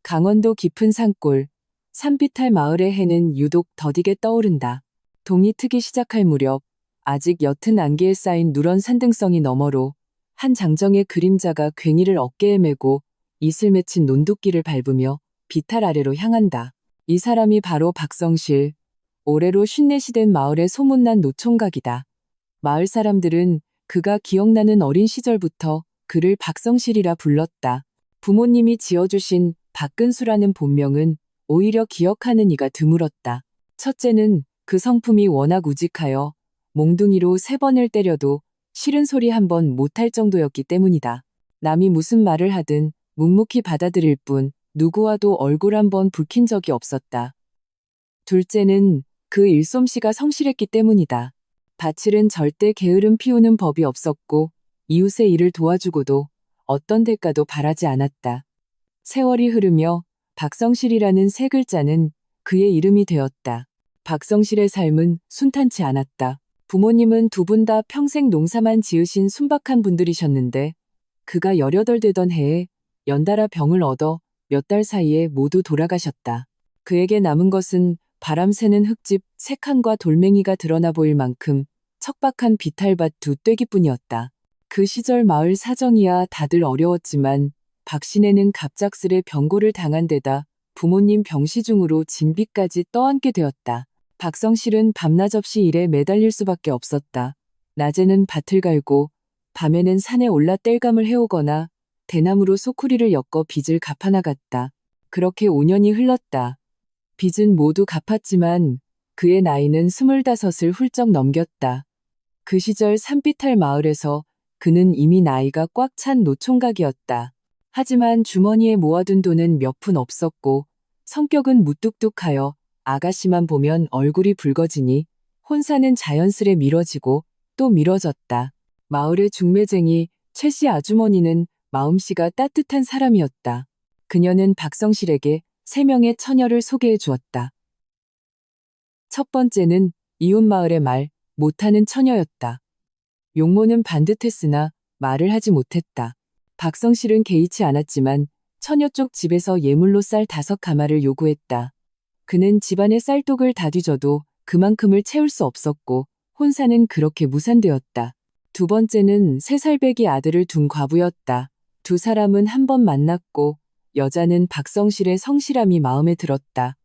강원도 깊은 산골, 산비탈 마을의 해는 유독 더디게 떠오른다. 동이 트기 시작할 무렵 아직 옅은 안개에 쌓인 누런 산등성이 너머로 한 장정의 그림자가 괭이를 어깨에 메고 이슬 맺힌 논둑길을 밟으며 비탈 아래로 향한다. 이 사람이 바로 박성실, 올해로 54시 된 마을의 소문난 노총각이다. 마을 사람들은 그가 기억나는 어린 시절부터 그를 박성실이라 불렀다. 부모님이 지어주신 박근수라는 본명은 오히려 기억하는 이가 드물었다. 첫째는 그 성품이 워낙 우직하여 몽둥이로 3번을 때려도 싫은 소리 한 번 못할 정도였기 때문이다. 남이 무슨 말을 하든 묵묵히 받아들일 뿐 누구와도 얼굴 한 번 붉힌 적이 없었다. 둘째는 그 일솜씨가 성실했기 때문이다. 밭일은 절대 게으름 피우는 법이 없었고 이웃의 일을 도와주고도 어떤 대가도 바라지 않았다. 세월이 흐르며 박성실이라는 3글자는 그의 이름이 되었다. 박성실의 삶은 순탄치 않았다. 부모님은 두 분 다 평생 농사만 지으신 순박한 분들이셨는데 그가 18 되던 해에 연달아 병을 얻어 몇 달 사이에 모두 돌아가셨다. 그에게 남은 것은 바람 새는 흙집 3칸과 돌멩이가 드러나 보일 만큼 척박한 비탈밭 2떼기뿐이었다. 그 시절 마을 사정이야 다들 어려웠지만 박씨네는 갑작스레 병고를 당한 데다 부모님 병시중으로 진비까지 떠안게 되었다. 박성실은 밤낮 없이 일에 매달릴 수밖에 없었다. 낮에는 밭을 갈고 밤에는 산에 올라 땔감을 해오거나 대나무로 소쿠리를 엮어 빚을 갚아나갔다. 그렇게 5년이 흘렀다. 빚은 모두 갚았지만 그의 나이는 25을 훌쩍 넘겼다. 그 시절 산비탈 마을에서 그는 이미 나이가 꽉 찬 노총각이었다. 하지만 주머니에 모아둔 돈은 몇 푼 없었고 성격은 무뚝뚝하여 아가씨만 보면 얼굴이 붉어지니 혼사는 자연스레 미뤄지고 또 미뤄졌다. 마을의 중매쟁이 최씨 아주머니는 마음씨가 따뜻한 사람이었다. 그녀는 박성실에게 3명의 처녀를 소개해 주었다. 첫 번째는 이웃마을의 말 못하는 처녀였다. 용모는 반듯했으나 말을 하지 못했다. 박성실은 개의치 않았지만 처녀 쪽 집에서 예물로 쌀 5가마를 요구했다. 그는 집안의 쌀독을 다 뒤져도 그만큼을 채울 수 없었고 혼사는 그렇게 무산되었다. 두 번째는 3살배기 아들을 둔 과부였다. 두 사람은 한 번 만났고 여자는 박성실의 성실함이 마음에 들었다.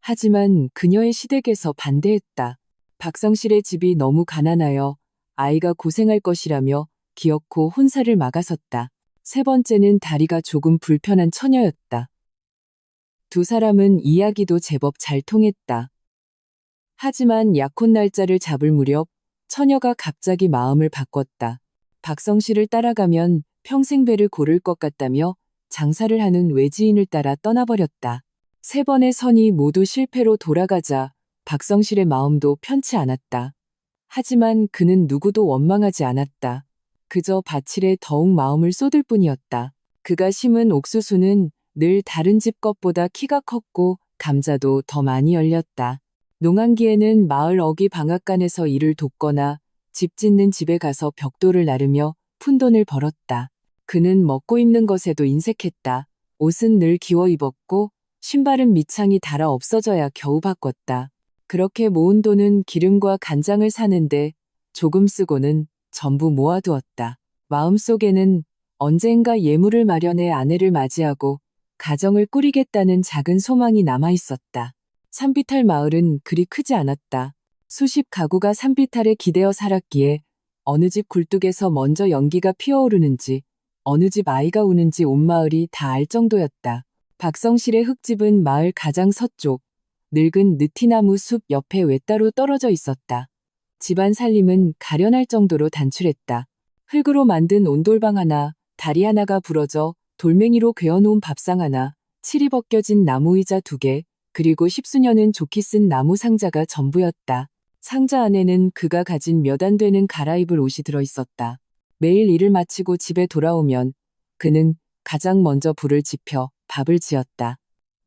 하지만 그녀의 시댁에서 반대했다. 박성실의 집이 너무 가난하여 아이가 고생할 것이라며 기어코 혼사를 막아섰다. 세 번째는 다리가 조금 불편한 처녀였다. 두 사람은 이야기도 제법 잘 통했다. 하지만 약혼 날짜를 잡을 무렵 처녀가 갑자기 마음을 바꿨다. 박성실을 따라가면 평생 배를 고를 것 같다며 장사를 하는 외지인을 따라 떠나버렸다. 3번의 선이 모두 실패로 돌아가자 박성실의 마음도 편치 않았다. 하지만 그는 누구도 원망하지 않았다. 그저 밭일에 더욱 마음을 쏟을 뿐이었다. 그가 심은 옥수수는 늘 다른 집 것보다 키가 컸고 감자도 더 많이 열렸다. 농한기에는 마을 어귀 방앗간에서 일을 돕거나 집 짓는 집에 가서 벽돌을 나르며 푼돈을 벌었다. 그는 먹고 입는 것에도 인색했다. 옷은 늘 기워 입었고 신발은 밑창이 닳아 없어져야 겨우 바꿨다. 그렇게 모은 돈은 기름과 간장을 사는데 조금 쓰고는 전부 모아두었다. 마음속에는 언젠가 예물을 마련해 아내를 맞이하고 가정을 꾸리겠다는 작은 소망이 남아있었다. 산비탈 마을은 그리 크지 않았다. 수십 가구가 산비탈에 기대어 살았기에 어느 집 굴뚝에서 먼저 연기가 피어오르는지 어느 집 아이가 우는지 온 마을이 다 알 정도였다. 박성실의 흙집은 마을 가장 서쪽 늙은 느티나무 숲 옆에 외따로 떨어져 있었다. 집안 살림은 가련할 정도로 단출했다. 흙으로 만든 온돌방 하나, 다리 하나가 부러져 돌멩이로 괴어놓은 밥상 하나, 칠이 벗겨진 나무 의자 2개, 그리고 10수년은 좋게 쓴 나무 상자가 전부였다. 상자 안에는 그가 가진 몇 안 되는 갈아입을 옷이 들어있었다. 매일 일을 마치고 집에 돌아오면 그는 가장 먼저 불을 지펴 밥을 지었다.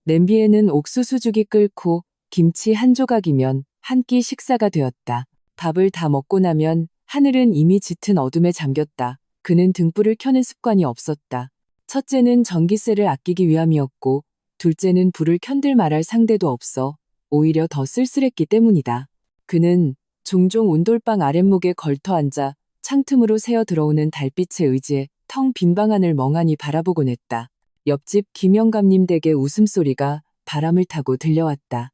냄비에는 옥수수죽이 끓고 김치 한 조각이면 한 끼 식사가 되었다. 밥을 다 먹고 나면 하늘은 이미 짙은 어둠에 잠겼다. 그는 등불을 켜는 습관이 없었다. 첫째는 전기세를 아끼기 위함이었고 둘째는 불을 켠들 말할 상대도 없어 오히려 더 쓸쓸했기 때문이다. 그는 종종 온돌방 아랫목에 걸터 앉아 창틈으로 새어 들어오는 달빛에 의지해 텅 빈 방 안을 멍하니 바라보곤 했다. 옆집 김영감님 댁의 웃음소리가 바람을 타고 들려왔다.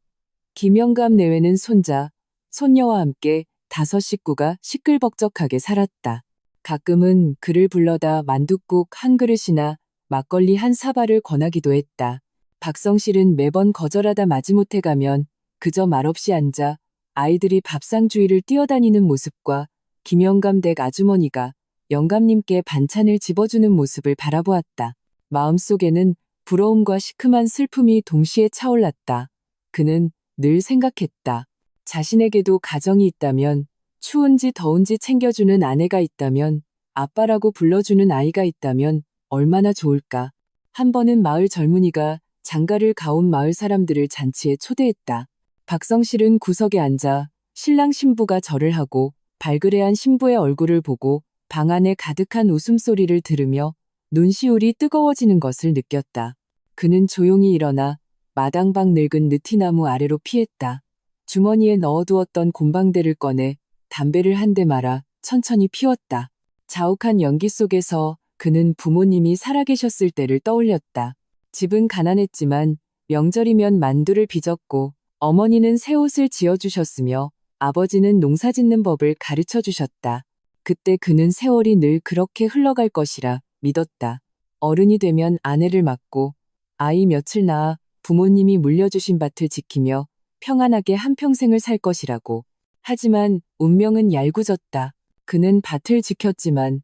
김영감 내외는 손자, 손녀와 함께 5식구가 시끌벅적하게 살았다. 가끔은 그를 불러다 만둣국 한 그릇이나 막걸리 한 사발을 권하기도 했다. 박성실은 매번 거절하다 마지못해 가면 그저 말없이 앉아 아이들이 밥상 주위를 뛰어다니는 모습과 김영감 댁 아주머니가 영감님께 반찬을 집어주는 모습을 바라보았다. 마음속에는 부러움과 시큼한 슬픔이 동시에 차올랐다. 그는 늘 생각했다. 자신에게도 가정이 있다면, 추운지 더운지 챙겨주는 아내가 있다면, 아빠라고 불러주는 아이가 있다면 얼마나 좋을까. 한 번은 마을 젊은이가 장가를 가온 마을 사람들을 잔치에 초대했다. 박성실은 구석에 앉아 신랑 신부가 절을 하고 발그레한 신부의 얼굴을 보고 방 안에 가득한 웃음소리를 들으며 눈시울이 뜨거워지는 것을 느꼈다. 그는 조용히 일어나 마당방 늙은 느티나무 아래로 피했다. 주머니에 넣어두었던 곰방대를 꺼내 담배를 한 대 말아 천천히 피웠다. 자욱한 연기 속에서 그는 부모님이 살아계셨을 때를 떠올렸다. 집은 가난했지만 명절이면 만두를 빚었고 어머니는 새 옷을 지어주셨으며 아버지는 농사짓는 법을 가르쳐 주셨다. 그때 그는 세월이 늘 그렇게 흘러갈 것이라 믿었다. 어른이 되면 아내를 맡고 아이 며칠 낳아 부모님이 물려주신 밭을 지키며 평안하게 한평생을 살 것이라고. 하지만 운명은 얄궂었다. 그는 밭을 지켰지만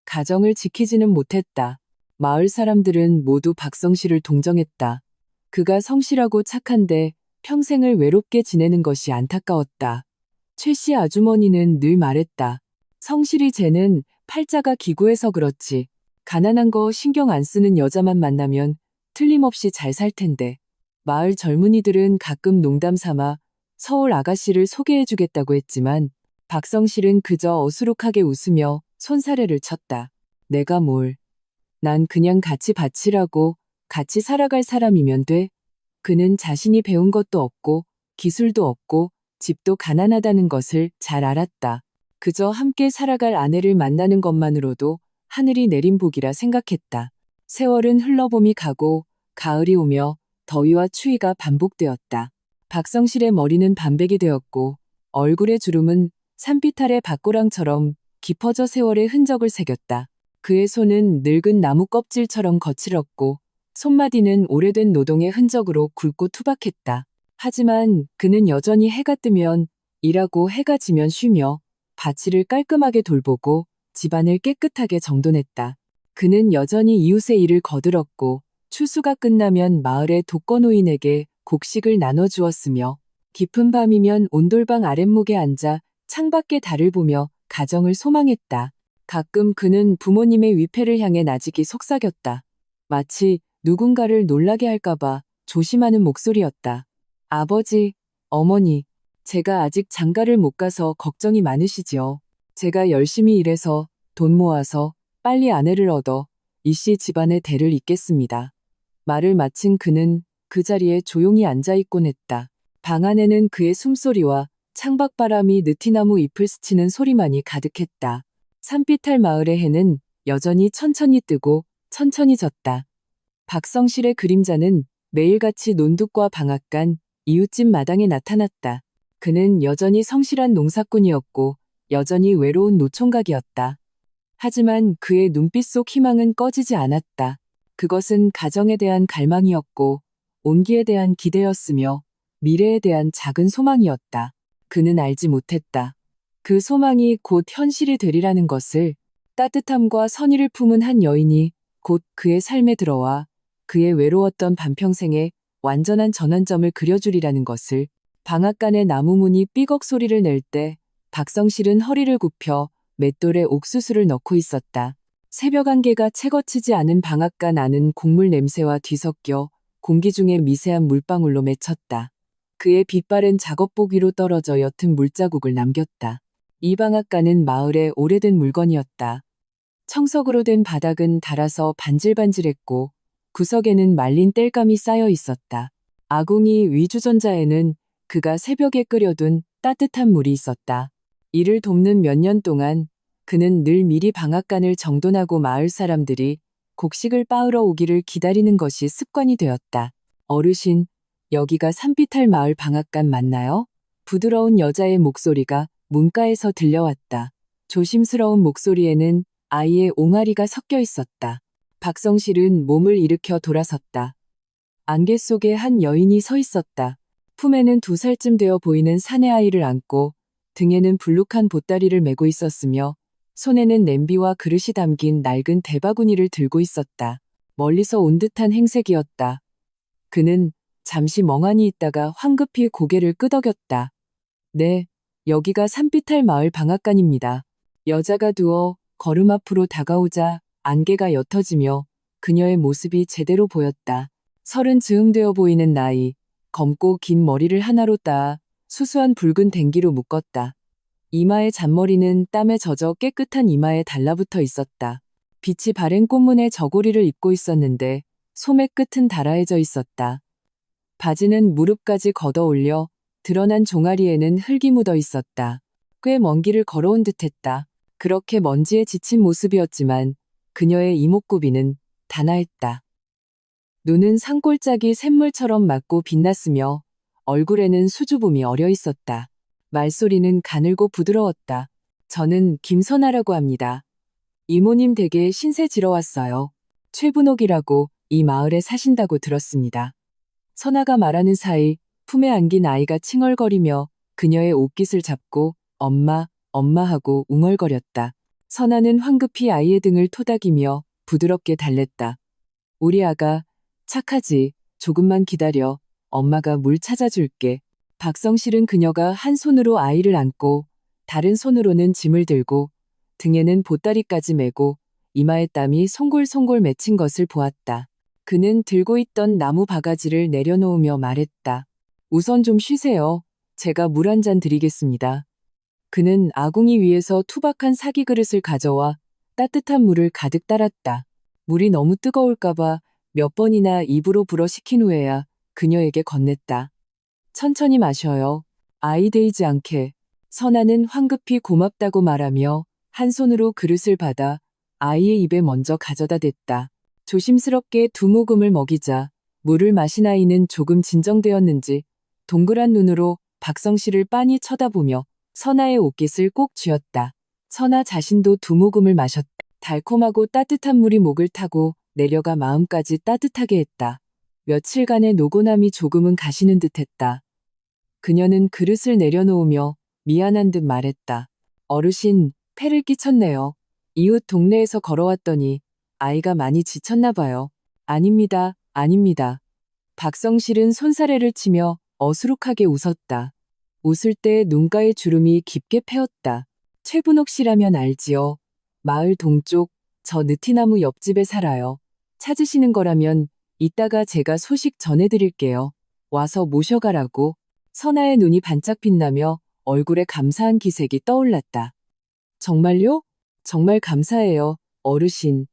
가정을 지키지는 못했다. 마을 사람들은 모두 박성실을 동정했다. 그가 성실하고 착한데 평생을 외롭게 지내는 것이 안타까웠다. 최 씨 아주머니는 늘 말했다. 성실이 쟤는 팔자가 기구해서 그렇지. 가난한 거 신경 안 쓰는 여자만 만나면 틀림없이 잘 살 텐데. 마을 젊은이들은 가끔 농담 삼아 서울 아가씨를 소개해주겠다고 했지만 박성실은 그저 어수룩하게 웃으며 손사래를 쳤다. 내가 뭘. 난 그냥 같이 바치라고, 같이 살아갈 사람이면 돼. 그는 자신이 배운 것도 없고 기술도 없고 집도 가난하다는 것을 잘 알았다. 그저 함께 살아갈 아내를 만나는 것만으로도 하늘이 내린 복이라 생각했다. 세월은 흘러봄이 가고 가을이 오며 더위와 추위가 반복되었다. 박성실의 머리는 반백이 되었고 얼굴의 주름은 산빛 아래 밭고랑처럼 깊어져 세월의 흔적을 새겼다. 그의 손은 늙은 나무 껍질처럼 거칠었고 손마디는 오래된 노동의 흔적으로 굵고 투박했다. 하지만 그는 여전히 해가 뜨면 일하고 해가 지면 쉬며 밭일을 깔끔하게 돌보고 집안을 깨끗하게 정돈했다. 그는 여전히 이웃의 일을 거들었고 추수가 끝나면 마을의 독거노인에게 곡식을 나눠주었으며 깊은 밤이면 온돌방 아랫목에 앉아 창밖의 달을 보며 가정을 소망했다. 가끔 그는 부모님의 위패를 향해 나직이 속삭였다. 마치 누군가를 놀라게 할까봐 조심하는 목소리였다. 아버지, 어머니, 제가 아직 장가를 못 가서 걱정이 많으시지요. 제가 열심히 일해서 돈 모아서 빨리 아내를 얻어 이씨 집안의 대를 잇겠습니다. 말을 마친 그는 그 자리에 조용히 앉아있곤 했다. 방 안에는 그의 숨소리와 창밖바람이 느티나무 잎을 스치는 소리만이 가득했다. 산비탈 마을의 해는 여전히 천천히 뜨고 천천히 졌다. 박성실의 그림자는 매일같이 논둑과 방앗간 이웃집 마당에 나타났다. 그는 여전히 성실한 농사꾼이었고 여전히 외로운 노총각이었다. 하지만 그의 눈빛 속 희망은 꺼지지 않았다. 그것은 가정에 대한 갈망이었고 온기에 대한 기대였으며 미래에 대한 작은 소망이었다. 그는 알지 못했다. 그 소망이 곧 현실이 되리라는 것을. 따뜻함과 선의를 품은 한 여인이 곧 그의 삶에 들어와 그의 외로웠던 반평생에 완전한 전환점을 그려주리라는 것을. 방앗간의 나무문이 삐걱 소리를 낼 때 박성실은 허리를 굽혀 맷돌에 옥수수를 넣고 있었다. 새벽 안개가 채 거치지 않은 방앗간 안은 곡물 냄새와 뒤섞여 공기 중에 미세한 물방울로 맺혔다. 그의 빛바랜 작업복 위로 떨어져 옅은 물자국을 남겼다. 이 방앗간은 마을의 오래된 물건이었다. 청석으로 된 바닥은 닳아서 반질반질했고 구석에는 말린 땔감이 쌓여 있었다. 아궁이 위주전자에는 그가 새벽에 끓여둔 따뜻한 물이 있었다. 이를 돕는 몇 년 동안 그는 늘 미리 방앗간을 정돈하고 마을 사람들이 곡식을 빻으러 오기를 기다리는 것이 습관이 되었다. 어르신, 여기가 산비탈 마을 방앗간 맞나요? 부드러운 여자의 목소리가 문가에서 들려왔다. 조심스러운 목소리에는 아이의 옹알이가 섞여 있었다. 박성실은 몸을 일으켜 돌아섰다. 안개 속에 한 여인이 서 있었다. 품에는 2살쯤 되어 보이는 사내 아이를 안고 등에는 불룩한 보따리를 메고 있었으며 손에는 냄비와 그릇이 담긴 낡은 대바구니를 들고 있었다. 멀리서 온 듯한 행색이었다. 그는 잠시 멍하니 있다가 황급히 고개를 끄덕였다. 네, 여기가 산비탈 마을 방앗간입니다. 여자가 두어 걸음 앞으로 다가오자 안개가 옅어지며 그녀의 모습이 제대로 보였다. 30 즈음 되어 보이는 나이, 검고 긴 머리를 하나로 따아 수수한 붉은 댕기로 묶었다. 이마의 잔머리는 땀에 젖어 깨끗한 이마에 달라붙어 있었다. 빛이 바랜 꽃무늬 저고리를 입고 있었는데 소매 끝은 달아해져 있었다. 바지는 무릎까지 걷어 올려 드러난 종아리에는 흙이 묻어 있었다. 꽤 먼 길을 걸어온 듯했다. 그렇게 먼지에 지친 모습이었지만 그녀의 이목구비는 단아했다. 눈은 산골짜기 샘물처럼 맑고 빛났으며 얼굴에는 수줍음이 어려 있었다. 말소리는 가늘고 부드러웠다. 저는 김선아라고 합니다. 이모님 댁에 신세 지러 왔어요. 최분옥이라고 이 마을에 사신다고 들었습니다. 선아가 말하는 사이 품에 안긴 아이가 칭얼거리며 그녀의 옷깃을 잡고 엄마, 엄마 하고 웅얼거렸다. 선아는 황급히 아이의 등을 토닥이며 부드럽게 달랬다. 우리 아가 착하지. 조금만 기다려. 엄마가 물 찾아줄게. 박성실은 그녀가 한 손으로 아이를 안고 다른 손으로는 짐을 들고 등에는 보따리까지 메고 이마에 땀이 송골송골 맺힌 것을 보았다. 그는 들고 있던 나무 바가지를 내려놓으며 말했다. 우선 좀 쉬세요. 제가 물 한 잔 드리겠습니다. 그는 아궁이 위에서 투박한 사기 그릇을 가져와 따뜻한 물을 가득 따랐다. 물이 너무 뜨거울까봐 몇 번이나 입으로 불어 식힌 후에야 그녀에게 건넸다. 천천히 마셔요. 아이 데이지 않게. 선아는 황급히 고맙다고 말하며 한 손으로 그릇을 받아 아이의 입에 먼저 가져다 댔다. 조심스럽게 2모금을 먹이자 물을 마신 아이는 조금 진정되었는지 동그란 눈으로 박성실을 빤히 쳐다보며 선아의 옷깃을 꼭 쥐었다. 선아 자신도 2모금을 마셨다. 달콤하고 따뜻한 물이 목을 타고 내려가 마음까지 따뜻하게 했다. 며칠간의 노곤함이 조금은 가시는 듯했다. 그녀는 그릇을 내려놓으며 미안한 듯 말했다. 어르신, 폐를 끼쳤네요. 이웃 동네에서 걸어왔더니 아이가 많이 지쳤나 봐요. 아닙니다, 아닙니다. 박성실은 손사래를 치며 어수룩하게 웃었다. 웃을 때 눈가의 주름이 깊게 패었다. 최분옥 씨라면 알지요. 마을 동쪽 저 느티나무 옆집에 살아요. 찾으시는 거라면 이따가 제가 소식 전해드릴게요. 와서 모셔가라고. 선아의 눈이 반짝 빛나며 얼굴에 감사한 기색이 떠올랐다. 정말요? 정말 감사해요, 어르신.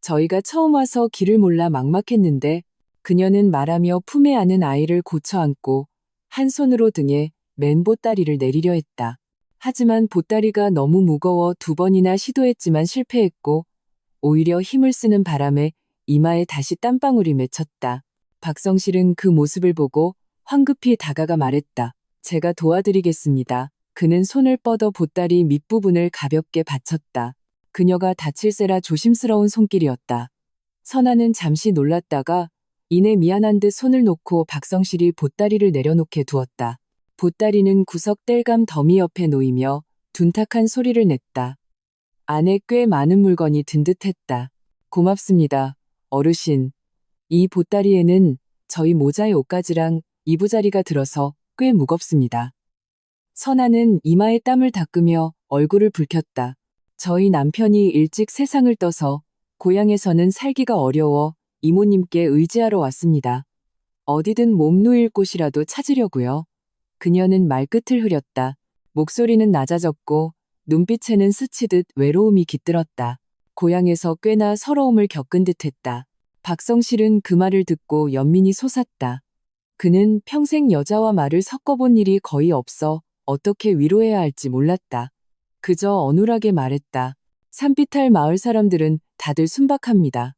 저희가 처음 와서 길을 몰라 막막했는데 그녀는 말하며 품에 안은 아이를 고쳐 안고 한 손으로 등에 맨 보따리를 내리려 했다. 하지만 보따리가 너무 무거워 2번이나 시도했지만 실패했고 오히려 힘을 쓰는 바람에 이마에 다시 땀방울이 맺혔다. 박성실은 그 모습을 보고 황급히 다가가 말했다. 제가 도와드리겠습니다. 그는 손을 뻗어 보따리 밑부분을 가볍게 받쳤다. 그녀가 다칠세라 조심스러운 손길이었다. 선아는 잠시 놀랐다가 이내 미안한 듯 손을 놓고 박성실이 보따리를 내려놓게 두었다. 보따리는 구석 땔감 더미 옆에 놓이며 둔탁한 소리를 냈다. 안에 꽤 많은 물건이 든 듯했다. 고맙습니다, 어르신. 이 보따리에는 저희 모자의 옷가지랑 이부자리가 들어서 꽤 무겁습니다. 선아는 이마에 땀을 닦으며 얼굴을 붉혔다. 저희 남편이 일찍 세상을 떠서 고향에서는 살기가 어려워 이모님께 의지하러 왔습니다. 어디든 몸 누일 곳이라도 찾으려고요. 그녀는 말끝을 흐렸다. 목소리는 낮아졌고 눈빛에는 스치듯 외로움이 깃들었다. 고향에서 꽤나 서러움을 겪은 듯했다. 박성실은 그 말을 듣고 연민이 솟았다. 그는 평생 여자와 말을 섞어본 일이 거의 없어 어떻게 위로해야 할지 몰랐다. 그저 어눌하게 말했다. 산비탈 마을 사람들은 다들 순박합니다.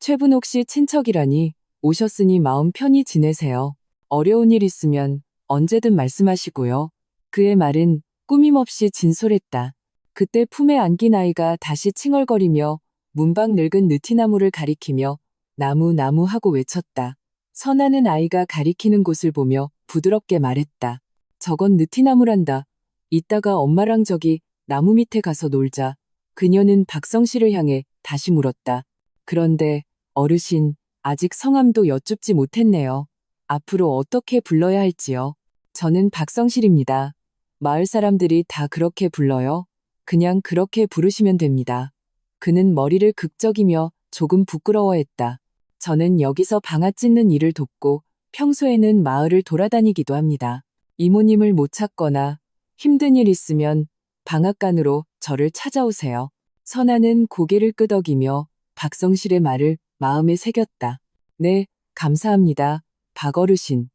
최분옥 씨 친척이라니 오셨으니 마음 편히 지내세요. 어려운 일 있으면 언제든 말씀하시고요. 그의 말은 꾸밈없이 진솔했다. 그때 품에 안긴 아이가 다시 칭얼거리며 문밖 늙은 느티나무를 가리키며 나무 나무 하고 외쳤다. 선아는 아이가 가리키는 곳을 보며 부드럽게 말했다. 저건 느티나무란다. 이따가 엄마랑 저기 나무 밑에 가서 놀자. 그녀는 박성실을 향해 다시 물었다. 그런데 어르신, 아직 성함도 여쭙지 못했네요. 앞으로 어떻게 불러야 할지요? 저는 박성실입니다. 마을 사람들이 다 그렇게 불러요. 그냥 그렇게 부르시면 됩니다. 그는 머리를 극적이며 조금 부끄러워했다. 저는 여기서 방아 찧는 일을 돕고 평소에는 마을을 돌아다니기도 합니다. 이모님을 못 찾거나 힘든 일 있으면 방앗간으로 저를 찾아오세요. 선아는 고개를 끄덕이며 박성실의 말을 마음에 새겼다. 네, 감사합니다. 박어르신.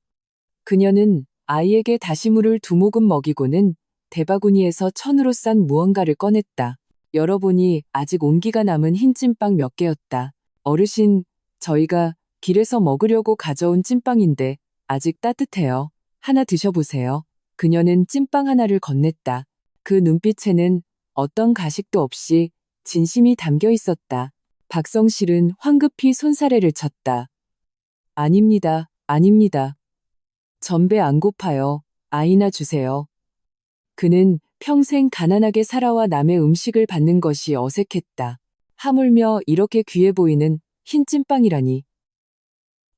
그녀는 아이에게 다시물을 두 모금 먹이고는 대바구니에서 천으로 싼 무언가를 꺼냈다. 열어보니 아직 온기가 남은 흰 찐빵 몇 개였다. 어르신, 저희가 길에서 먹으려고 가져온 찐빵인데 아직 따뜻해요. 하나 드셔보세요. 그녀는 찐빵 하나를 건넸다. 그 눈빛에는 어떤 가식도 없이 진심이 담겨 있었다. 박성실은 황급히 손사래를 쳤다. 아닙니다. 아닙니다. 전배 안 고파요. 아이나 주세요. 그는 평생 가난하게 살아와 남의 음식을 받는 것이 어색했다. 하물며 이렇게 귀해 보이는 흰 찐빵이라니.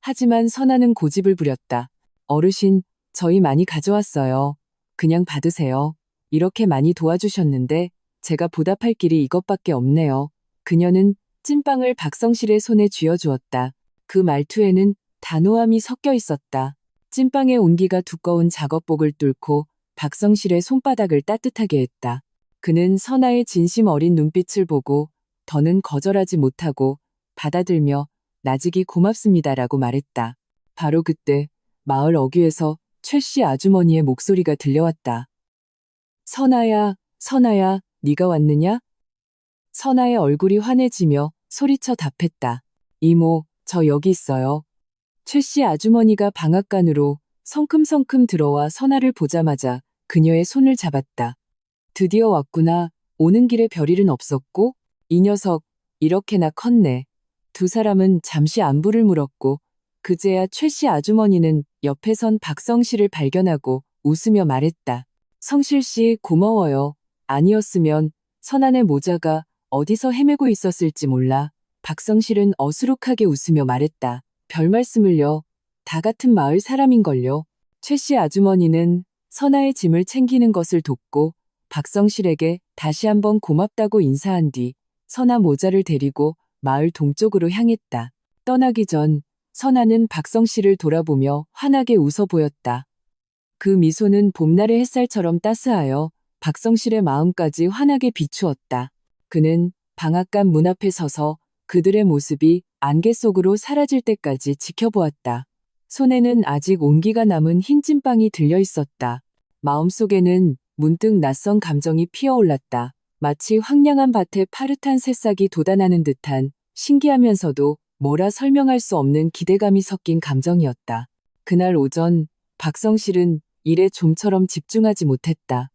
하지만 선아는 고집을 부렸다. 어르신, 저희 많이 가져왔어요. 그냥 받으세요. 이렇게 많이 도와주셨는데 제가 보답할 길이 이것밖에 없네요. 그녀는 찐빵을 박성실의 손에 쥐어주었다. 그 말투에는 단호함이 섞여 있었다. 찐빵의 온기가 두꺼운 작업복을 뚫고 박성실의 손바닥을 따뜻하게 했다. 그는 선아의 진심 어린 눈빛을 보고 더는 거절하지 못하고 받아들며 나직이 고맙습니다라고 말했다. 바로 그때 마을 어귀에서 최 씨 아주머니의 목소리가 들려왔다. 선아야, 선아야, 네가 왔느냐? 선아의 얼굴이 환해지며 소리쳐 답했다. 이모, 저 여기 있어요. 최 씨 아주머니가 방앗간으로 성큼성큼 들어와 선아를 보자마자 그녀의 손을 잡았다. 드디어 왔구나. 오는 길에 별일은 없었고? 이 녀석, 이렇게나 컸네. 두 사람은 잠시 안부를 물었고 그제야 최 씨 아주머니는 옆에 선 박성실을 발견하고 웃으며 말했다. 성실 씨 고마워요. 아니었으면 선안의 모자가 어디서 헤매고 있었을지 몰라. 박성실은 어수룩하게 웃으며 말했다. 별 말씀을요. 다 같은 마을 사람인걸요. 최 씨 아주머니는 선아의 짐을 챙기는 것을 돕고 박성실에게 다시 한번 고맙다고 인사한 뒤 선아 모자를 데리고 마을 동쪽으로 향했다. 떠나기 전 선아는 박성실을 돌아보며 환하게 웃어 보였다. 그 미소는 봄날의 햇살처럼 따스하여 박성실의 마음까지 환하게 비추었다. 그는 방앗간 문 앞에 서서 그들의 모습이 안개 속으로 사라질 때까지 지켜보았다. 손에는 아직 온기가 남은 흰 찐빵이 들려 있었다. 마음속에는 문득 낯선 감정이 피어올랐다. 마치 황량한 밭에 파릇한 새싹이 돋아나는 듯한 신기하면서도 뭐라 설명할 수 없는 기대감이 섞인 감정이었다. 그날 오전 박성실은 일에 좀처럼 집중하지 못했다.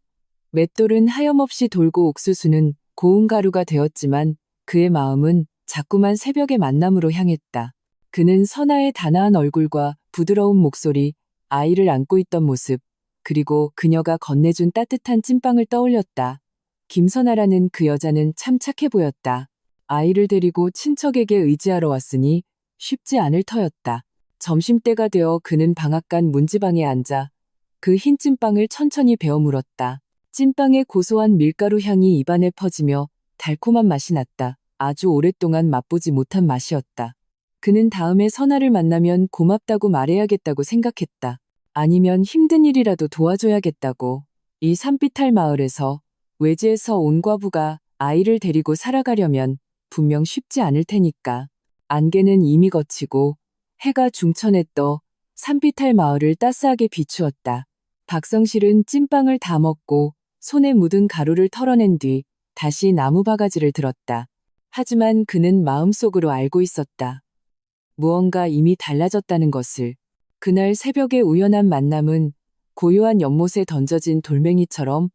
맷돌은 하염없이 돌고 옥수수는 고운 가루가 되었지만 그의 마음은 자꾸만 새벽의 만남으로 향했다. 그는 선아의 단아한 얼굴과 부드러운 목소리, 아이를 안고 있던 모습, 그리고 그녀가 건네준 따뜻한 찐빵을 떠올렸다. 김선아라는 그 여자는 참 착해 보였다. 아이를 데리고 친척에게 의지하러 왔으니 쉽지 않을 터였다. 점심때가 되어 그는 방앗간 문지방에 앉아 그 흰 찐빵을 천천히 베어 물었다. 찐빵의 고소한 밀가루 향이 입안에 퍼지며 달콤한 맛이 났다. 아주 오랫동안 맛보지 못한 맛이었다. 그는 다음에 선아를 만나면 고맙다고 말해야겠다고 생각했다. 아니면 힘든 일이라도 도와줘야겠다고. 이 산비탈 마을에서 외지에서 온 과부가 아이를 데리고 살아가려면 분명 쉽지 않을 테니까. 안개는 이미 걷히고 해가 중천에 떠 산비탈 마을을 따스하게 비추었다. 박성실은 찐빵을 다 먹고 손에 묻은 가루를 털어낸 뒤 다시 나무 바가지를 들었다. 하지만 그는 마음속으로 알고 있었다. 무언가 이미 달라졌다는 것을. 그날 새벽의 우연한 만남은 고요한 연못에 던져진 돌멩이처럼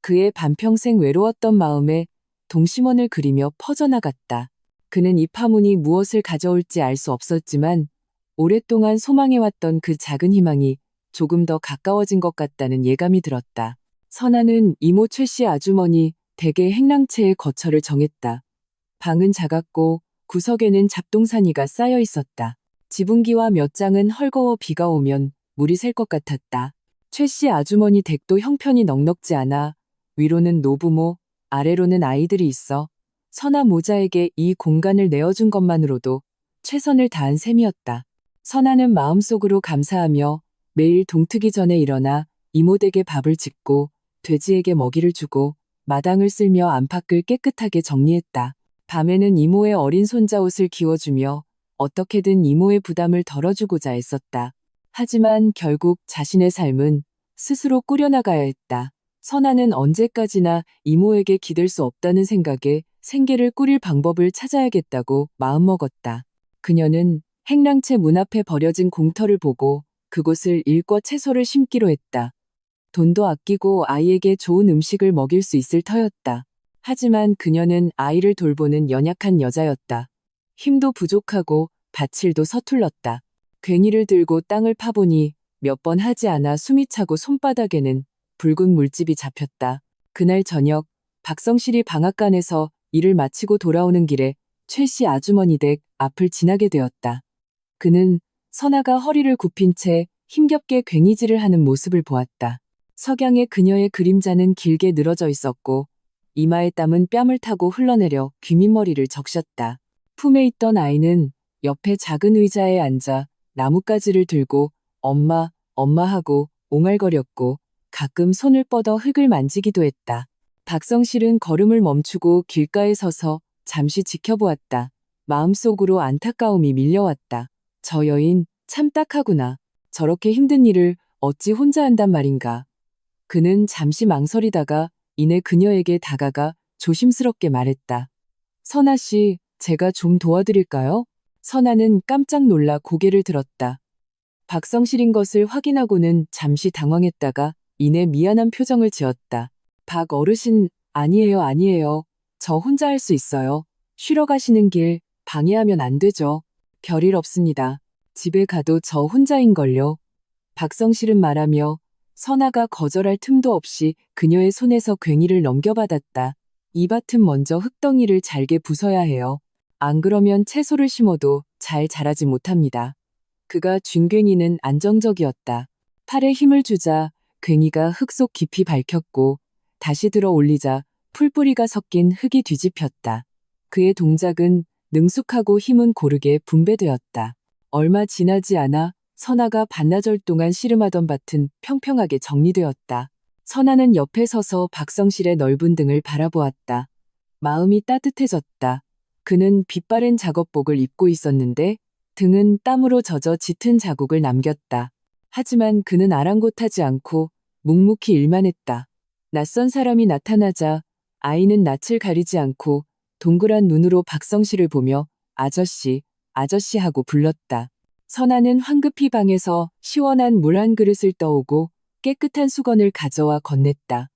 그의 반평생 외로웠던 마음에 동심원을 그리며 퍼져나갔다. 그는 이 파문이 무엇을 가져올지 알 수 없었지만 오랫동안 소망해왔던 그 작은 희망이 조금 더 가까워진 것 같다는 예감이 들었다. 선아는 이모 최씨 아주머니 댁의 행랑채의 거처를 정했다. 방은 작았고 구석에는 잡동사니가 쌓여 있었다. 지붕기와 몇 장은 헐거워 비가 오면 물이 셀 것 같았다. 최씨 아주머니 댁도 형편이 넉넉지 않아 위로는 노부모, 아래로는 아이들이 있어 선아 모자에게 이 공간을 내어준 것만으로도 최선을 다한 셈이었다. 선아는 마음속으로 감사하며 매일 동트기 전에 일어나 이모댁에 밥을 짓고 돼지에게 먹이를 주고 마당을 쓸며 안팎을 깨끗하게 정리했다. 밤에는 이모의 어린 손자 옷을 기워주며 어떻게든 이모의 부담을 덜어주고자 애썼다. 하지만 결국 자신의 삶은 스스로 꾸려나가야 했다. 선아는 언제까지나 이모에게 기댈 수 없다는 생각에 생계를 꾸릴 방법을 찾아야겠다고 마음먹었다. 그녀는 행랑채 문 앞에 버려진 공터를 보고 그곳을 일궈 채소를 심기로 했다. 돈도 아끼고 아이에게 좋은 음식을 먹일 수 있을 터였다. 하지만 그녀는 아이를 돌보는 연약한 여자였다. 힘도 부족하고 밭일도 서툴렀다. 괭이를 들고 땅을 파보니 몇 번 하지 않아 숨이 차고 손바닥에는 붉은 물집이 잡혔다. 그날 저녁 박성실이 방앗간에서 일을 마치고 돌아오는 길에 최씨 아주머니 댁 앞을 지나게 되었다. 그는 선아가 허리를 굽힌 채 힘겹게 괭이질을 하는 모습을 보았다. 석양의 그녀의 그림자는 길게 늘어져 있었고 이마의 땀은 뺨을 타고 흘러내려 귀밑머리를 적셨다. 품에 있던 아이는 옆에 작은 의자에 앉아 나뭇가지를 들고 엄마, 엄마 하고 옹알거렸고 가끔 손을 뻗어 흙을 만지기도 했다. 박성실은 걸음을 멈추고 길가에 서서 잠시 지켜보았다. 마음속으로 안타까움이 밀려왔다. 저 여인 참 딱하구나. 저렇게 힘든 일을 어찌 혼자 한단 말인가. 그는 잠시 망설이다가 이내 그녀에게 다가가 조심스럽게 말했다. 선아 씨, 제가 좀 도와드릴까요? 선아는 깜짝 놀라 고개를 들었다. 박성실인 것을 확인하고는 잠시 당황했다가 이내 미안한 표정을 지었다. 박 어르신, 아니에요, 아니에요. 저 혼자 할 수 있어요. 쉬러 가시는 길 방해하면 안 되죠. 별일 없습니다. 집에 가도 저 혼자인걸요. 박성실은 말하며 선아가 거절할 틈도 없이 그녀의 손에서 괭이를 넘겨받았다. 이 밭은 먼저 흙덩이를 잘게 부숴야 해요. 안 그러면 채소를 심어도 잘 자라지 못합니다. 그가 쥔 괭이는 안정적이었다. 팔에 힘을 주자 괭이가 흙 속 깊이 밝혔고 다시 들어 올리자 풀뿌리가 섞인 흙이 뒤집혔다. 그의 동작은 능숙하고 힘은 고르게 분배되었다. 얼마 지나지 않아 선아가 반나절 동안 씨름하던 밭은 평평하게 정리되었다. 선아는 옆에 서서 박성실의 넓은 등을 바라보았다. 마음이 따뜻해졌다. 그는 빛바랜 작업복을 입고 있었는데 등은 땀으로 젖어 짙은 자국을 남겼다. 하지만 그는 아랑곳하지 않고 묵묵히 일만 했다. 낯선 사람이 나타나자 아이는 낯을 가리지 않고 동그란 눈으로 박성실을 보며 아저씨, 아저씨 하고 불렀다. 선아는 황급히 방에서 시원한 물 한 그릇을 떠오고 깨끗한 수건을 가져와 건넸다.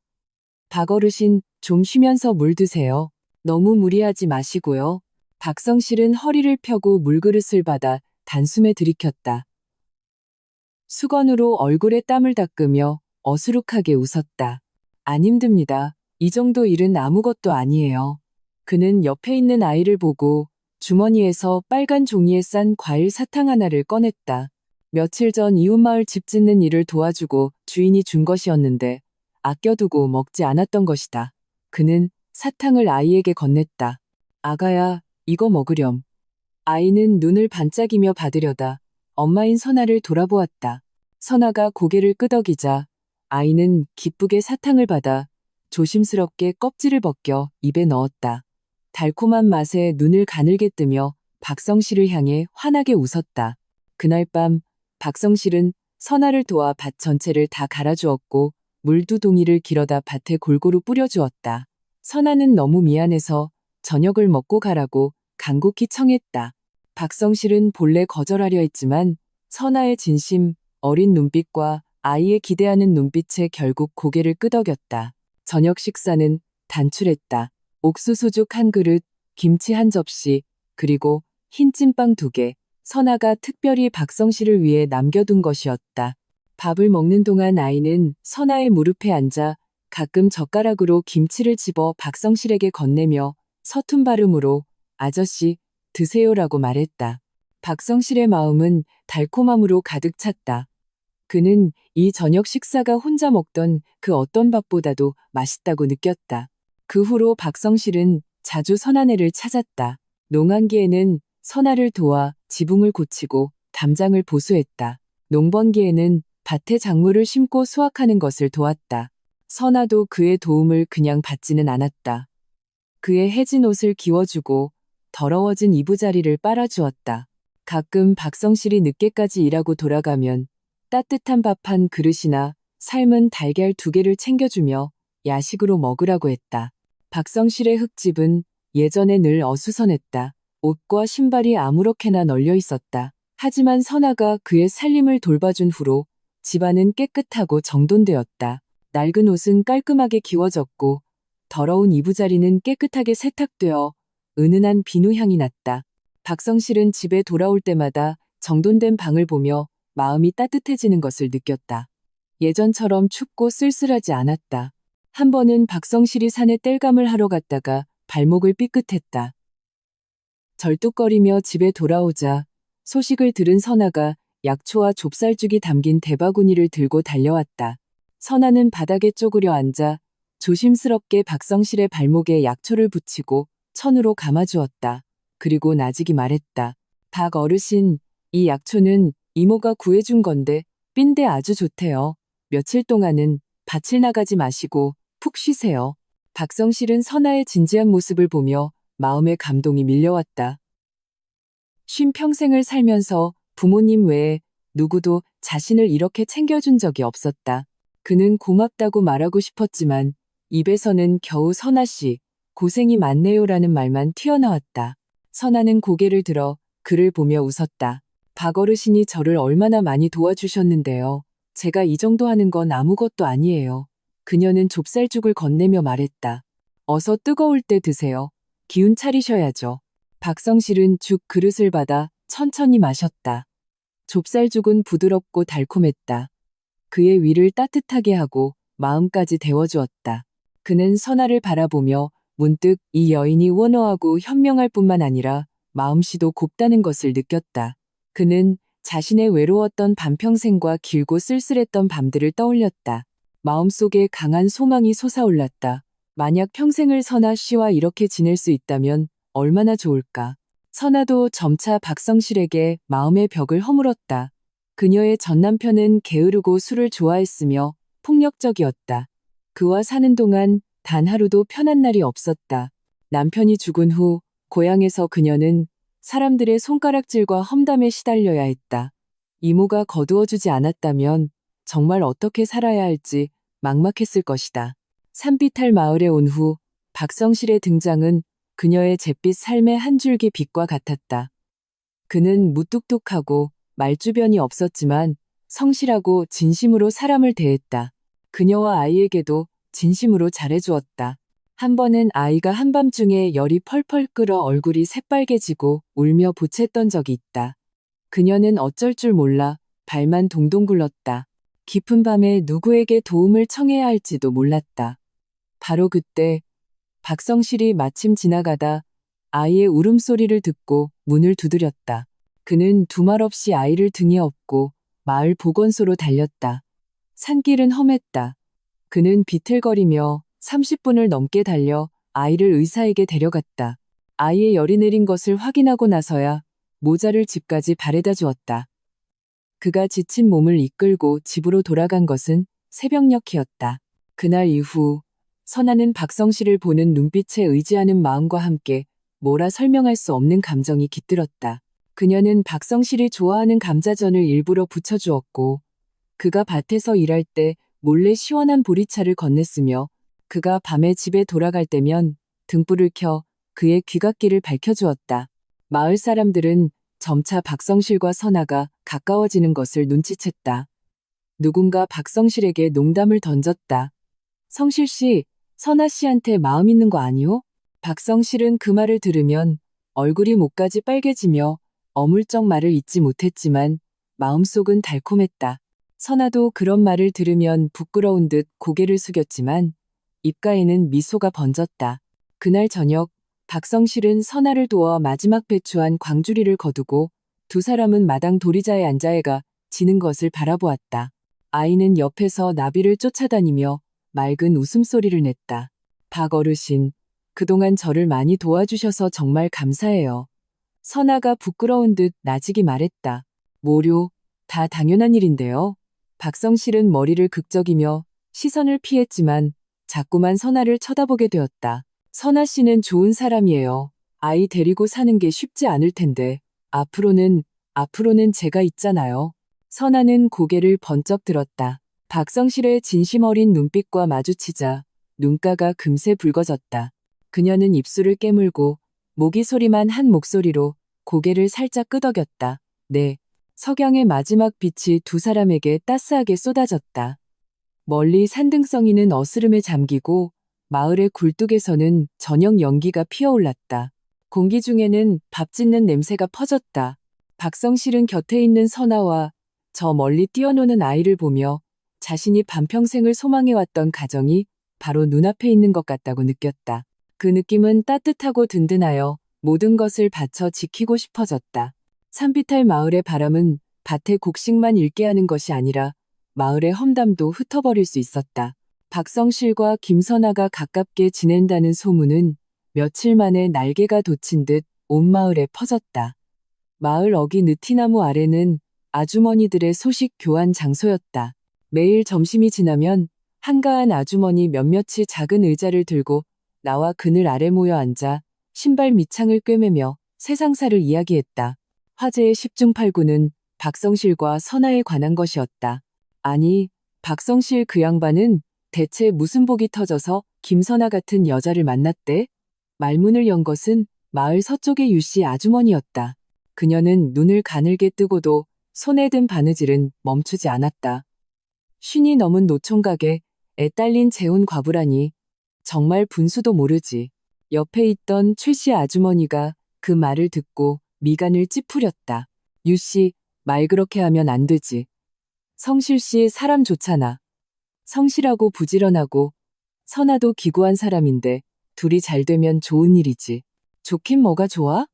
박 어르신, 좀 쉬면서 물 드세요. 너무 무리하지 마시고요. 박성실은 허리를 펴고 물그릇을 받아 단숨에 들이켰다. 수건으로 얼굴에 땀을 닦으며 어수룩하게 웃었다. 안 힘듭니다. 이 정도 일은 아무것도 아니에요. 그는 옆에 있는 아이를 보고 주머니에서 빨간 종이에 싼 과일 사탕 하나를 꺼냈다. 며칠 전 이웃마을 집 짓는 일을 도와주고 주인이 준 것이었는데 아껴두고 먹지 않았던 것이다. 그는 사탕을 아이에게 건넸다. 아가야, 이거 먹으렴. 아이는 눈을 반짝이며 받으려다 엄마인 선아를 돌아보았다. 선아가 고개를 끄덕이자 아이는 기쁘게 사탕을 받아 조심스럽게 껍질을 벗겨 입에 넣었다. 달콤한 맛에 눈을 가늘게 뜨며 박성실을 향해 환하게 웃었다. 그날 밤 박성실은 선아를 도와 밭 전체를 다 갈아주었고 물두덩이를 길어다 밭에 골고루 뿌려주었다. 선아는 너무 미안해서 저녁을 먹고 가라고 간곡히 청했다. 박성실은 본래 거절하려 했지만 선아의 진심, 어린 눈빛과 아이의 기대하는 눈빛에 결국 고개를 끄덕였다. 저녁 식사는 단출했다. 옥수수죽 한 그릇, 김치 한 접시, 그리고 흰 찐빵 2개. 선아가 특별히 박성실을 위해 남겨둔 것이었다. 밥을 먹는 동안 아이는 선아의 무릎에 앉아 가끔 젓가락으로 김치를 집어 박성실에게 건네며 서툰 발음으로 아저씨, 드세요라고 말했다. 박성실의 마음은 달콤함으로 가득 찼다. 그는 이 저녁 식사가 혼자 먹던 그 어떤 밥보다도 맛있다고 느꼈다. 그 후로 박성실은 자주 선아네를 찾았다. 농한기에는 선아를 도와 지붕을 고치고 담장을 보수했다. 농번기에는 밭에 작물을 심고 수확하는 것을 도왔다. 선아도 그의 도움을 그냥 받지는 않았다. 그의 해진 옷을 기워주고 더러워진 이부자리를 빨아주었다. 가끔 박성실이 늦게까지 일하고 돌아가면 따뜻한 밥 한 그릇이나 삶은 달걀 2개를 챙겨주며 야식으로 먹으라고 했다. 박성실의 흙집은 예전에 늘 어수선했다. 옷과 신발이 아무렇게나 널려 있었다. 하지만 선아가 그의 살림을 돌봐준 후로 집안은 깨끗하고 정돈되었다. 낡은 옷은 깔끔하게 기워졌고 더러운 이부자리는 깨끗하게 세탁되어 은은한 비누향이 났다. 박성실은 집에 돌아올 때마다 정돈된 방을 보며 마음이 따뜻해지는 것을 느꼈다. 예전처럼 춥고 쓸쓸하지 않았다. 한 번은 박성실이 산에 땔감을 하러 갔다가 발목을 삐끗했다. 절뚝거리며 집에 돌아오자 소식을 들은 선아가 약초와 좁쌀죽이 담긴 대바구니를 들고 달려왔다. 선아는 바닥에 쪼그려 앉아 조심스럽게 박성실의 발목에 약초를 붙이고 천으로 감아주었다. 그리고 나직이 말했다. 박 어르신, 이 약초는 이모가 구해준 건데 삔데 아주 좋대요. 며칠 동안은 밭을 나가지 마시고 푹 쉬세요. 박성실은 선아의 진지한 모습을 보며 마음의 감동이 밀려왔다. 쉰 평생을 살면서 부모님 외에 누구도 자신을 이렇게 챙겨준 적이 없었다. 그는 고맙다고 말하고 싶었지만 입에서는 겨우 선아씨, 고생이 많네요라는 말만 튀어나왔다. 선아는 고개를 들어 그를 보며 웃었다. 박 어르신이 저를 얼마나 많이 도와주셨는데요. 제가 이 정도 하는 건 아무것도 아니에요. 그녀는 좁쌀죽을 건네며 말했다. 어서 뜨거울 때 드세요. 기운 차리셔야죠. 박성실은 죽 그릇을 받아 천천히 마셨다. 좁쌀죽은 부드럽고 달콤했다. 그의 위를 따뜻하게 하고 마음까지 데워주었다. 그는 선아를 바라보며 문득 이 여인이 원어하고 현명할 뿐만 아니라 마음씨도 곱다는 것을 느꼈다. 그는 자신의 외로웠던 반평생과 길고 쓸쓸했던 밤들을 떠올렸다. 마음속에 강한 소망이 솟아올랐다. 만약 평생을 선아 씨와 이렇게 지낼 수 있다면 얼마나 좋을까. 선아도 점차 박성실에게 마음의 벽을 허물었다. 그녀의 전남편은 게으르고 술을 좋아했으며 폭력적이었다. 그와 사는 동안 단 하루도 편한 날이 없었다. 남편이 죽은 후 고향에서 그녀는 사람들의 손가락질과 험담에 시달려야 했다. 이모가 거두어주지 않았다면 정말 어떻게 살아야 할지 막막했을 것이다. 산비탈 마을에 온 후 박성실의 등장은 그녀의 잿빛 삶의 한 줄기 빛과 같았다. 그는 무뚝뚝하고 말주변이 없었지만 성실하고 진심으로 사람을 대했다. 그녀와 아이에게도 진심으로 잘해주었다. 한 번은 아이가 한밤중에 열이 펄펄 끓어 얼굴이 새빨개지고 울며 보챘던 적이 있다. 그녀는 어쩔 줄 몰라 발만 동동 굴렀다. 깊은 밤에 누구에게 도움을 청해야 할지도 몰랐다. 바로 그때 박성실이 마침 지나가다 아이의 울음소리를 듣고 문을 두드렸다. 그는 두말 없이 아이를 등에 업고 마을 보건소로 달렸다. 산길은 험했다. 그는 비틀거리며 30분을 넘게 달려 아이를 의사에게 데려갔다. 아이의 열이 내린 것을 확인하고 나서야 모자를 집까지 바래다 주었다. 그가 지친 몸을 이끌고 집으로 돌아간 것은 새벽녘이었다. 그날 이후 선아는 박성실을 보는 눈빛에 의지하는 마음과 함께 뭐라 설명할 수 없는 감정이 깃들었다. 그녀는 박성실이 좋아하는 감자전을 일부러 부쳐주었고 그가 밭에서 일할 때 몰래 시원한 보리차를 건넸으며 그가 밤에 집에 돌아갈 때면 등불을 켜 그의 귀갓길을 밝혀주었다. 마을 사람들은 점차 박성실과 선아가 가까워지는 것을 눈치챘다. 누군가 박성실에게 농담을 던졌다. 성실 씨, 선아 씨한테 마음 있는 거 아니오? 박성실은 그 말을 들으면 얼굴이 목까지 빨개지며 어물쩍 말을 잇지 못했지만 마음속은 달콤했다. 선아도 그런 말을 들으면 부끄러운 듯 고개를 숙였지만 입가에는 미소가 번졌다. 그날 저녁 박성실은 선아를 도와 마지막 배추한 광주리를 거두고 두 사람은 마당 도리자에 앉아해가 지는 것을 바라보았다. 아이는 옆에서 나비를 쫓아다니며 맑은 웃음소리를 냈다. 박 어르신, 그동안 저를 많이 도와주셔서 정말 감사해요. 선아가 부끄러운 듯 나직이 말했다. 뭐료, 다 당연한 일인데요. 박성실은 머리를 극적이며 시선을 피했지만 자꾸만 선아를 쳐다보게 되었다. 선아 씨는 좋은 사람이에요. 아이 데리고 사는 게 쉽지 않을 텐데 앞으로는 제가 있잖아요. 선아는 고개를 번쩍 들었다. 박성실의 진심 어린 눈빛과 마주치자 눈가가 금세 붉어졌다. 그녀는 입술을 깨물고 모기 소리만 한 목소리로 고개를 살짝 끄덕였다. 네. 석양의 마지막 빛이 두 사람에게 따스하게 쏟아졌다. 멀리 산등성이는 어스름에 잠기고 마을의 굴뚝에서는 저녁 연기가 피어올랐다. 공기 중에는 밥 짓는 냄새가 퍼졌다. 박성실은 곁에 있는 선아와 저 멀리 뛰어노는 아이를 보며 자신이 반평생을 소망해왔던 가정이 바로 눈앞에 있는 것 같다고 느꼈다. 그 느낌은 따뜻하고 든든하여 모든 것을 바쳐 지키고 싶어졌다. 산비탈 마을의 바람은 밭의 곡식만 읽게 하는 것이 아니라 마을의 험담도 흩어버릴 수 있었다. 박성실과 김선아가 가깝게 지낸다는 소문은 며칠 만에 날개가 돋친 듯 온 마을에 퍼졌다. 마을 어기 느티나무 아래는 아주머니들의 소식 교환 장소였다. 매일 점심이 지나면 한가한 아주머니 몇몇이 작은 의자를 들고 나와 그늘 아래 모여 앉아 신발 밑창을 꿰매며 세상사를 이야기했다. 화제의 10중 8구는 박성실과 선아에 관한 것이었다. 아니, 박성실 그 양반은 대체 무슨 복이 터져서 김선아 같은 여자를 만났대? 말문을 연 것은 마을 서쪽의 유씨 아주머니였다. 그녀는 눈을 가늘게 뜨고도 손에 든 바느질은 멈추지 않았다. 쉰이 넘은 노총각에 애딸린 재혼 과부라니 정말 분수도 모르지. 옆에 있던 최씨 아주머니가 그 말을 듣고 미간을 찌푸렸다. 유씨, 말 그렇게 하면 안 되지. 성실씨 사람 좋잖아. 성실하고 부지런하고 선아도 기구한 사람인데 둘이 잘 되면 좋은 일이지. 좋긴 뭐가 좋아?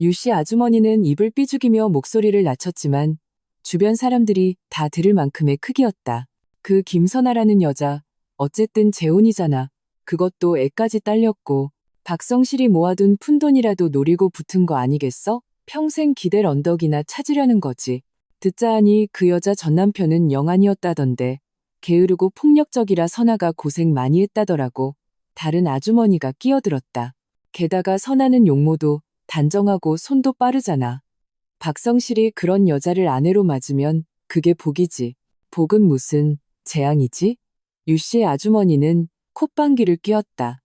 유씨 아주머니는 입을 삐죽이며 목소리를 낮췄지만 주변 사람들이 다 들을 만큼의 크기였다. 그 김선아라는 여자 어쨌든 재혼이잖아. 그것도 애까지 딸렸고 박성실이 모아둔 푼돈이라도 노리고 붙은 거 아니겠어? 평생 기댈 언덕이나 찾으려는 거지. 듣자 하니 그 여자 전남편은 영안이었다던데 게으르고 폭력적이라 선아가 고생 많이 했다더라고. 다른 아주머니가 끼어들었다. 게다가 선아는 용모도 단정하고 손도 빠르잖아. 박성실이 그런 여자를 아내로 맞으면 그게 복이지. 복은 무슨 재앙이지? 유씨의 아주머니는 콧방귀를 뀌었다.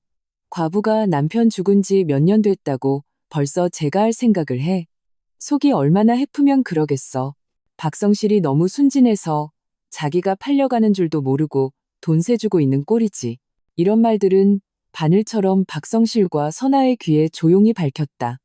과부가 남편 죽은 지 몇 년 됐다고 벌써 제가 할 생각을 해. 속이 얼마나 해프면 그러겠어. 박성실이 너무 순진해서 자기가 팔려가는 줄도 모르고 돈 세주고 있는 꼴이지. 이런 말들은 바늘처럼 박성실과 선아의 귀에 조용히 밝혔다.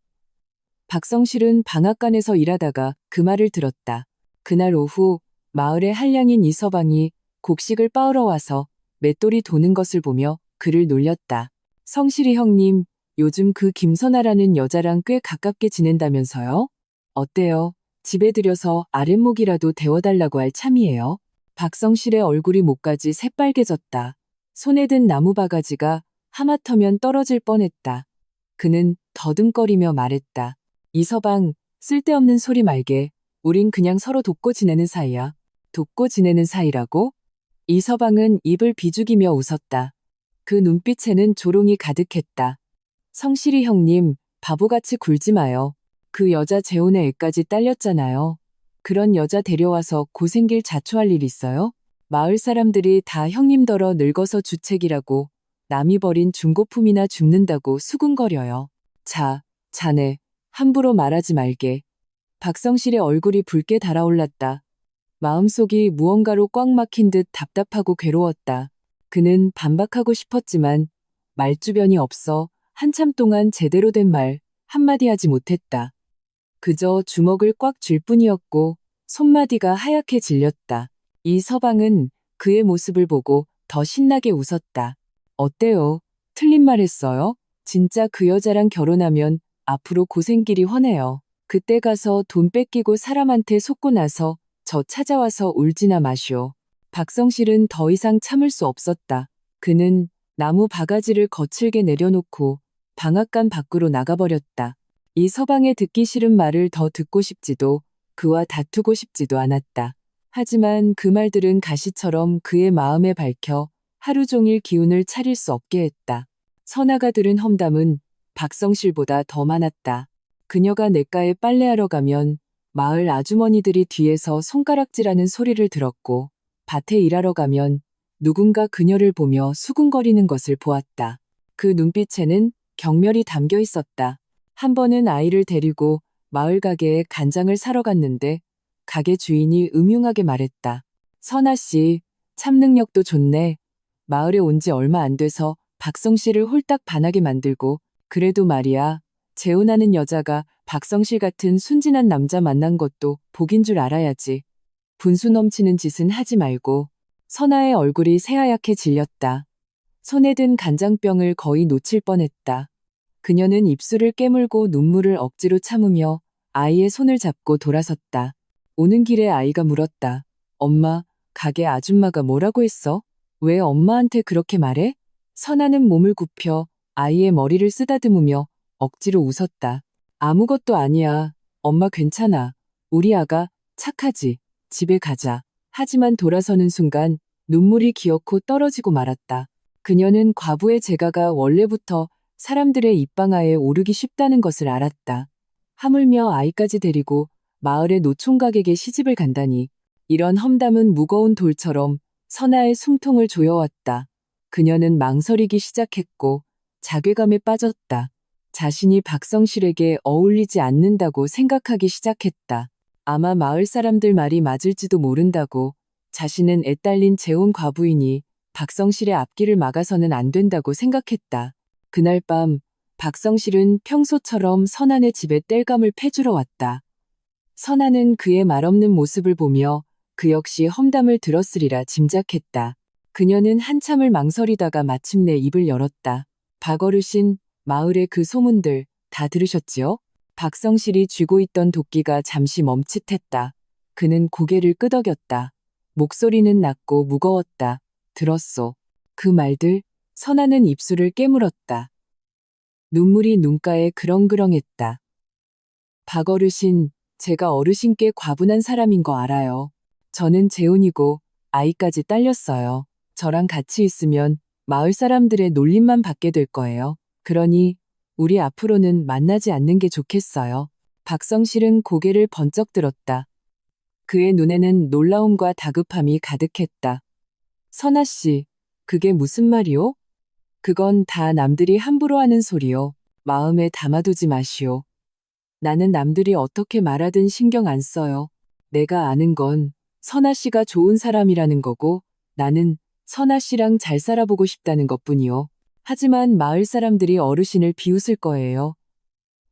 박성실은 방앗간에서 일하다가 그 말을 들었다. 그날 오후 마을의 한량인 이서방이 곡식을 빻으러 와서 맷돌이 도는 것을 보며 그를 놀렸다. 성실이 형님, 요즘 그 김선아라는 여자랑 꽤 가깝게 지낸다면서요? 어때요? 집에 들여서 아랫목이라도 데워달라고 할 참이에요. 박성실의 얼굴이 목까지 새빨개졌다. 손에 든 나무 바가지가 하마터면 떨어질 뻔했다. 그는 더듬거리며 말했다. 이서방, 쓸데없는 소리 말게. 우린 그냥 서로 돕고 지내는 사이야. 돕고 지내는 사이라고? 이서방은 입을 비죽이며 웃었다. 그 눈빛에는 조롱이 가득했다. 성실이 형님, 바보같이 굴지 마요. 그 여자 재혼에 애까지 딸렸잖아요. 그런 여자 데려와서 고생길 자초할 일 있어요? 마을 사람들이 다 형님더러 늙어서 주책이라고 남이 버린 중고품이나 줍는다고 수군거려요. 자, 자네, 함부로 말하지 말게. 박성실의 얼굴이 붉게 달아올랐다. 마음속이 무언가로 꽉 막힌 듯 답답하고 괴로웠다. 그는 반박하고 싶었지만 말주변이 없어 한참 동안 제대로 된 말 한마디 하지 못했다. 그저 주먹을 꽉 쥘 뿐이었고 손마디가 하얗게 질렸다. 이 서방은 그의 모습을 보고 더 신나게 웃었다. 어때요? 틀린 말 했어요? 진짜 그 여자랑 결혼하면 앞으로 고생길이 훤해요. 그때 가서 돈 뺏기고 사람한테 속고 나서 저 찾아와서 울지나 마시오. 박성실은 더 이상 참을 수 없었다. 그는 나무 바가지를 거칠게 내려놓고 방앗간 밖으로 나가버렸다. 이 서방의 듣기 싫은 말을 더 듣고 싶지도 그와 다투고 싶지도 않았다. 하지만 그 말들은 가시처럼 그의 마음에 박혀 하루 종일 기운을 차릴 수 없게 했다. 선아가 들은 험담은 박성실보다 더 많았다. 그녀가 냇가에 빨래하러 가면 마을 아주머니들이 뒤에서 손가락질하는 소리를 들었고 밭에 일하러 가면 누군가 그녀를 보며 수군거리는 것을 보았다. 그 눈빛에는 경멸이 담겨 있었다. 한 번은 아이를 데리고 마을 가게에 간장을 사러 갔는데 가게 주인이 음흉하게 말했다. 선아 씨, 참 능력도 좋네. 마을에 온 지 얼마 안 돼서 박성실을 홀딱 반하게 만들고 그래도 말이야. 재혼하는 여자가 박성실 같은 순진한 남자 만난 것도 복인 줄 알아야지. 분수 넘치는 짓은 하지 말고. 선아의 얼굴이 새하얗게 질렸다. 손에 든 간장병을 거의 놓칠 뻔했다. 그녀는 입술을 깨물고 눈물을 억지로 참으며 아이의 손을 잡고 돌아섰다. 오는 길에 아이가 물었다. 엄마, 가게 아줌마가 뭐라고 했어? 왜 엄마한테 그렇게 말해? 선아는 몸을 굽혀 아이의 머리를 쓰다듬으며 억지로 웃었다. 아무것도 아니야. 엄마 괜찮아. 우리 아가 착하지. 집에 가자. 하지만 돌아서는 순간 눈물이 기어코 떨어지고 말았다. 그녀는 과부의 재가가 원래부터 사람들의 입방아에 오르기 쉽다는 것을 알았다. 하물며 아이까지 데리고 마을의 노총각에게 시집을 간다니. 이런 험담은 무거운 돌처럼 선아의 숨통을 조여왔다. 그녀는 망설이기 시작했고 자괴감에 빠졌다. 자신이 박성실에게 어울리지 않는다고 생각하기 시작했다. 아마 마을 사람들 말이 맞을지도 모른다고 자신은 애딸린 재혼 과부이니 박성실의 앞길을 막아서는 안 된다고 생각했다. 그날 밤 박성실은 평소처럼 선안의 집에 땔감을 패주러 왔다. 선안은 그의 말없는 모습을 보며 그 역시 험담을 들었으리라 짐작했다. 그녀는 한참을 망설이다가 마침내 입을 열었다. 박어르신, 마을의 그 소문들 다 들으셨지요? 박성실이 쥐고 있던 도끼가 잠시 멈칫했다. 그는 고개를 끄덕였다. 목소리는 낮고 무거웠다. 들었소. 그 말들? 선아는 입술을 깨물었다. 눈물이 눈가에 그렁그렁했다. 박어르신, 제가 어르신께 과분한 사람인 거 알아요. 저는 재혼이고 아이까지 딸렸어요. 저랑 같이 있으면 마을 사람들의 놀림만 받게 될 거예요. 그러니 우리 앞으로는 만나지 않는 게 좋겠어요. 박성실은 고개를 번쩍 들었다. 그의 눈에는 놀라움과 다급함이 가득했다. 선아 씨, 그게 무슨 말이오? 그건 다 남들이 함부로 하는 소리요. 마음에 담아두지 마시오. 나는 남들이 어떻게 말하든 신경 안 써요. 내가 아는 건 선아 씨가 좋은 사람이라는 거고 나는 선아 씨랑 잘 살아보고 싶다는 것뿐이요. 하지만 마을 사람들이 어르신을 비웃을 거예요.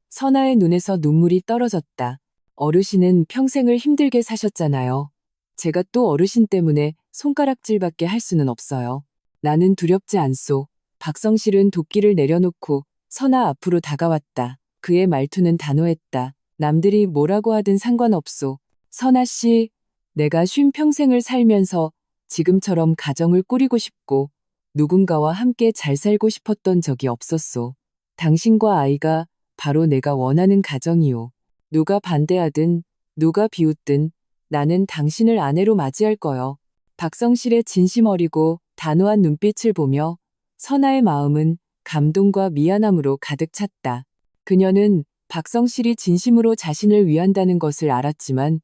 선아의 눈에서 눈물이 떨어졌다. 어르신은 평생을 힘들게 사셨잖아요. 제가 또 어르신 때문에 손가락질밖에 할 수는 없어요. 나는 두렵지 않소. 박성실은 도끼를 내려놓고 선아 앞으로 다가왔다. 그의 말투는 단호했다. 남들이 뭐라고 하든 상관없소. 선아 씨, 내가 쉰 평생을 살면서 지금처럼 가정을 꾸리고 싶고 누군가와 함께 잘 살고 싶었던 적이 없었소. 당신과 아이가 바로 내가 원하는 가정이오. 누가 반대하든 누가 비웃든 나는 당신을 아내로 맞이할 거요. 박성실의 진심 어리고 단호한 눈빛을 보며 선아의 마음은 감동과 미안함으로 가득 찼다. 그녀는 박성실이 진심으로 자신을 위한다는 것을 알았지만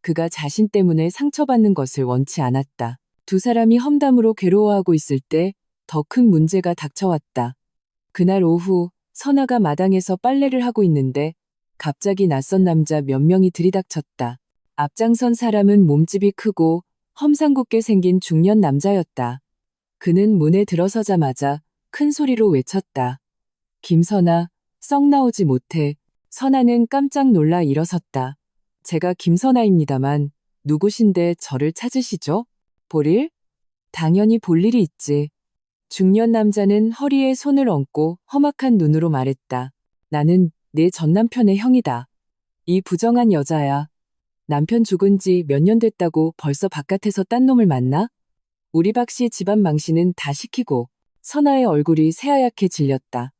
그가 자신 때문에 상처받는 것을 원치 않았다. 두 사람이 험담으로 괴로워하고 있을 때 더 큰 문제가 닥쳐왔다. 그날 오후 선아가 마당에서 빨래를 하고 있는데 갑자기 낯선 남자 몇 명이 들이닥쳤다. 앞장선 사람은 몸집이 크고 험상궂게 생긴 중년 남자였다. 그는 문에 들어서자마자 큰 소리로 외쳤다. 김선아, 썩 나오지 못해. 선아는 깜짝 놀라 일어섰다. 제가 김선아입니다만 누구신데 저를 찾으시죠? 볼일? 당연히 볼 일이 있지. 중년 남자는 허리에 손을 얹고 험악한 눈으로 말했다. 나는 내 전남편의 형이다. 이 부정한 여자야. 남편 죽은 지 몇 년 됐다고 벌써 바깥에서 딴 놈을 만나? 우리 박씨 집안 망신은 다 시키고. 선아의 얼굴이 새하얗게 질렸다.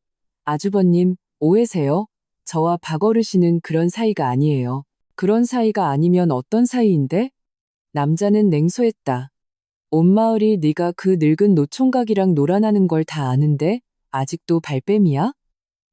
아주버님, 오해세요? 저와 박 어르신은 그런 사이가 아니에요. 그런 사이가 아니면 어떤 사이인데? 남자는 냉소했다. 온 마을이 네가 그 늙은 노총각이랑 놀아나는 걸 다 아는데 아직도 발뺌이야?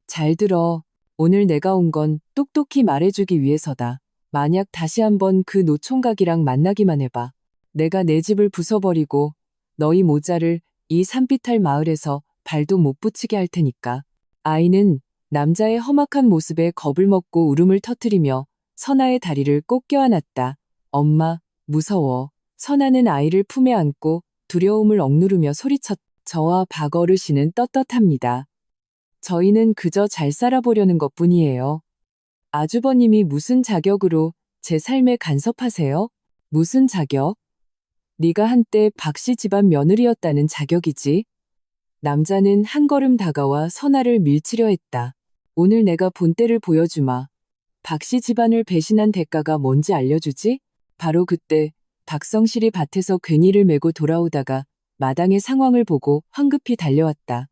잘 들어. 오늘 내가 온 건 똑똑히 말해주기 위해서다. 만약 다시 한번 그 노총각이랑 만나기만 해봐. 내가 내 집을 부숴버리고 너희 모자를 이 산비탈 마을에서 발도 못 붙이게 할 테니까. 아이는 남자의 험악한 모습에 겁을 먹고 울음을 터뜨리며 선아의 다리를 꼭 껴안았다. 엄마, 무서워. 선아는 아이를 품에 안고 두려움을 억누르며 소리쳤다. 저와 박 어르신은 떳떳합니다. 저희는 그저 잘 살아보려는 것뿐이에요. 아주버님이 무슨 자격으로 제 삶에 간섭하세요? 무슨 자격? 네가 한때 박씨 집안 며느리였다는 자격이지. 남자는 한 걸음 다가와 선아를 밀치려 했다. 오늘 내가 본때를 보여주마. 박씨 집안을 배신한 대가가 뭔지 알려주지? 바로 그때 박성실이 밭에서 괭이를 메고 돌아오다가 마당의 상황을 보고 황급히 달려왔다.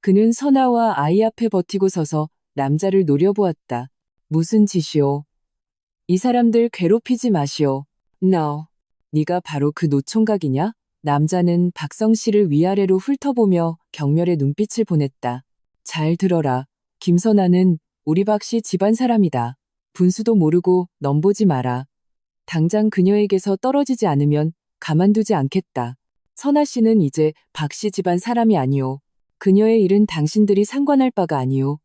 그는 선아와 아이 앞에 버티고 서서 남자를 노려보았다. 무슨 짓이오? 이 사람들 괴롭히지 마시오. No. 네가 바로 그 노총각이냐? 남자는 박성실을 위아래로 훑어보며 경멸의 눈빛을 보냈다. 잘 들어라. 김선아는 우리 박씨 집안 사람이다. 분수도 모르고 넘보지 마라. 당장 그녀에게서 떨어지지 않으면 가만두지 않겠다. 선아 씨는 이제 박씨 집안 사람이 아니오. 그녀의 일은 당신들이 상관할 바가 아니오.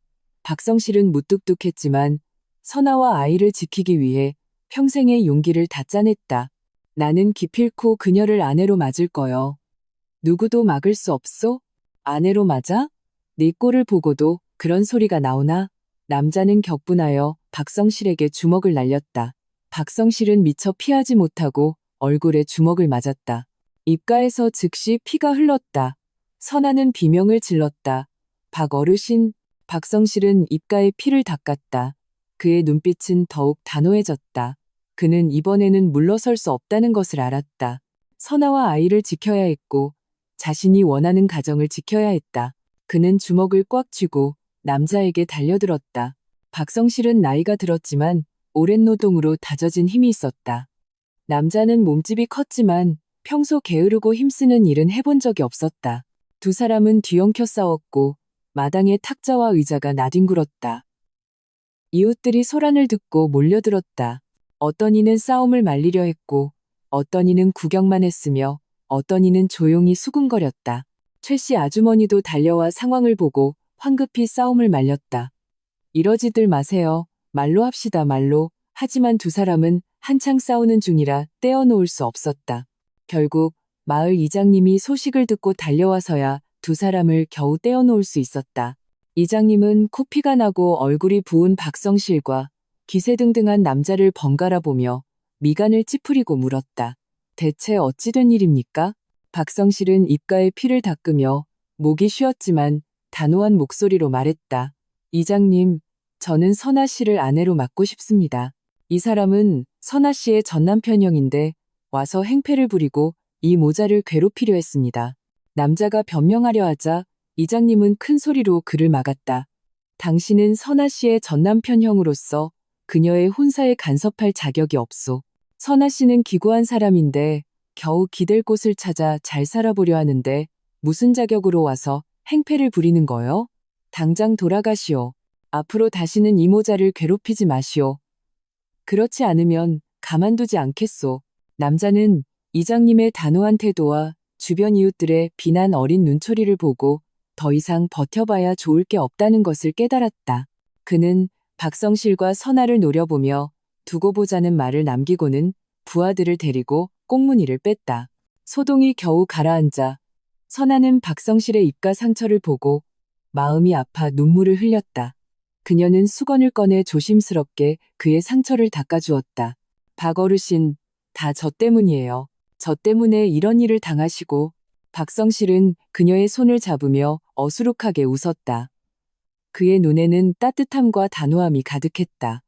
박성실은 무뚝뚝했지만 선아와 아이를 지키기 위해 평생의 용기를 다 짜냈다. 나는 기필코 그녀를 아내로 맞을 거요. 누구도 막을 수 없소? 아내로 맞아? 네 꼴을 보고도 그런 소리가 나오나? 남자는 격분하여 박성실에게 주먹을 날렸다. 박성실은 미처 피하지 못하고 얼굴에 주먹을 맞았다. 입가에서 즉시 피가 흘렀다. 선아는 비명을 질렀다. 박 어르신. 박성실은 입가에 피를 닦았다. 그의 눈빛은 더욱 단호해졌다. 그는 이번에는 물러설 수 없다는 것을 알았다. 선아와 아이를 지켜야 했고 자신이 원하는 가정을 지켜야 했다. 그는 주먹을 꽉 쥐고 남자에게 달려들었다. 박성실은 나이가 들었지만 오랜 노동으로 다져진 힘이 있었다. 남자는 몸집이 컸지만 평소 게으르고 힘쓰는 일은 해본 적이 없었다. 두 사람은 뒤엉켜 싸웠고 마당에 탁자와 의자가 나뒹굴었다. 이웃들이 소란을 듣고 몰려들었다. 어떤 이는 싸움을 말리려 했고 어떤 이는 구경만 했으며 어떤 이는 조용히 수군거렸다. 최 씨 아주머니도 달려와 상황을 보고 황급히 싸움을 말렸다. 이러지들 마세요. 말로 합시다 말로. 하지만 두 사람은 한창 싸우는 중이라 떼어놓을 수 없었다. 결국 마을 이장님이 소식을 듣고 달려와서야 두 사람을 겨우 떼어놓을 수 있었다. 이장님은 코피가 나고 얼굴이 부은 박성실과 기세등등한 남자를 번갈아 보며 미간을 찌푸리고 물었다. 대체 어찌 된 일입니까? 박성실은 입가에 피를 닦으며 목이 쉬었지만 단호한 목소리로 말했다. 이장님, 저는 선아 씨를 아내로 맡고 싶습니다. 이 사람은 선아 씨의 전남편형인데 와서 행패를 부리고 이 모자를 괴롭히려 했습니다. 남자가 변명하려 하자 이장님은 큰 소리로 그를 막았다. 당신은 선아 씨의 전남편형으로서 그녀의 혼사에 간섭할 자격이 없소. 선아 씨는 기구한 사람인데 겨우 기댈 곳을 찾아 잘 살아보려 하는데 무슨 자격으로 와서 행패를 부리는 거요? 당장 돌아가시오. 앞으로 다시는 이모자를 괴롭히지 마시오. 그렇지 않으면 가만두지 않겠소. 남자는 이장님의 단호한 태도와 주변 이웃들의 비난 어린 눈초리를 보고 더 이상 버텨봐야 좋을 게 없다는 것을 깨달았다. 그는 박성실과 선아를 노려보며 두고 보자는 말을 남기고는 부하들을 데리고 꽁무니를 뺐다. 소동이 겨우 가라앉아 선아는 박성실의 입과 상처를 보고 마음이 아파 눈물을 흘렸다. 그녀는 수건을 꺼내 조심스럽게 그의 상처를 닦아주었다. 박 어르신, 다 저 때문이에요. 저 때문에 이런 일을 당하시고. 박성실은 그녀의 손을 잡으며 어수룩하게 웃었다. 그의 눈에는 따뜻함과 단호함이 가득했다.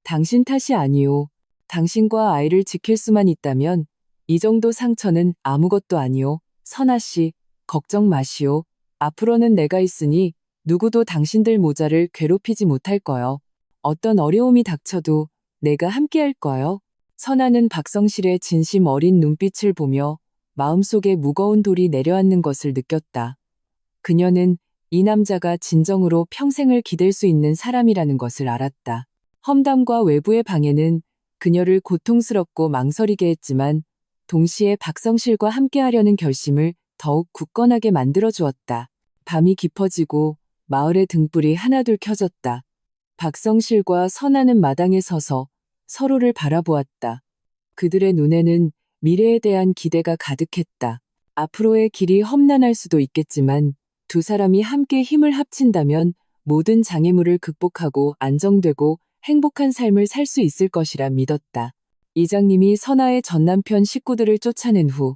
당신 탓이 아니오. 당신과 아이를 지킬 수만 있다면 이 정도 상처는 아무것도 아니오. 선아 씨, 걱정 마시오. 앞으로는 내가 있으니 누구도 당신들 모자를 괴롭히지 못할 거요. 어떤 어려움이 닥쳐도 내가 함께할 거요. 선아는 박성실의 진심 어린 눈빛을 보며 마음속에 무거운 돌이 내려앉는 것을 느꼈다. 그녀는 이 남자가 진정으로 평생을 기댈 수 있는 사람이라는 것을 알았다. 험담과 외부의 방해는 그녀를 고통스럽고 망설이게 했지만 동시에 박성실과 함께하려는 결심을 더욱 굳건하게 만들어 주었다. 밤이 깊어지고 마을의 등불이 하나둘 켜졌다. 박성실과 선아는 마당에 서서 서로를 바라보았다. 그들의 눈에는 미래에 대한 기대가 가득했다. 앞으로의 길이 험난할 수도 있겠지만 두 사람이 함께 힘을 합친다면 모든 장애물을 극복하고 안정되고 행복한 삶을 살 수 있을 것이라 믿었다. 이장님이 선아의 전남편 식구들을 쫓아낸 후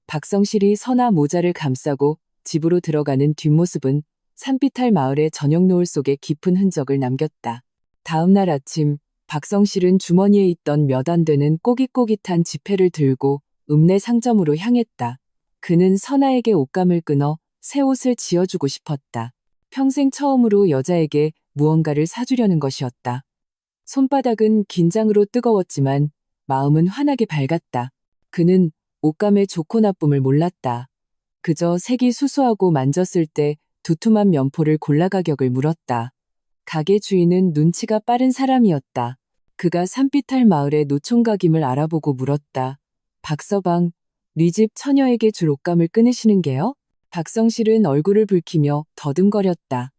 박성실이 선아 모자를 감싸고 집으로 들어가는 뒷모습은 산비탈 마을의 저녁 노을 속에 깊은 흔적을 남겼다. 다음 날 아침 박성실은 주머니에 있던 몇 안 되는 꼬깃꼬깃한 지폐를 들고 읍내 상점으로 향했다. 그는 선아에게 옷감을 끊어 새 옷을 지어주고 싶었다. 평생 처음으로 여자에게 무언가를 사주려는 것이었다. 손바닥은 긴장으로 뜨거웠지만 마음은 환하게 밝았다. 그는 옷감의 좋고 나쁨을 몰랐다. 그저 색이 수수하고 만졌을 때 두툼한 면포를 골라 가격을 물었다. 가게 주인은 눈치가 빠른 사람이었다. 그가 산비탈 마을의 노총각임을 알아보고 물었다. 박서방, 네 집 처녀에게 줄 옷감을 끊으시는 게요? 박성실은 얼굴을 붉히며 더듬거렸다.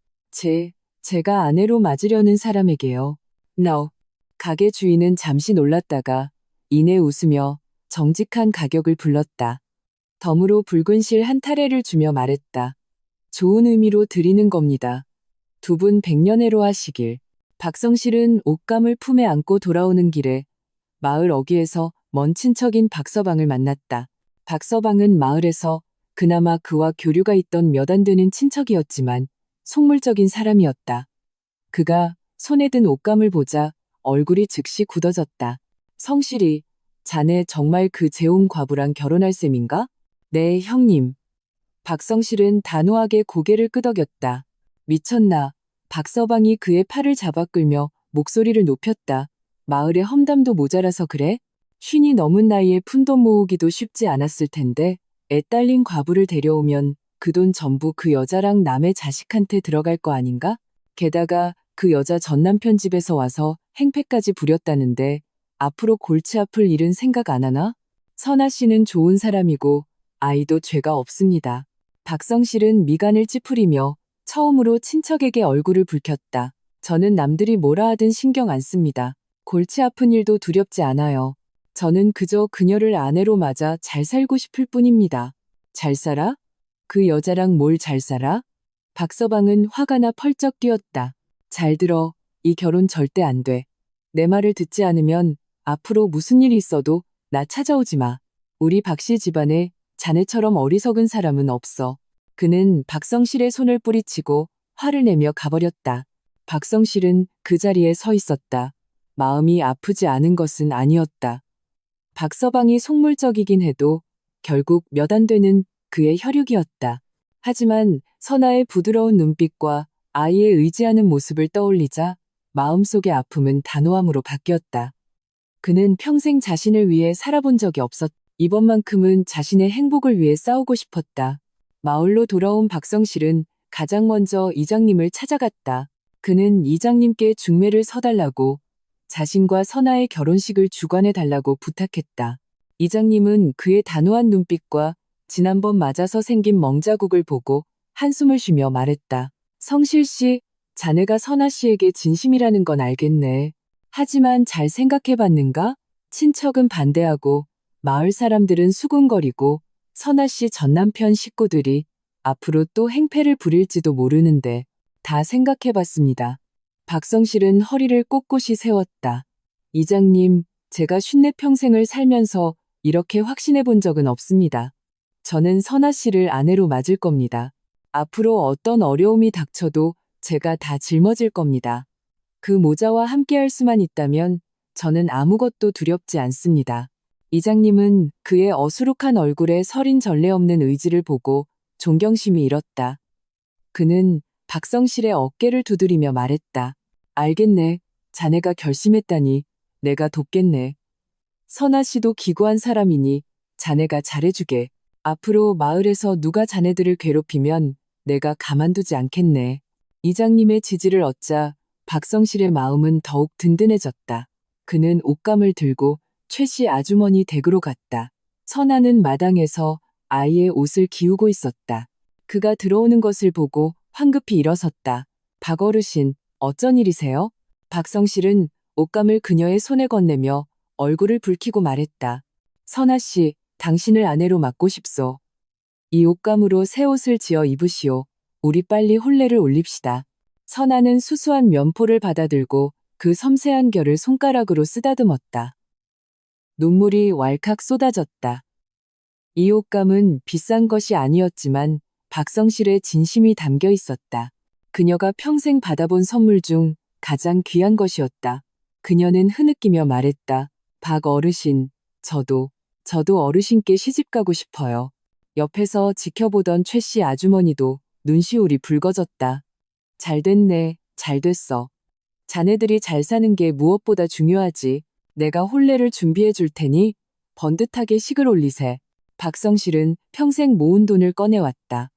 제가 아내로 맞으려는 사람에게요. No. 가게 주인은 잠시 놀랐다가 이내 웃으며 정직한 가격을 불렀다. 덤으로 붉은 실 한 타래를 주며 말했다. 좋은 의미로 드리는 겁니다. 두 분 백년해로 하시길. 박성실은 옷감을 품에 안고 돌아오는 길에 마을 어귀에서 먼 친척인 박서방을 만났다. 박서방은 마을에서 그나마 그와 교류가 있던 몇 안 되는 친척이었지만 속물적인 사람이었다. 그가 손에 든 옷감을 보자 얼굴이 즉시 굳어졌다. 성실이, 자네 정말 그 재혼 과부랑 결혼할 셈인가? 네, 형님. 박성실은 단호하게 고개를 끄덕였다. 미쳤나? 박서방이 그의 팔을 잡아 끌며 목소리를 높였다. 마을에 험담도 모자라서 그래? 쉰이 넘은 나이에 푼돈 모으기도 쉽지 않았을 텐데 애 딸린 과부를 데려오면 그 돈 전부 그 여자랑 남의 자식한테 들어갈 거 아닌가? 게다가 그 여자 전남편 집에서 와서 행패까지 부렸다는데 앞으로 골치 아플 일은 생각 안 하나? 선아 씨는 좋은 사람이고 아이도 죄가 없습니다. 박성실은 미간을 찌푸리며 처음으로 친척에게 얼굴을 붉혔다. 저는 남들이 뭐라 하든 신경 안 씁니다. 골치 아픈 일도 두렵지 않아요. 저는 그저 그녀를 아내로 맞아 잘 살고 싶을 뿐입니다. 잘 살아? 그 여자랑 뭘 잘 살아? 박서방은 화가 나 펄쩍 뛰었다. 잘 들어. 이 결혼 절대 안 돼. 내 말을 듣지 않으면 앞으로 무슨 일이 있어도 나 찾아오지 마. 우리 박씨 집안에 자네처럼 어리석은 사람은 없어. 그는 박성실의 손을 뿌리치고 화를 내며 가버렸다. 박성실은 그 자리에 서 있었다. 마음이 아프지 않은 것은 아니었다. 박서방이 속물적이긴 해도 결국 몇 안 되는 그의 혈육이었다. 하지만 선아의 부드러운 눈빛과 아이의 의지하는 모습을 떠올리자 마음속의 아픔은 단호함으로 바뀌었다. 그는 평생 자신을 위해 살아본 적이 없었다. 이번만큼은 자신의 행복을 위해 싸우고 싶었다. 마을로 돌아온 박성실은 가장 먼저 이장님을 찾아갔다. 그는 이장님께 중매를 서달라고 자신과 선아의 결혼식을 주관해달라고 부탁했다. 이장님은 그의 단호한 눈빛과 지난번 맞아서 생긴 멍자국을 보고 한숨을 쉬며 말했다. 성실씨, 자네가 선아 씨에게 진심이라는 건 알겠네. 하지만 잘 생각해봤는가? 친척은 반대하고 마을 사람들은 수군거리고 선아 씨 전남편 식구들이 앞으로 또 행패를 부릴지도 모르는데 다 생각해봤습니다. 박성실은 허리를 꼿꼿이 세웠다. 이장님, 제가 54평생을 살면서 이렇게 확신해 본 적은 없습니다. 저는 선아 씨를 아내로 맞을 겁니다. 앞으로 어떤 어려움이 닥쳐도 제가 다 짊어질 겁니다. 그 모자와 함께할 수만 있다면 저는 아무것도 두렵지 않습니다. 이장님은 그의 어수룩한 얼굴에 서린 전례 없는 의지를 보고 존경심이 일었다. 그는 박성실의 어깨를 두드리며 말했다. 알겠네. 자네가 결심했다니 내가 돕겠네. 선아 씨도 기구한 사람이니 자네가 잘해주게. 앞으로 마을에서 누가 자네들을 괴롭히면 내가 가만두지 않겠네. 이장님의 지지를 얻자 박성실의 마음은 더욱 든든해졌다. 그는 옷감을 들고 최 씨 아주머니 댁으로 갔다. 선아는 마당에서 아이의 옷을 기우고 있었다. 그가 들어오는 것을 보고 황급히 일어섰다. 박 어르신, 어쩐 일이세요? 박성실은 옷감을 그녀의 손에 건네며 얼굴을 붉히고 말했다. 선아 씨, 당신을 아내로 맡고 싶소. 이 옷감으로 새 옷을 지어 입으시오. 우리 빨리 혼례를 올립시다. 선아는 수수한 면포를 받아들고 그 섬세한 결을 손가락으로 쓰다듬었다. 눈물이 왈칵 쏟아졌다. 이 옷감은 비싼 것이 아니었지만 박성실의 진심이 담겨 있었다. 그녀가 평생 받아본 선물 중 가장 귀한 것이었다. 그녀는 흐느끼며 말했다. 박 어르신, 저도 어르신께 시집가고 싶어요. 옆에서 지켜보던 최 씨 아주머니도 눈시울이 붉어졌다. 잘 됐네, 잘 됐어. 자네들이 잘 사는 게 무엇보다 중요하지. 내가 혼례를 준비해 줄 테니 번듯하게 식을 올리세. 박성실은 평생 모은 돈을 꺼내왔다.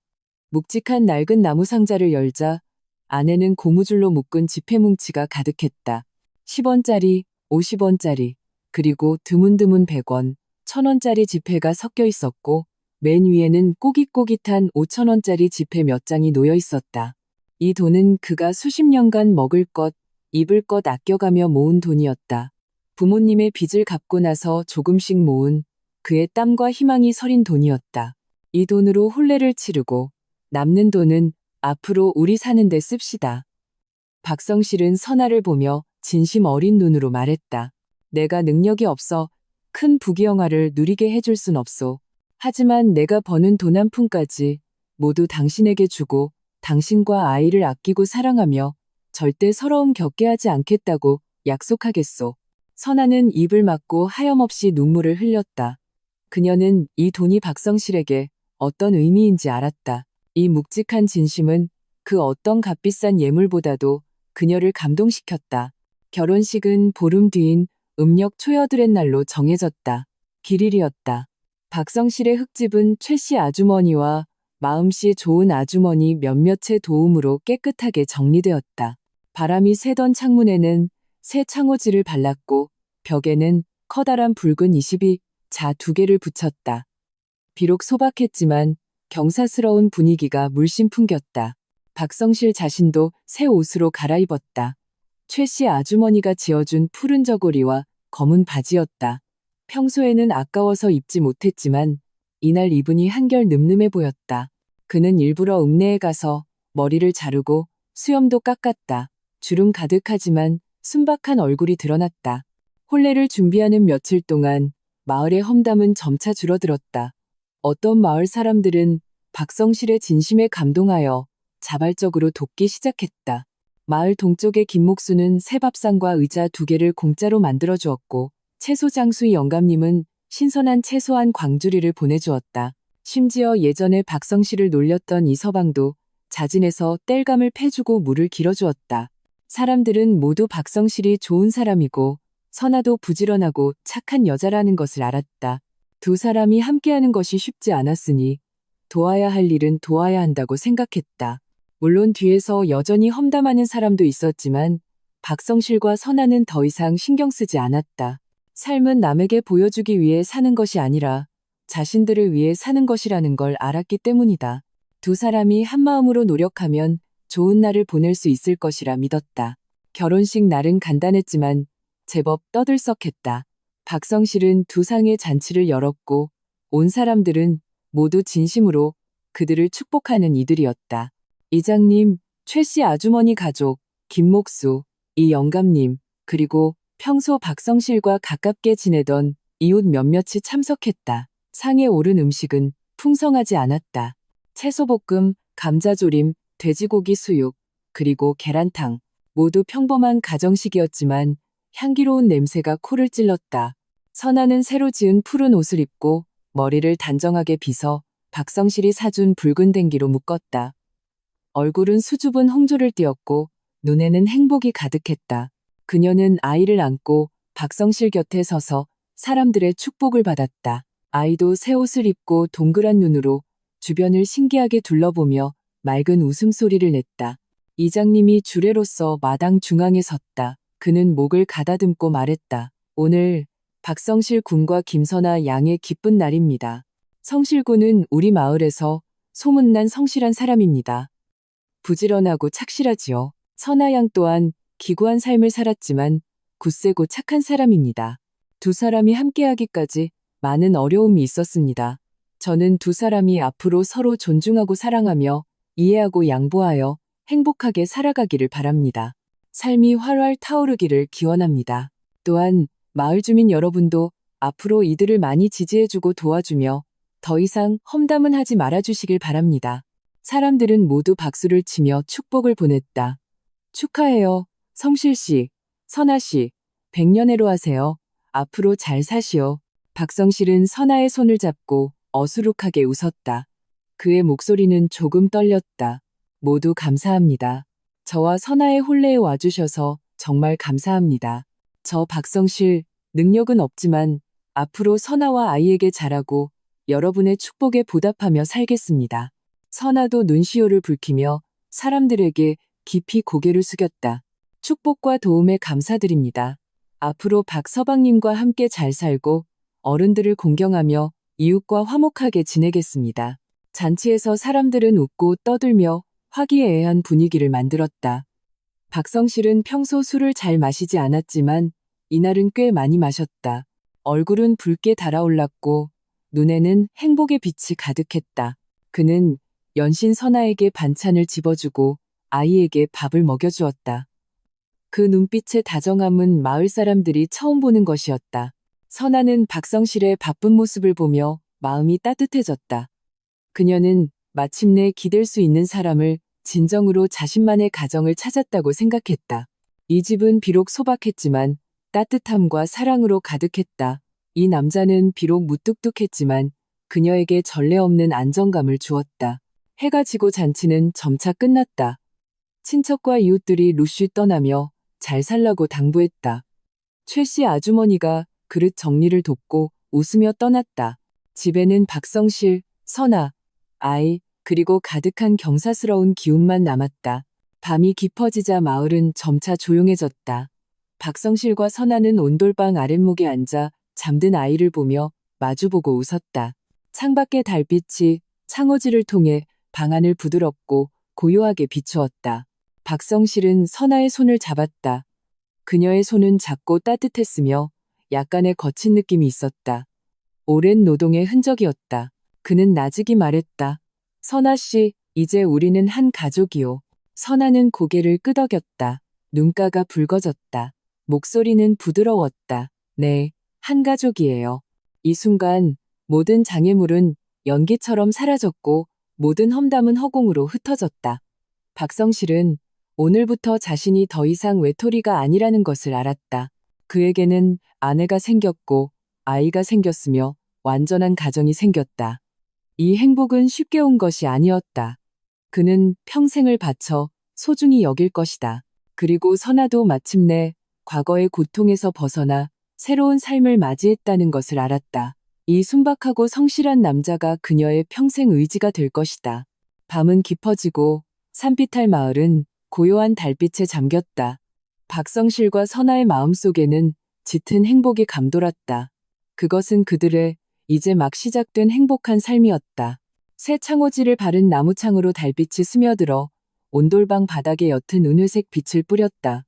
묵직한 낡은 나무 상자를 열자 안에는 고무줄로 묶은 지폐뭉치가 가득했다. 10원짜리, 50원짜리, 그리고 드문드문 100원, 1000원짜리 지폐가 섞여 있었고 맨 위에는 꼬깃꼬깃한 5000원짜리 지폐 몇 장이 놓여 있었다. 이 돈은 그가 수십 년간 먹을 것, 입을 것 아껴가며 모은 돈이었다. 부모님의 빚을 갚고 나서 조금씩 모은 그의 땀과 희망이 서린 돈이었다. 이 돈으로 혼례를 치르고 남는 돈은 앞으로 우리 사는 데 씁시다. 박성실은 선아를 보며 진심 어린 눈으로 말했다. 내가 능력이 없어 큰 부귀영화를 누리게 해줄 순 없소. 하지만 내가 버는 돈 한 푼까지 모두 당신에게 주고 당신과 아이를 아끼고 사랑하며 절대 서러움 겪게 하지 않겠다고 약속하겠소. 선아는 입을 막고 하염없이 눈물을 흘렸다. 그녀는 이 돈이 박성실에게 어떤 의미인지 알았다. 이 묵직한 진심은 그 어떤 값비싼 예물보다도 그녀를 감동시켰다. 결혼식은 보름 뒤인 음력 초여드렛 날로 정해졌다. 길일이었다. 박성실의 흙집은 최 씨 아주머니와 마음씨 좋은 아주머니 몇몇의 도움으로 깨끗하게 정리되었다. 바람이 새던 창문에는 새 창호지를 발랐고 벽에는 커다란 붉은 22자 2개를 붙였다. 비록 소박했지만 경사스러운 분위기가 물씬 풍겼다. 박성실 자신도 새 옷으로 갈아입었다. 최 씨 아주머니가 지어준 푸른 저고리와 검은 바지였다. 평소에는 아까워서 입지 못했지만 이날 입으니 한결 늠름해 보였다. 그는 일부러 읍내에 가서 머리를 자르고 수염도 깎았다. 주름 가득하지만 순박한 얼굴이 드러났다. 혼례를 준비하는 며칠 동안 마을의 험담은 점차 줄어들었다. 어떤 마을 사람들은 박성실의 진심에 감동하여 자발적으로 돕기 시작했다. 마을 동쪽의 김목수는 새 밥상과 의자 2개를 공짜로 만들어 주었고 채소 장수의 영감님은 신선한 채소 한 광주리를 보내주었다. 심지어 예전에 박성실을 놀렸던 이서방도 자진해서 땔감을 패주고 물을 길어주었다. 사람들은 모두 박성실이 좋은 사람이고 선아도 부지런하고 착한 여자라는 것을 알았다. 두 사람이 함께하는 것이 쉽지 않았으니 도와야 할 일은 도와야 한다고 생각했다. 물론 뒤에서 여전히 험담하는 사람도 있었지만 박성실과 선아는 더 이상 신경 쓰지 않았다. 삶은 남에게 보여주기 위해 사는 것이 아니라 자신들을 위해 사는 것이라는 걸 알았기 때문이다. 두 사람이 한마음으로 노력하면 좋은 날을 보낼 수 있을 것이라 믿었다. 결혼식 날은 간단했지만 제법 떠들썩했다. 박성실은 두 상의 잔치를 열었고 온 사람들은 모두 진심으로 그들을 축복하는 이들이었다. 이장님, 최씨 아주머니 가족, 김목수, 이 영감님, 그리고 평소 박성실과 가깝게 지내던 이웃 몇몇이 참석했다. 상에 오른 음식은 풍성하지 않았다. 채소볶음, 감자조림, 돼지고기 수육, 그리고 계란탕, 모두 평범한 가정식이었지만 향기로운 냄새가 코를 찔렀다. 선아는 새로 지은 푸른 옷을 입고 머리를 단정하게 빗어 박성실이 사준 붉은 댕기로 묶었다. 얼굴은 수줍은 홍조를 띄었고 눈에는 행복이 가득했다. 그녀는 아이를 안고 박성실 곁에 서서 사람들의 축복을 받았다. 아이도 새 옷을 입고 동그란 눈으로 주변을 신기하게 둘러보며 맑은 웃음소리를 냈다. 이장님이 주례로서 마당 중앙에 섰다. 그는 목을 가다듬고 말했다. 오늘 박성실 군과 김선아 양의 기쁜 날입니다. 성실 군은 우리 마을에서 소문난 성실한 사람입니다. 부지런하고 착실하지요. 선아 양 또한 기구한 삶을 살았지만 굳세고 착한 사람입니다. 두 사람이 함께하기까지 많은 어려움이 있었습니다. 저는 두 사람이 앞으로 서로 존중하고 사랑하며 이해하고 양보하여 행복하게 살아가기를 바랍니다. 삶이 활활 타오르기를 기원합니다. 또한 마을 주민 여러분도 앞으로 이들을 많이 지지해주고 도와주며 더 이상 험담은 하지 말아주시길 바랍니다. 사람들은 모두 박수를 치며 축복을 보냈다. 축하해요. 성실씨, 선아씨, 백년해로 하세요. 앞으로 잘 사시오. 박성실은 선아의 손을 잡고 어수룩하게 웃었다. 그의 목소리는 조금 떨렸다. 모두 감사합니다. 저와 선아의 혼례에 와주셔서 정말 감사합니다. 저 박성실, 능력은 없지만 앞으로 선아와 아이에게 잘하고 여러분의 축복에 보답하며 살겠습니다. 선아도 눈시울을 붉히며 사람들에게 깊이 고개를 숙였다. 축복과 도움에 감사드립니다. 앞으로 박서방님과 함께 잘 살고 어른들을 공경하며 이웃과 화목하게 지내겠습니다. 잔치에서 사람들은 웃고 떠들며 화기애애한 분위기를 만들었다. 박성실은 평소 술을 잘 마시지 않았지만 이날은 꽤 많이 마셨다. 얼굴은 붉게 달아올랐고 눈에는 행복의 빛이 가득했다. 그는 연신 선아에게 반찬을 집어주고 아이에게 밥을 먹여주었다. 그 눈빛의 다정함은 마을 사람들이 처음 보는 것이었다. 선아는 박성실의 바쁜 모습을 보며 마음이 따뜻해졌다. 그녀는 마침내 기댈 수 있는 사람을 진정으로 자신만의 가정을 찾았다고 생각했다. 이 집은 비록 소박했지만 따뜻함과 사랑으로 가득했다. 이 남자는 비록 무뚝뚝했지만 그녀에게 전례 없는 안정감을 주었다. 해가 지고 잔치는 점차 끝났다. 친척과 이웃들이 루쉬 떠나며 잘 살라고 당부했다. 최씨 아주머니가 그릇 정리를 돕고 웃으며 떠났다. 집에는 박성실, 선아, 아이, 그리고 가득한 경사스러운 기운만 남았다. 밤이 깊어지자 마을은 점차 조용해졌다. 박성실과 선아는 온돌방 아랫목에 앉아 잠든 아이를 보며 마주보고 웃었다. 창밖의 달빛이 창호지를 통해 방 안을 부드럽고 고요하게 비추었다. 박성실은 선아의 손을 잡았다. 그녀의 손은 작고 따뜻했으며 약간의 거친 느낌이 있었다. 오랜 노동의 흔적이었다. 그는 나직이 말했다. 선아 씨, 이제 우리는 한 가족이요. 선아는 고개를 끄덕였다. 눈가가 붉어졌다. 목소리는 부드러웠다. 네, 한 가족이에요. 이 순간 모든 장애물은 연기처럼 사라졌고 모든 험담은 허공으로 흩어졌다. 박성실은 오늘부터 자신이 더 이상 외톨이가 아니라는 것을 알았다. 그에게는 아내가 생겼고 아이가 생겼으며 완전한 가정이 생겼다. 이 행복은 쉽게 온 것이 아니었다. 그는 평생을 바쳐 소중히 여길 것이다. 그리고 선아도 마침내 과거의 고통에서 벗어나 새로운 삶을 맞이했다는 것을 알았다. 이 순박하고 성실한 남자가 그녀의 평생 의지가 될 것이다. 밤은 깊어지고 산비탈 마을은 고요한 달빛에 잠겼다. 박성실과 선아의 마음속에는 짙은 행복이 감돌았다. 그것은 그들의 이제 막 시작된 행복한 삶이었다. 새 창호지를 바른 나무창으로 달빛이 스며들어 온돌방 바닥에 옅은 은회색 빛을 뿌렸다.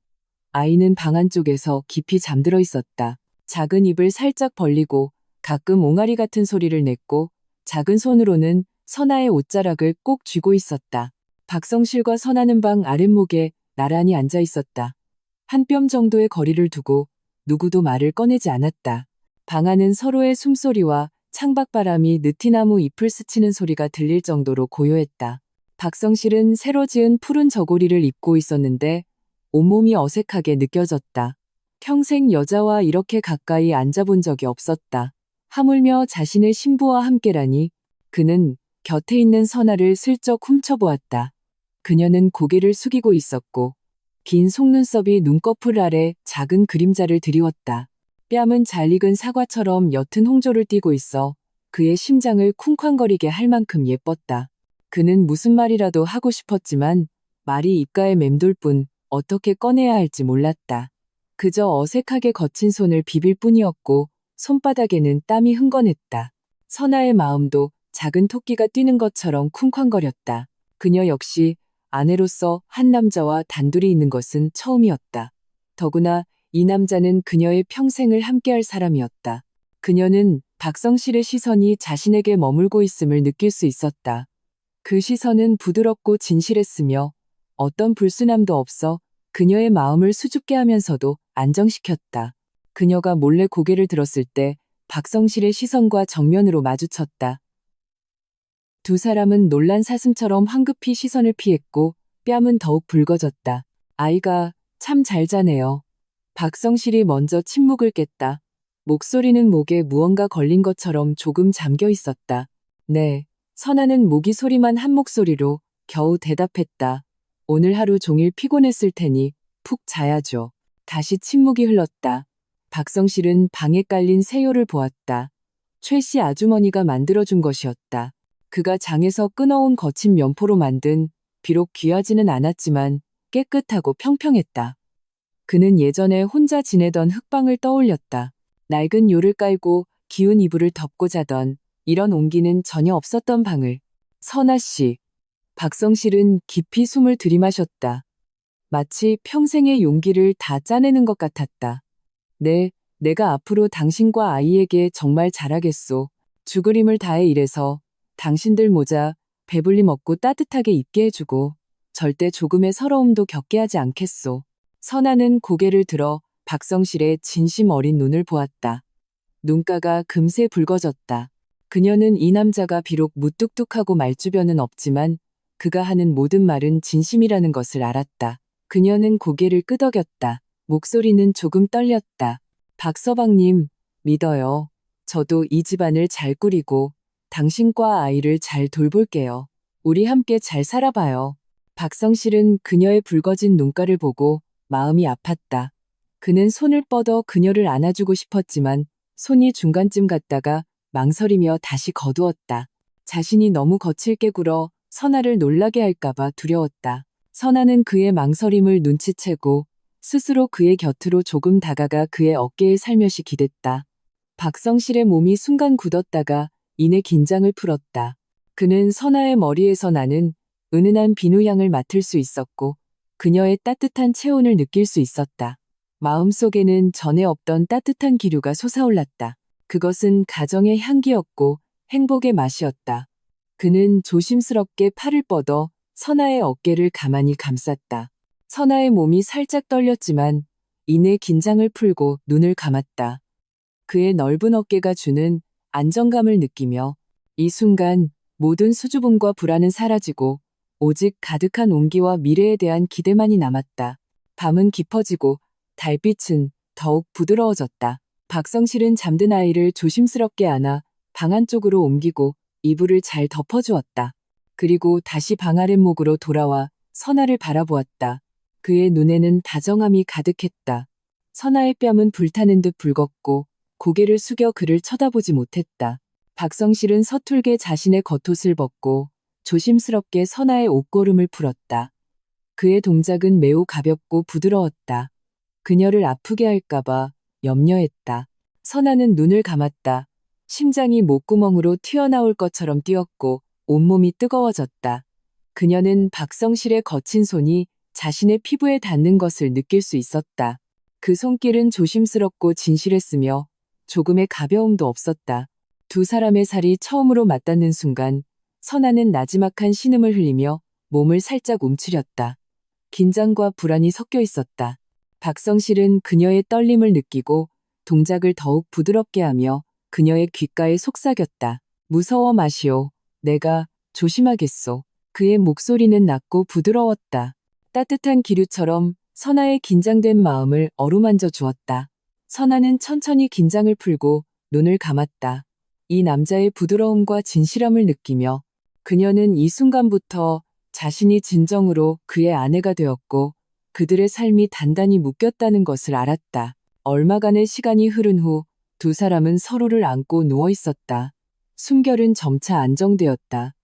아이는 방 안쪽에서 깊이 잠들어 있었다. 작은 입을 살짝 벌리고 가끔 옹알이 같은 소리를 냈고 작은 손으로는 선아의 옷자락을 꼭 쥐고 있었다. 박성실과 선아는 방 아랫목에 나란히 앉아 있었다. 한 뼘 정도의 거리를 두고 누구도 말을 꺼내지 않았다. 방 안은 서로의 숨소리와 창밖바람이 느티나무 잎을 스치는 소리가 들릴 정도로 고요했다. 박성실은 새로 지은 푸른 저고리를 입고 있었는데 온몸이 어색하게 느껴졌다. 평생 여자와 이렇게 가까이 앉아본 적이 없었다. 하물며 자신의 신부와 함께라니. 그는 곁에 있는 선아를 슬쩍 훔쳐보았다. 그녀는 고개를 숙이고 있었고 긴 속눈썹이 눈꺼풀 아래 작은 그림자를 드리웠다. 뺨은 잘 익은 사과처럼 옅은 홍조를 띠고 있어 그의 심장을 쿵쾅거리게 할 만큼 예뻤다. 그는 무슨 말이라도 하고 싶었지만 말이 입가에 맴돌 뿐 어떻게 꺼내야 할지 몰랐다. 그저 어색하게 거친 손을 비빌 뿐이었고 손바닥에는 땀이 흥건했다. 선아의 마음도 작은 토끼가 뛰는 것처럼 쿵쾅거렸다. 그녀 역시 아내로서 한 남자와 단둘이 있는 것은 처음이었다. 더구나 이 남자는 그녀의 평생을 함께할 사람이었다. 그녀는 박성실의 시선이 자신에게 머물고 있음을 느낄 수 있었다. 그 시선은 부드럽고 진실했으며 어떤 불순함도 없어 그녀의 마음을 수줍게 하면서도 안정시켰다. 그녀가 몰래 고개를 들었을 때 박성실의 시선과 정면으로 마주쳤다. 두 사람은 놀란 사슴처럼 황급히 시선을 피했고 뺨은 더욱 붉어졌다. 아이가 참 잘 자네요. 박성실이 먼저 침묵을 깼다. 목소리는 목에 무언가 걸린 것처럼 조금 잠겨 있었다. 네. 선아는 모기 소리만 한 목소리로 겨우 대답했다. 오늘 하루 종일 피곤했을 테니 푹 자야죠. 다시 침묵이 흘렀다. 박성실은 방에 깔린 새요를 보았다. 최 씨 아주머니가 만들어준 것이었다. 그가 장에서 끊어온 거친 면포로 만든 비록 귀하지는 않았지만 깨끗하고 평평했다. 그는 예전에 혼자 지내던 흙방을 떠올렸다. 낡은 요를 깔고 기운 이불을 덮고 자던 이런 온기는 전혀 없었던 방을. 선아 씨. 박성실은 깊이 숨을 들이마셨다. 마치 평생의 용기를 다 짜내는 것 같았다. 네, 내가 앞으로 당신과 아이에게 정말 잘하겠소. 죽을 힘을 다해 일해서 당신들 모자 배불리 먹고 따뜻하게 입게 해주고 절대 조금의 서러움도 겪게 하지 않겠소. 선아는 고개를 들어 박성실의 진심 어린 눈을 보았다. 눈가가 금세 붉어졌다. 그녀는 이 남자가 비록 무뚝뚝하고 말주변은 없지만 그가 하는 모든 말은 진심이라는 것을 알았다. 그녀는 고개를 끄덕였다. 목소리는 조금 떨렸다. 박서방님, 믿어요. 저도 이 집안을 잘 꾸리고 당신과 아이를 잘 돌볼게요. 우리 함께 잘 살아봐요. 박성실은 그녀의 붉어진 눈가를 보고 마음이 아팠다. 그는 손을 뻗어 그녀를 안아주고 싶었지만 손이 중간쯤 갔다가 망설이며 다시 거두었다. 자신이 너무 거칠게 굴어 선아를 놀라게 할까봐 두려웠다. 선아는 그의 망설임을 눈치채고 스스로 그의 곁으로 조금 다가가 그의 어깨에 살며시 기댔다. 박성실의 몸이 순간 굳었다가 이내 긴장을 풀었다. 그는 선아의 머리에서 나는 은은한 비누향을 맡을 수 있었고 그녀의 따뜻한 체온을 느낄 수 있었다. 마음속에는 전에 없던 따뜻한 기류가 솟아올랐다. 그것은 가정의 향기였고 행복의 맛이었다. 그는 조심스럽게 팔을 뻗어 선아의 어깨를 가만히 감쌌다. 선아의 몸이 살짝 떨렸지만 이내 긴장을 풀고 눈을 감았다. 그의 넓은 어깨가 주는 안정감을 느끼며 이 순간 모든 수줍음과 불안은 사라지고 오직 가득한 온기와 미래에 대한 기대만이 남았다. 밤은 깊어지고 달빛은 더욱 부드러워졌다. 박성실은 잠든 아이를 조심스럽게 안아 방 안쪽으로 옮기고 이불을 잘 덮어주었다. 그리고 다시 방 아랫목으로 돌아와 선아를 바라보았다. 그의 눈에는 다정함이 가득했다. 선아의 뺨은 불타는 듯 붉었고 고개를 숙여 그를 쳐다보지 못했다. 박성실은 서툴게 자신의 겉옷을 벗고 조심스럽게 선아의 옷고름을 풀었다. 그의 동작은 매우 가볍고 부드러웠다. 그녀를 아프게 할까봐 염려했다. 선아는 눈을 감았다. 심장이 목구멍으로 튀어나올 것처럼 뛰었고 온몸이 뜨거워졌다. 그녀는 박성실의 거친 손이 자신의 피부에 닿는 것을 느낄 수 있었다. 그 손길은 조심스럽고 진실했으며 조금의 가벼움도 없었다. 두 사람의 살이 처음으로 맞닿는 순간 선아는 나지막한 신음을 흘리며 몸을 살짝 움츠렸다. 긴장과 불안이 섞여 있었다. 박성실은 그녀의 떨림을 느끼고 동작을 더욱 부드럽게 하며 그녀의 귓가에 속삭였다. 무서워 마시오. 내가 조심하겠소. 그의 목소리는 낮고 부드러웠다. 따뜻한 기류처럼 선아의 긴장된 마음을 어루만져 주었다. 선아는 천천히 긴장을 풀고 눈을 감았다. 이 남자의 부드러움과 진실함을 느끼며 그녀는 이 순간부터 자신이 진정으로 그의 아내가 되었고 그들의 삶이 단단히 묶였다는 것을 알았다. 얼마간의 시간이 흐른 후 두 사람은 서로를 안고 누워 있었다. 숨결은 점차 안정되었다.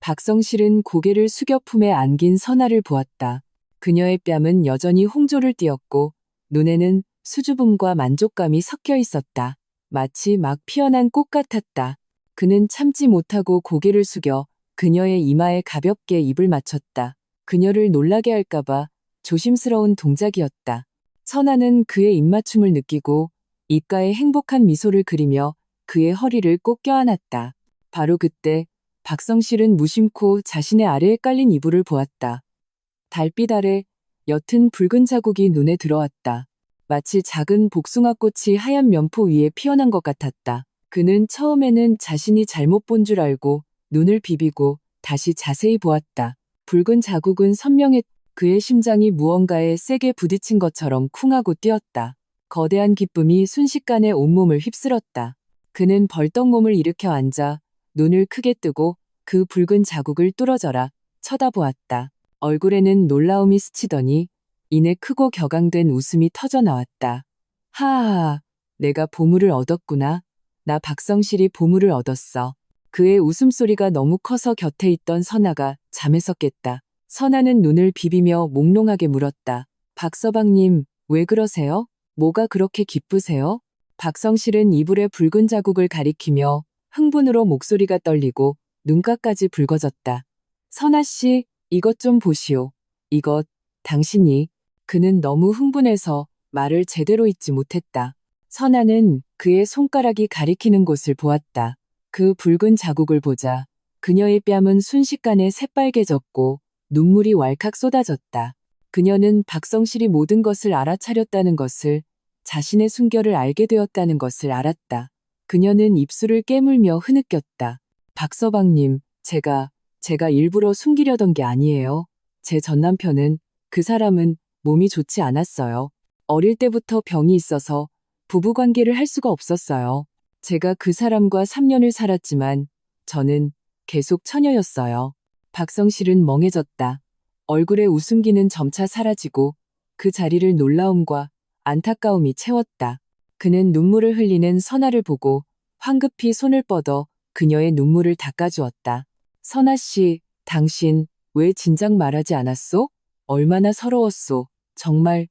박성실은 고개를 숙여 품에 안긴 선아를 보았다. 그녀의 뺨은 여전히 홍조를 띠었고 눈에는 수줍음과 만족감이 섞여 있었다. 마치 막 피어난 꽃 같았다. 그는 참지 못하고 고개를 숙여 그녀의 이마에 가볍게 입을 맞췄다. 그녀를 놀라게 할까봐 조심스러운 동작이었다. 선아는 그의 입맞춤을 느끼고 입가에 행복한 미소를 그리며 그의 허리를 꼭 껴안았다. 바로 그때 박성실은 무심코 자신의 아래에 깔린 이불을 보았다. 달빛 아래 옅은 붉은 자국이 눈에 들어왔다. 마치 작은 복숭아꽃이 하얀 면포 위에 피어난 것 같았다. 그는 처음에는 자신이 잘못 본 줄 알고 눈을 비비고 다시 자세히 보았다. 붉은 자국은 선명했. 그의 심장이 무언가에 세게 부딪힌 것처럼 쿵하고 뛰었다. 거대한 기쁨이 순식간에 온몸을 휩쓸었다. 그는 벌떡 몸을 일으켜 앉아 눈을 크게 뜨고 그 붉은 자국을 뚫어져라 쳐다보았다. 얼굴에는 놀라움이 스치더니 이내 크고 격앙된 웃음이 터져 나왔다. 하하하, 내가 보물을 얻었구나. 나 박성실이 보물을 얻었어. 그의 웃음소리가 너무 커서 곁에 있던 선아가 잠에서 깼다. 선아는 눈을 비비며 몽롱하게 물었다. 박서방님, 왜 그러세요? 뭐가 그렇게 기쁘세요? 박성실은 이불에 붉은 자국을 가리키며 흥분으로 목소리가 떨리고 눈가까지 붉어졌다. 선아씨, 이것 좀 보시오. 이것, 당신이. 그는 너무 흥분해서 말을 제대로 잇지 못했다. 선아는 그의 손가락이 가리키는 곳을 보았다. 그 붉은 자국을 보자 그녀의 뺨은 순식간에 새빨개졌고 눈물이 왈칵 쏟아졌다. 그녀는 박성실이 모든 것을 알아차렸다는 것을, 자신의 순결을 알게 되었다는 것을 알았다. 그녀는 입술을 깨물며 흐느꼈다. 박서방님, 제가 일부러 숨기려던 게 아니에요. 제 전남편은, 그 사람은 몸이 좋지 않았어요. 어릴 때부터 병이 있어서 부부관계를 할 수가 없었어요. 제가 그 사람과 3년을 살았지만 저는 계속 처녀였어요. 박성실은 멍해졌다. 얼굴의 웃음기는 점차 사라지고 그 자리를 놀라움과 안타까움이 채웠다. 그는 눈물을 흘리는 선아를 보고 황급히 손을 뻗어 그녀의 눈물을 닦아주었다. 선아씨, 당신 왜 진작 말하지 않았소? 얼마나 서러웠소. 정말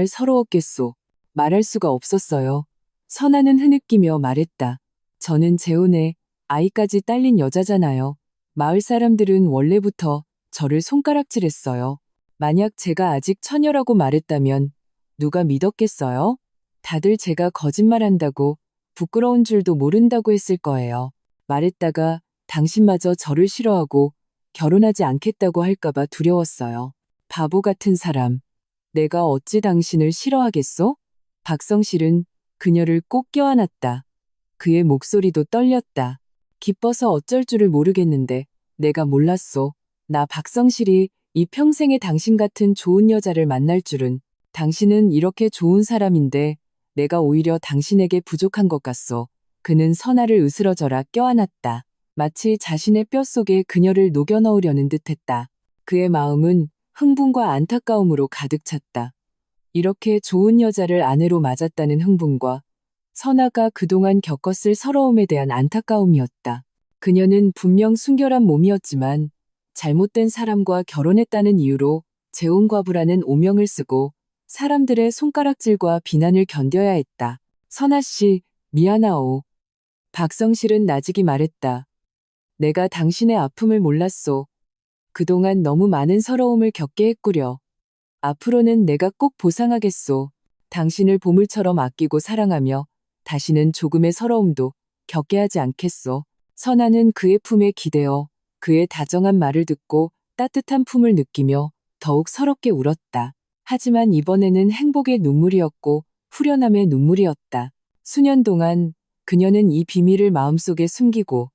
서러웠겠소. 말할 수가 없었어요. 선아는 흐느끼며 말했다. 저는 재혼에 아이까지 딸린 여자잖아요. 마을 사람들은 원래부터 저를 손가락질했어요. 만약 제가 아직 처녀라고 말했다면 누가 믿었겠어요? 다들 제가 거짓말한다고 부끄러운 줄도 모른다고 했을 거예요. 말했다가 당신마저 저를 싫어하고 결혼하지 않겠다고 할까봐 두려웠어요. 바보 같은 사람. 내가 어찌 당신을 싫어하겠소? 박성실은 그녀를 꼭 껴안았다. 그의 목소리도 떨렸다. 기뻐서 어쩔 줄을 모르겠는데 내가 몰랐소. 나 박성실이 이 평생에 당신 같은 좋은 여자를 만날 줄은. 당신은 이렇게 좋은 사람인데 내가 오히려 당신에게 부족한 것 같소. 그는 선아를 으스러져라 껴안았다. 마치 자신의 뼛속에 그녀를 녹여 넣으려는 듯했다. 그의 마음은 흥분과 안타까움으로 가득 찼다. 이렇게 좋은 여자를 아내로 맞았다는 흥분과 선아가 그동안 겪었을 서러움에 대한 안타까움이었다. 그녀는 분명 순결한 몸이었지만 잘못된 사람과 결혼했다는 이유로 재혼과부라는 오명을 쓰고 사람들의 손가락질과 비난을 견뎌야 했다. 선아 씨, 미안하오. 박성실은 나직이 말했다. 내가 당신의 아픔을 몰랐소. 그동안 너무 많은 서러움을 겪게 했구려. 앞으로는 내가 꼭 보상하겠소. 당신을 보물처럼 아끼고 사랑하며 다시는 조금의 서러움도 겪게 하지 않겠소. 선아는 그의 품에 기대어 그의 다정한 말을 듣고 따뜻한 품을 느끼며 더욱 서럽게 울었다. 하지만 이번에는 행복의 눈물이었고 후련함의 눈물이었다. 수년 동안 그녀는 이 비밀을 마음속에 숨기고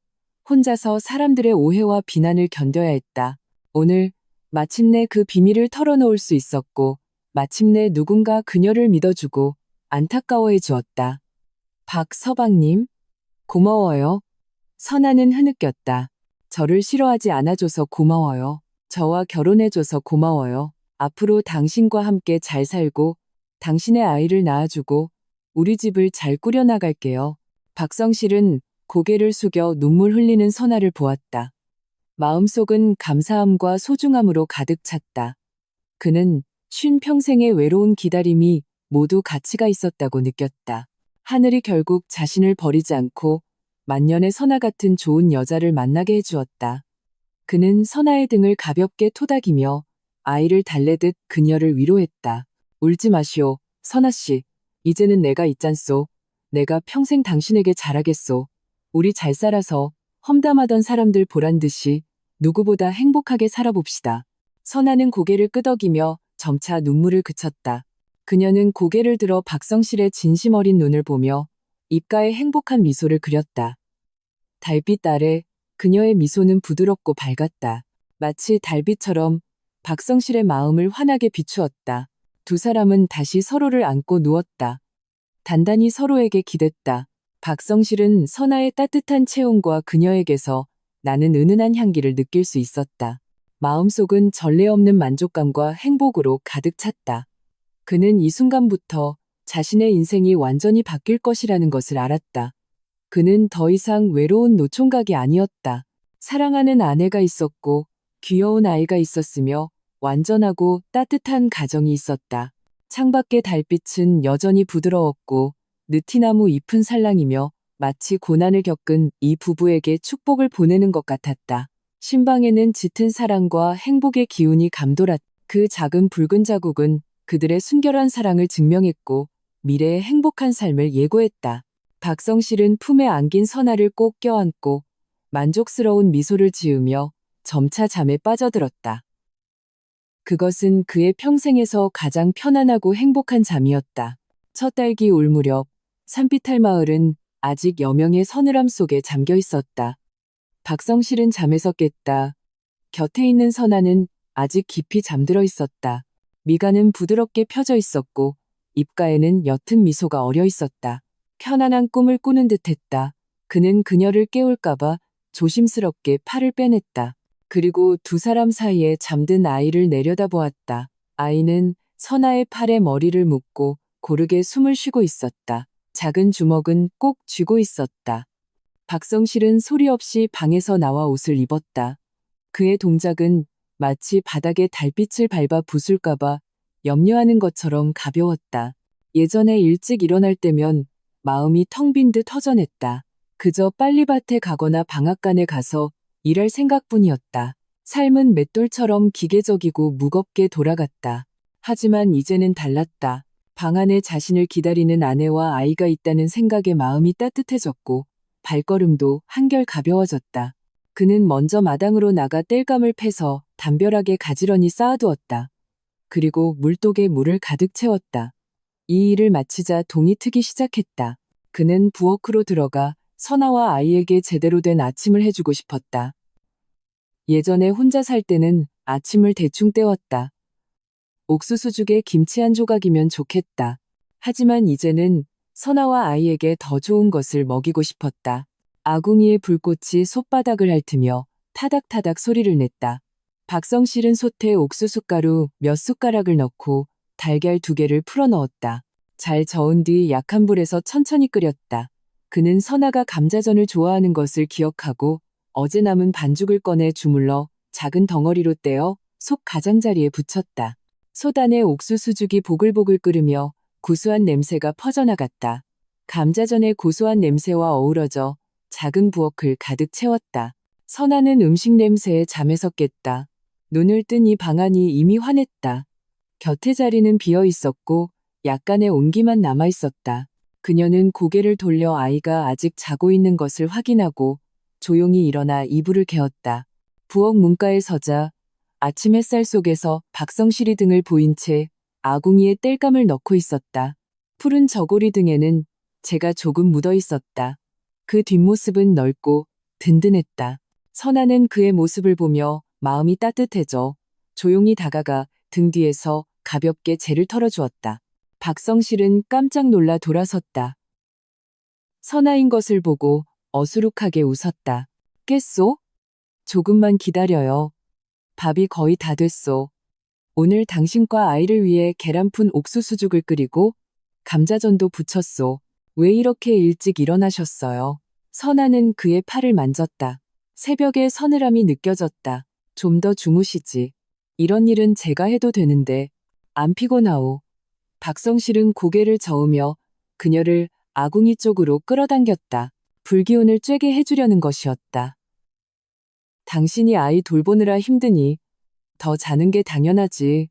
혼자서 사람들의 오해와 비난을 견뎌야 했다. 오늘 마침내 그 비밀을 털어놓을 수 있었고 마침내 누군가 그녀를 믿어주고 안타까워해 주었다. 박서방님, 고마워요. 선아는 흐느꼈다. 저를 싫어하지 않아줘서 고마워요. 저와 결혼해줘서 고마워요. 앞으로 당신과 함께 잘 살고 당신의 아이를 낳아주고 우리 집을 잘 꾸려나갈게요. 박성실은 고개를 숙여 눈물 흘리는 선아를 보았다. 마음속은 감사함과 소중함으로 가득 찼다. 그는 쉰 평생의 외로운 기다림이 모두 가치가 있었다고 느꼈다. 하늘이 결국 자신을 버리지 않고 만년의 선아 같은 좋은 여자를 만나게 해주었다. 그는 선아의 등을 가볍게 토닥이며 아이를 달래듯 그녀를 위로했다. 울지 마시오, 선아씨. 이제는 내가 있잖소. 내가 평생 당신에게 잘하겠소. 우리 잘 살아서 험담하던 사람들 보란 듯이 누구보다 행복하게 살아봅시다. 선아는 고개를 끄덕이며 점차 눈물을 그쳤다. 그녀는 고개를 들어 박성실의 진심 어린 눈을 보며 입가에 행복한 미소를 그렸다. 달빛 아래 그녀의 미소는 부드럽고 밝았다. 마치 달빛처럼 박성실의 마음을 환하게 비추었다. 두 사람은 다시 서로를 안고 누웠다. 단단히 서로에게 기댔다. 박성실은 선아의 따뜻한 체온과 그녀에게서 나는 은은한 향기를 느낄 수 있었다. 마음속은 전례 없는 만족감과 행복으로 가득 찼다. 그는 이 순간부터 자신의 인생이 완전히 바뀔 것이라는 것을 알았다. 그는 더 이상 외로운 노총각이 아니었다. 사랑하는 아내가 있었고 귀여운 아이가 있었으며 완전하고 따뜻한 가정이 있었다. 창밖의 달빛은 여전히 부드러웠고 느티나무 잎은 살랑이며 마치 고난을 겪은 이 부부에게 축복을 보내는 것 같았다. 신방에는 짙은 사랑과 행복의 기운이 감돌았다. 그 작은 붉은 자국은 그들의 순결한 사랑을 증명했고 미래의 행복한 삶을 예고했다. 박성실은 품에 안긴 선아를 꼭 껴안고 만족스러운 미소를 지으며 점차 잠에 빠져들었다. 그것은 그의 평생에서 가장 편안하고 행복한 잠이었다. 첫 딸기 울 무렵 산비탈 마을은 아직 여명의 서늘함 속에 잠겨 있었다. 박성실은 잠에서 깼다. 곁에 있는 선아는 아직 깊이 잠들어 있었다. 미간은 부드럽게 펴져 있었고 입가에는 옅은 미소가 어려 있었다. 편안한 꿈을 꾸는 듯했다. 그는 그녀를 깨울까봐 조심스럽게 팔을 빼냈다. 그리고 두 사람 사이에 잠든 아이를 내려다보았다. 아이는 선아의 팔에 머리를 묻고 고르게 숨을 쉬고 있었다. 작은 주먹은 꼭 쥐고 있었다. 박성실은 소리 없이 방에서 나와 옷을 입었다. 그의 동작은 마치 바닥에 달빛을 밟아 부술까봐 염려하는 것처럼 가벼웠다. 예전에 일찍 일어날 때면 마음이 텅 빈 듯 허전했다. 그저 빨리 밭에 가거나 방앗간에 가서 일할 생각뿐이었다. 삶은 맷돌처럼 기계적이고 무겁게 돌아갔다. 하지만 이제는 달랐다. 방 안에 자신을 기다리는 아내와 아이가 있다는 생각에 마음이 따뜻해졌고 발걸음도 한결 가벼워졌다. 그는 먼저 마당으로 나가 땔감을 패서 담벼락에 가지런히 쌓아두었다. 그리고 물독에 물을 가득 채웠다. 이 일을 마치자 동이 트기 시작했다. 그는 부엌으로 들어가 선아와 아이에게 제대로 된 아침을 해주고 싶었다. 예전에 혼자 살 때는 아침을 대충 때웠다. 옥수수죽에 김치 한 조각이면 좋겠다. 하지만 이제는 선아와 아이에게 더 좋은 것을 먹이고 싶었다. 아궁이의 불꽃이 솥바닥을 핥으며 타닥타닥 소리를 냈다. 박성실은 솥에 옥수수가루 몇 숟가락을 넣고 달걀 2개를 풀어 넣었다. 잘 저은 뒤 약한 불에서 천천히 끓였다. 그는 선아가 감자전을 좋아하는 것을 기억하고 어제 남은 반죽을 꺼내 주물러 작은 덩어리로 떼어 속 가장자리에 붙였다. 솥 안에 옥수수죽이 보글보글 끓으며 구수한 냄새가 퍼져나갔다. 감자전의 고소한 냄새와 어우러져 작은 부엌을 가득 채웠다. 선아는 음식 냄새에 잠에서 깼다. 눈을 뜨니 방 안이 이미 환했다. 곁에 자리는 비어 있었고 약간의 온기만 남아 있었다. 그녀는 고개를 돌려 아이가 아직 자고 있는 것을 확인하고 조용히 일어나 이불을 개었다. 부엌 문가에 서자 아침 햇살 속에서 박성실이 등을 보인 채 아궁이에 땔감을 넣고 있었다. 푸른 저고리 등에는 재가 조금 묻어 있었다. 그 뒷모습은 넓고 든든했다. 선아는 그의 모습을 보며 마음이 따뜻해져 조용히 다가가 등 뒤에서 가볍게 재를 털어주었다. 박성실은 깜짝 놀라 돌아섰다. 선아인 것을 보고 어수룩하게 웃었다. 깼소? 조금만 기다려요. 밥이 거의 다 됐소. 오늘 당신과 아이를 위해 계란푼 옥수수죽을 끓이고 감자전도 부쳤소. 왜 이렇게 일찍 일어나셨어요? 선아는 그의 팔을 만졌다. 새벽의 서늘함이 느껴졌다. 좀 더 주무시지. 이런 일은 제가 해도 되는데 안 피곤하오. 박성실은 고개를 저으며 그녀를 아궁이 쪽으로 끌어당겼다. 불기운을 쬐게 해주려는 것이었다. 당신이 아이 돌보느라 힘드니 더 자는 게 당연하지.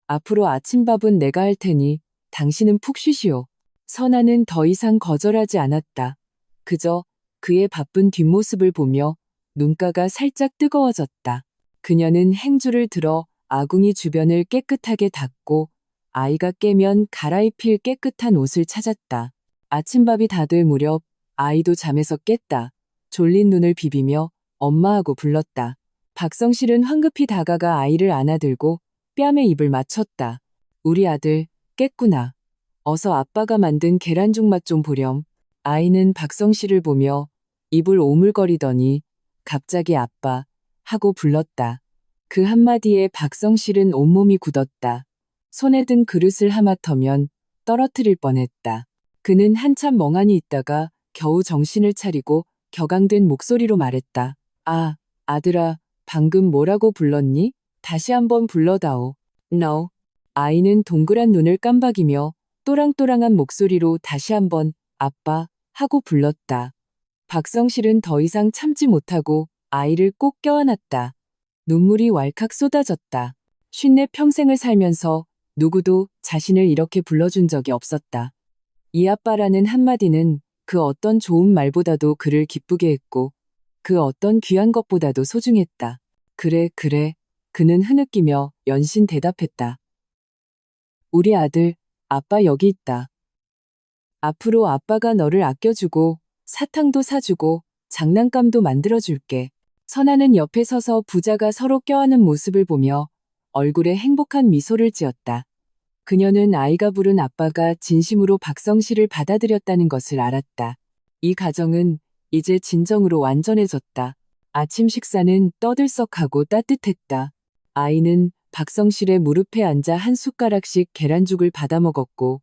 앞으로 아침밥은 내가 할 테니 당신은 푹 쉬시오. 선아는 더 이상 거절하지 않았다. 그저 그의 바쁜 뒷모습을 보며 눈가가 살짝 뜨거워졌다. 그녀는 행주를 들어 아궁이 주변을 깨끗하게 닦고 아이가 깨면 갈아입힐 깨끗한 옷을 찾았다. 아침밥이 다 될 무렵 아이도 잠에서 깼다. 졸린 눈을 비비며 엄마하고 불렀다. 박성실은 황급히 다가가 아이를 안아들고 뺨에 입을 맞췄다. 우리 아들 깼구나. 어서 아빠가 만든 계란죽 맛 좀 보렴. 아이는 박성실을 보며 입을 오물거리더니 갑자기 아빠 하고 불렀다. 그 한마디에 박성실은 온몸이 굳었다. 손에 든 그릇을 하마터면 떨어뜨릴 뻔했다. 그는 한참 멍하니 있다가 겨우 정신을 차리고 격앙된 목소리로 말했다. 아, 아들아, 방금 뭐라고 불렀니? 다시 한번 불러다오. No. 아이는 동그란 눈을 깜박이며 또랑또랑한 목소리로 다시 한번 아빠 하고 불렀다. 박성실은 더 이상 참지 못하고 아이를 꼭 껴안았다. 눈물이 왈칵 쏟아졌다. 54평생을 살면서 누구도 자신을 이렇게 불러준 적이 없었다. 이 아빠라는 한마디는 그 어떤 좋은 말보다도 그를 기쁘게 했고 그 어떤 귀한 것보다도 소중했다. 그래, 그래. 그는 흐느끼며 연신 대답했다. 우리 아들, 아빠 여기 있다. 앞으로 아빠가 너를 아껴주고 사탕도 사주고 장난감도 만들어줄게. 선아는 옆에 서서 부자가 서로 껴안은 모습을 보며 얼굴에 행복한 미소를 지었다. 그녀는 아이가 부른 아빠가 진심으로 박성실을 받아들였다는 것을 알았다. 이 가정은 이제 진정으로 완전해졌다. 아침 식사는 떠들썩하고 따뜻했다. 아이는 박성실의 무릎에 앉아 한 숟가락씩 계란죽을 받아 먹었고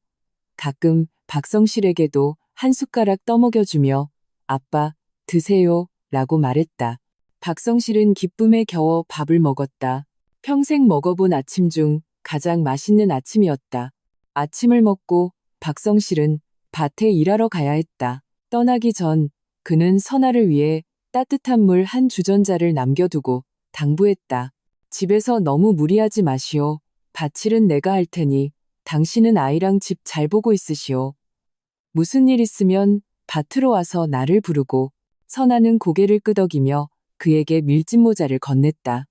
가끔 박성실에게도 한 숟가락 떠먹여주며 아빠, 드세요 라고 말했다. 박성실은 기쁨에 겨워 밥을 먹었다. 평생 먹어본 아침 중 가장 맛있는 아침이었다. 아침을 먹고 박성실은 밭에 일하러 가야 했다. 떠나기 전 그는 선아를 위해 따뜻한 물 한 주전자를 남겨두고 당부했다. 집에서 너무 무리하지 마시오. 밭일은 내가 할 테니 당신은 아이랑 집 잘 보고 있으시오. 무슨 일 있으면 밭으로 와서 나를 부르고. 선아는 고개를 끄덕이며 그에게 밀짚 모자를 건넸다.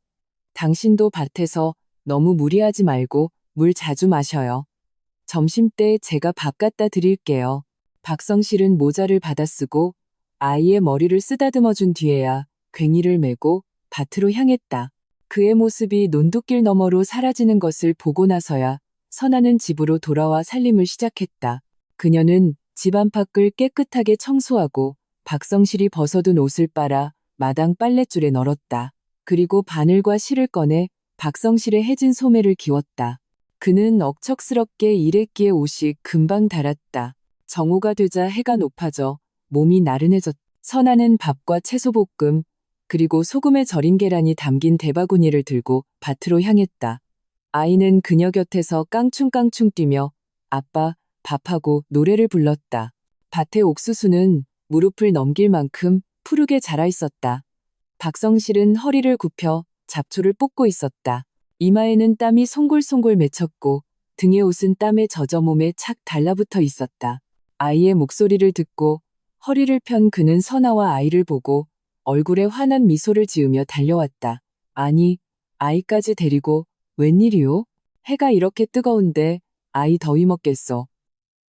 당신도 밭에서 너무 무리하지 말고 물 자주 마셔요. 점심때 제가 밥 갖다 드릴게요. 박성실은 모자를 받아쓰고 아이의 머리를 쓰다듬어 준 뒤에야 괭이를 메고 밭으로 향했다. 그의 모습이 논둑길 너머로 사라지는 것을 보고 나서야 선아는 집으로 돌아와 살림을 시작했다. 그녀는 집 안팎을 깨끗하게 청소하고 박성실이 벗어둔 옷을 빨아 마당 빨랫줄에 널었다. 그리고 바늘과 실을 꺼내 박성실의 해진 소매를 기웠다. 그는 억척스럽게 일했기에 옷이 금방 닳았다. 정오가 되자 해가 높아져 몸이 나른해졌다. 선아는 밥과 채소볶음, 그리고 소금에 절인 계란이 담긴 대바구니를 들고 밭으로 향했다. 아이는 그녀 곁에서 깡충깡충 뛰며 아빠, 밥하고 노래를 불렀다. 밭의 옥수수는 무릎을 넘길 만큼 푸르게 자라 있었다. 박성실은 허리를 굽혀 잡초를 뽑고 있었다. 이마에는 땀이 송골송골 맺혔고 등의 옷은 땀에 젖어 몸에 착 달라붙어 있었다. 아이의 목소리를 듣고 허리를 편 그는 선아와 아이를 보고 얼굴에 환한 미소를 지으며 달려왔다. 아니, 아이까지 데리고 웬일이오? 해가 이렇게 뜨거운데 아이 더위 먹겠어.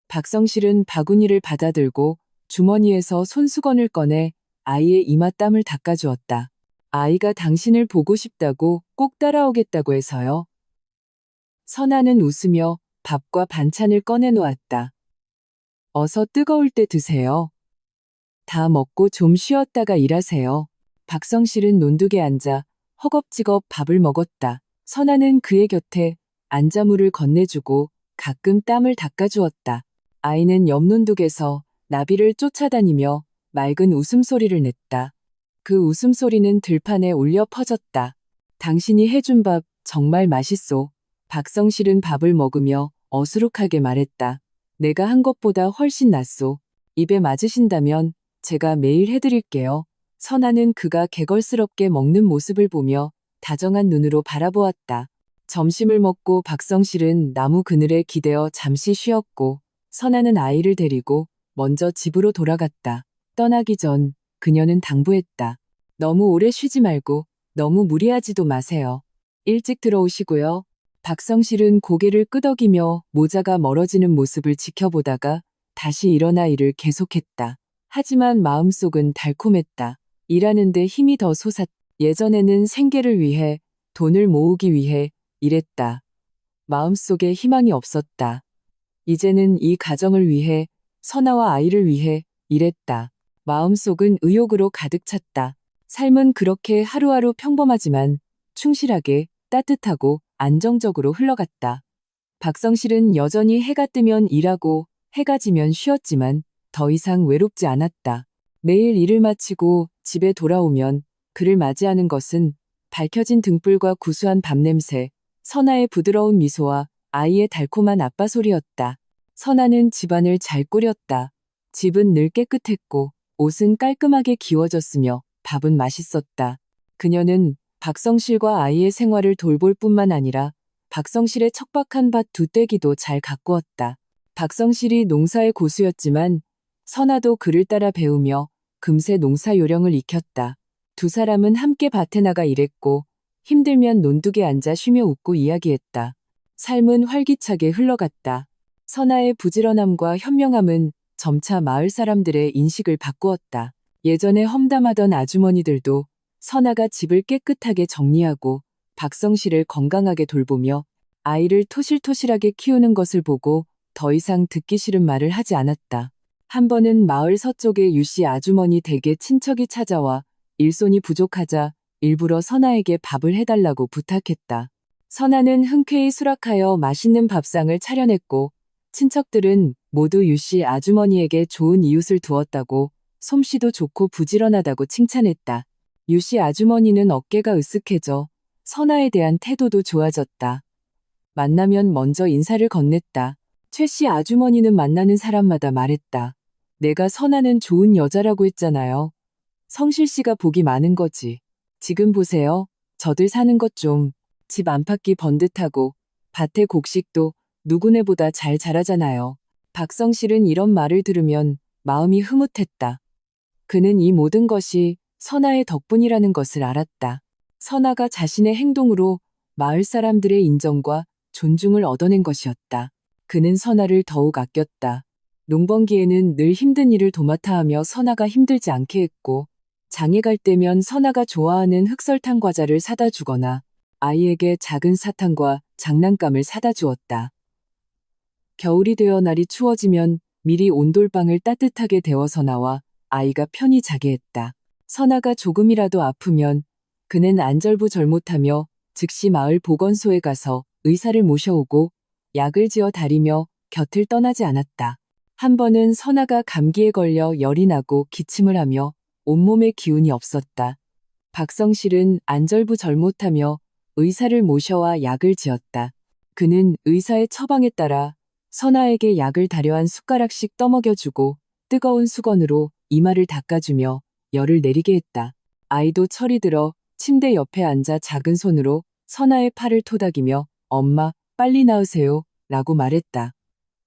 박성실은 바구니를 받아들고 주머니에서 손수건을 꺼내 아이의 이맛땀을 닦아주었다. 아이가 당신을 보고 싶다고 꼭 따라오겠다고 해서요. 선아는 웃으며 밥과 반찬을 꺼내놓았다. 어서 뜨거울 때 드세요. 다 먹고 좀 쉬었다가 일하세요. 박성실은 논둑에 앉아 허겁지겁 밥을 먹었다. 선아는 그의 곁에 앉아 물을 건네주고 가끔 땀을 닦아주었다. 아이는 옆 논둑에서 나비를 쫓아다니며 맑은 웃음소리를 냈다. 그 웃음소리는 들판에 울려 퍼졌다. 당신이 해준 밥 정말 맛있소. 박성실은 밥을 먹으며 어수룩하게 말했다. 내가 한 것보다 훨씬 낫소. 입에 맞으신다면 제가 매일 해드릴게요. 선아는 그가 개걸스럽게 먹는 모습을 보며 다정한 눈으로 바라보았다. 점심을 먹고 박성실은 나무 그늘에 기대어 잠시 쉬었고 선아는 아이를 데리고 먼저 집으로 돌아갔다. 떠나기 전 그녀는 당부했다. 너무 오래 쉬지 말고 너무 무리하지도 마세요. 일찍 들어오시고요. 박성실은 고개를 끄덕이며 모자가 멀어지는 모습을 지켜보다가 다시 일어나 일을 계속했다. 하지만 마음속은 달콤했다. 일하는데 힘이 더 솟았다. 예전에는 생계를 위해 돈을 모으기 위해 일했다. 마음속에 희망이 없었다. 이제는 이 가정을 위해 선아와 아이를 위해 일했다. 마음속은 의욕으로 가득 찼다. 삶은 그렇게 하루하루 평범하지만 충실하게 따뜻하고 안정적으로 흘러갔다. 박성실은 여전히 해가 뜨면 일하고 해가 지면 쉬었지만 더 이상 외롭지 않았다. 매일 일을 마치고 집에 돌아오면 그를 맞이하는 것은 밝혀진 등불과 구수한 밤냄새, 선아의 부드러운 미소와 아이의 달콤한 아빠 소리였다. 선아는 집안을 잘 꾸렸다. 집은 늘 깨끗했고 옷은 깔끔하게 기워졌으며 밥은 맛있었다. 그녀는 박성실과 아이의 생활을 돌볼 뿐만 아니라 박성실의 척박한 밭 두 떼기도 잘 가꾸었다. 박성실이 농사의 고수였지만 선아도 그를 따라 배우며 금세 농사 요령을 익혔다. 두 사람은 함께 밭에 나가 일했고 힘들면 논둑에 앉아 쉬며 웃고 이야기했다. 삶은 활기차게 흘러갔다. 선아의 부지런함과 현명함은 점차 마을 사람들의 인식을 바꾸었다. 예전에 험담하던 아주머니들도 선아가 집을 깨끗하게 정리하고 박성실을 건강하게 돌보며 아이를 토실토실하게 키우는 것을 보고 더 이상 듣기 싫은 말을 하지 않았다. 한 번은 마을 서쪽의 유씨 아주머니 댁에 친척이 찾아와 일손이 부족하자 일부러 선아에게 밥을 해달라고 부탁했다. 선아는 흔쾌히 수락하여 맛있는 밥상을 차려냈고 친척들은 모두 유씨 아주머니에게 좋은 이웃을 두었다고 솜씨도 좋고 부지런하다고 칭찬했다. 유씨 아주머니는 어깨가 으쓱해져 선아에 대한 태도도 좋아졌다. 만나면 먼저 인사를 건넸다. 최씨 아주머니는 만나는 사람마다 말했다. 내가 선아는 좋은 여자라고 했잖아요. 성실 씨가 복이 많은 거지. 지금 보세요. 저들 사는 것 좀. 집 안팎이 번듯하고 밭의 곡식도 누구네보다 잘 자라잖아요. 박성실은 이런 말을 들으면 마음이 흐뭇했다. 그는 이 모든 것이 선아의 덕분이라는 것을 알았다. 선아가 자신의 행동으로 마을 사람들의 인정과 존중을 얻어낸 것이었다. 그는 선아를 더욱 아꼈다. 농번기에는 늘 힘든 일을 도맡아 하며 선아가 힘들지 않게 했고 장에 갈 때면 선아가 좋아하는 흑설탕 과자를 사다 주거나 아이에게 작은 사탕과 장난감을 사다 주었다. 겨울이 되어 날이 추워지면 미리 온돌방을 따뜻하게 데워서 나와 아이가 편히 자게 했다. 선아가 조금이라도 아프면 그는 안절부절 못하며 즉시 마을 보건소에 가서 의사를 모셔오고 약을 지어 다리며 곁을 떠나지 않았다. 한 번은 선아가 감기에 걸려 열이 나고 기침을 하며 온몸에 기운이 없었다. 박성실은 안절부절 못하며 의사를 모셔와 약을 지었다. 그는 의사의 처방에 따라 선아에게 약을 다려한 숟가락씩 떠먹여주고 뜨거운 수건으로 이마를 닦아주며 열을 내리게 했다. 아이도 철이 들어 침대 옆에 앉아 작은 손으로 선아의 팔을 토닥이며 엄마, 빨리 나으세요 라고 말했다.